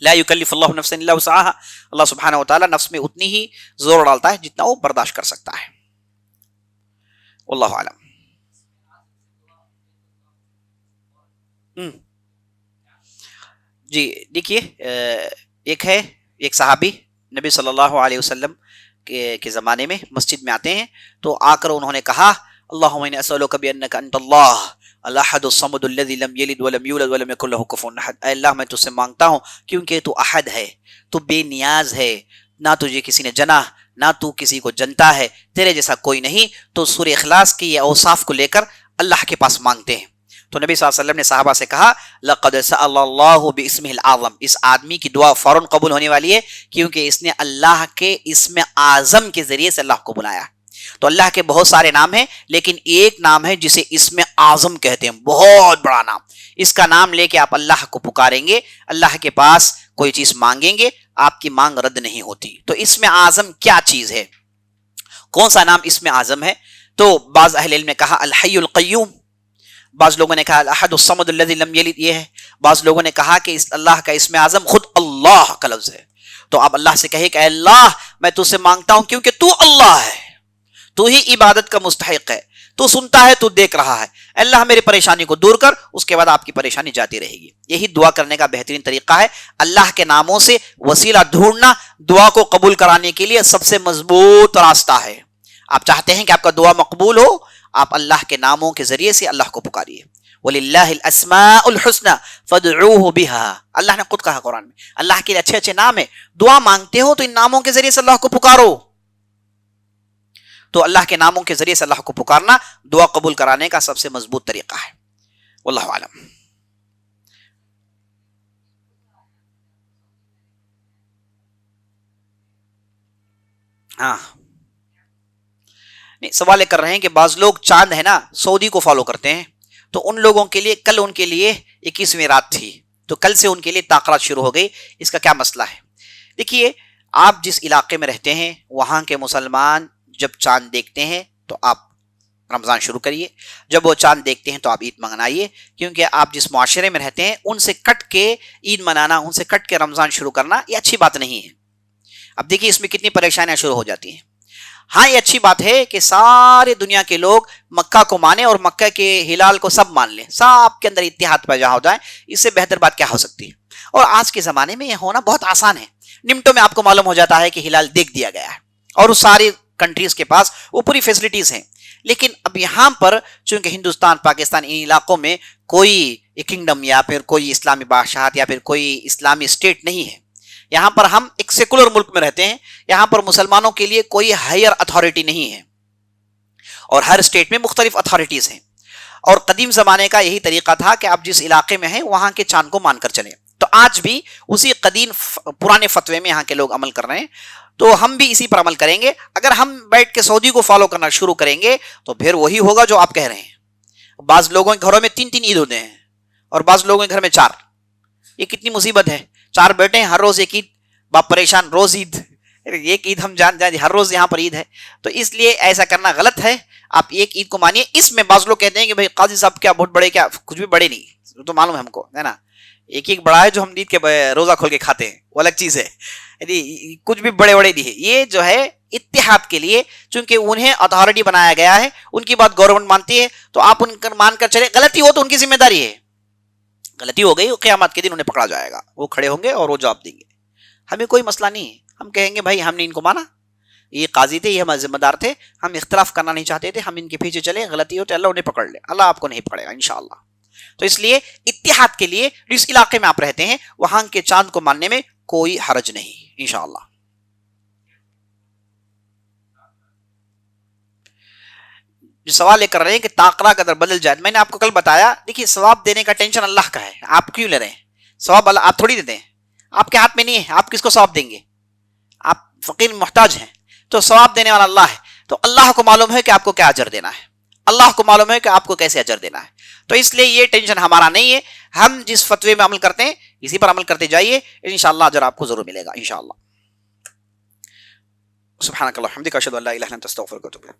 لا یکلف اللہ نفسا الا وسعها، اللہ سبحانہ وتعالی نفس میں اتنی ہی زور ڈالتا ہے جتنا وہ برداشت کر سکتا ہے. واللہ اعلم. جی دیکھیے، ایک صحابی نبی صلی اللہ علیہ وسلم کے زمانے میں مسجد میں آتے ہیں، تو آ کر انہوں نے کہا اللہم انی اسألک بانک انت اللہ الاحد الصمد الذی لم یلد ولم یولد ولم یکن لہ کفوا احد. اے اللہ میں تجھ سے مانگتا ہوں کیونکہ تو احد ہے، تو بے نیاز ہے، نہ تجھے کسی نے جنا نہ تو کسی کو جنتا ہے، تیرے جیسا کوئی نہیں. تو سورہ اخلاص کی یہ اوصاف کو لے کر اللہ کے پاس مانگتے ہیں. تو نبی صلی اللہ علیہ وسلم نے صحابہ سے کہا لقد سأل اللہ باسمہ الاعظم، اس آدمی کی دعا فوراً قبول ہونے والی ہے کیونکہ اس نے اللہ کے اسم اعظم کے ذریعے سے اللہ کو بلایا. تو اللہ کے بہت سارے نام ہیں لیکن ایک نام ہے جسے اسم اعظم کہتے ہیں، بہت بڑا نام. اس کا نام لے کے آپ اللہ کو پکاریں گے، اللہ کے پاس کوئی چیز مانگیں گے، آپ کی مانگ رد نہیں ہوتی. تو اسم اعظم کیا چیز ہے؟ کون سا نام اسم اعظم ہے؟ تو بعض اہل علم نے کہا الحی القیوم، بعض لوگوں نے کہا الاحد الصمد الذی لم یلد، یہ ہے. بعض لوگوں نے کہا کہ اللہ کا اسم اعظم خود اللہ کا لفظ ہے. تو آپ اللہ سے کہے کہ اے اللہ میں تجھ سے مانگتا ہوں کیونکہ تو اللہ ہے، تو ہی عبادت کا مستحق ہے، تو سنتا ہے، تو دیکھ رہا ہے. اللہ میری پریشانی کو دور کر، اس کے بعد آپ کی پریشانی جاتی رہے گی. یہی دعا کرنے کا بہترین طریقہ ہے. اللہ کے ناموں سے وسیلہ ڈھونڈنا دعا کو قبول کرانے کے لیے سب سے مضبوط راستہ ہے. آپ چاہتے ہیں کہ آپ کا دعا مقبول ہو، آپ اللہ کے ناموں کے ذریعے سے اللہ کو پکاریے. وَلِلَّهِ الْأَسْمَاءُ الْحُسْنَى فَادْعُوهُ بِهَا، اللہ نے خود کہا قرآن میں اللہ کے اچھے اچھے نام ہیں، دعا مانگتے ہو تو ان ناموں کے ذریعے سے اللہ کو پکارو. تو اللہ کے ناموں کے ذریعے سے اللہ کو پکارنا دعا قبول کرانے کا سب سے مضبوط طریقہ ہے. واللہ اعلم. ہاں نہیں، سوال یہ کر رہے ہیں کہ بعض لوگ چاند ہے نا سعودی کو فالو کرتے ہیں، تو ان لوگوں کے لیے کل ان کے لیے 21ویں رات تھی، تو کل سے ان کے لیے تاخیرات شروع ہو گئی، اس کا کیا مسئلہ ہے؟ دیکھیے، آپ جس علاقے میں رہتے ہیں وہاں کے مسلمان جب چاند دیکھتے ہیں تو آپ رمضان شروع کریے، جب وہ چاند دیکھتے ہیں تو آپ عید منائیے، کیونکہ آپ جس معاشرے میں رہتے ہیں ان سے کٹ کے عید منانا، ان سے کٹ کے رمضان شروع کرنا یہ اچھی بات نہیں ہے. اب دیکھیے اس میں کتنی پریشانیاں شروع ہو جاتی ہیں. ہاں یہ اچھی بات ہے کہ سارے دنیا کے لوگ مکہ کو مانیں اور مکہ کے ہلال کو سب مان لیں، سب کے اندر اتحاد پیدا ہو جائے، اس سے بہتر بات کیا ہو سکتی ہے؟ اور آج کے زمانے میں یہ ہونا بہت آسان ہے، نمٹوں میں آپ کو معلوم ہو جاتا ہے کہ ہلال دیکھ دیا گیا ہے، اور اس ساری کنٹریز کے پاس وہ پوری فیسلٹیز ہیں. لیکن اب یہاں پر چونکہ ہندوستان، پاکستان، ان علاقوں میں کوئی کنگڈم یا پھر کوئی اسلامی بادشاہت یا پھر کوئی اسلامی اسٹیٹ نہیں ہے، یہاں پر ہم ایک سیکولر ملک میں رہتے ہیں، یہاں پر مسلمانوں کے لیے کوئی ہائر اتھارٹی نہیں ہے، اور ہر اسٹیٹ میں مختلف اتھارٹیز ہیں. اور قدیم زمانے کا یہی طریقہ تھا کہ آپ جس علاقے میں ہیں وہاں کے چاند کو مان کر چلیں. تو آج بھی اسی قدیم پرانے فتوے میں یہاں کے لوگ عمل کر رہے ہیں، تو ہم بھی اسی پر عمل کریں گے. اگر ہم بیٹھ کے سعودی کو فالو کرنا شروع کریں گے تو پھر وہی ہوگا جو آپ کہہ رہے ہیں. بعض لوگوں کے گھروں میں 3 عید ہوتے ہیں اور بعض لوگوں کے گھر میں 4. یہ کتنی مصیبت ہے، 4 بیٹے ہیں، ہر روز ایک عید، باپ پریشان، روز عید، ایک عید ہم جان جائیں ہر روز یہاں پر عید ہے. تو اس لیے ایسا کرنا غلط ہے. آپ ایک عید کو مانیے. اس میں بعض لوگ کہتے ہیں کہ بھائی قاضی صاحب کیا بہت بڑے، کیا کچھ بھی بڑے نہیں، تو معلوم ہے ہم کو ہے نا، ایک بڑا ہے جو ہم عید کے روزہ کھول کے کھاتے ہیں، وہ الگ چیز ہے، کچھ بھی بڑے بڑے نہیں ہے. یہ جو ہے اتحاد کے لیے، چونکہ انہیں اتھارٹی بنایا گیا ہے، ان کی بات گورنمنٹ مانتی ہے، تو آپ ان کا مان کر چلے. غلطی ہو تو ان کی ذمہ داری ہے، غلطی ہو گئی قیامت کے دن انہیں پکڑا جائے گا، وہ کھڑے ہوں گے اور وہ جواب دیں گے. ہمیں کوئی مسئلہ نہیں ہے، ہم کہیں گے بھائی ہم نے ان کو مانا، یہ قاضی تھے، یہ ہمارے ذمہ دار تھے، ہم اختلاف کرنا نہیں چاہتے تھے، ہم ان کے پیچھے چلے. غلطی ہو تو اللہ انہیں پکڑ لے، اللہ آپ کو نہیں پکڑے گا انشاءاللہ. تو اس لیے اتحاد کے لیے جس علاقے میں آپ رہتے ہیں وہاں کے چاند کو ماننے میں کوئی حرج نہیں انشاءاللہ. جو سوال یہ کر رہے ہیں کہ تاقرا قدر بدل جائے، میں نے آپ کو کل بتایا، دیکھیے ثواب دینے کا ٹینشن اللہ کا ہے، آپ کیوں لے رہے ہیں؟ ثواب اللہ آپ تھوڑی دیتے ہیں، آپ کے ہاتھ میں نہیں ہے، آپ کس کو ثواب دیں گے؟ آپ فقیر محتاج ہیں، تو ثواب دینے والا اللہ ہے. تو اللہ کو معلوم ہے کہ آپ کو کیا اجر دینا ہے، اللہ کو معلوم ہے کہ آپ کو کیسے اجر دینا ہے. تو اس لیے یہ ٹینشن ہمارا نہیں ہے. ہم جس فتوے میں عمل کرتے ہیں اسی پر عمل کرتے جائیے، انشاءاللہ اجر آپ کو ضرور ملے گا انشاءاللہ. سبحانک اللہم وبحمدک، اشہد ان لا الہ الا انت، استغفرک و اتوب الیک.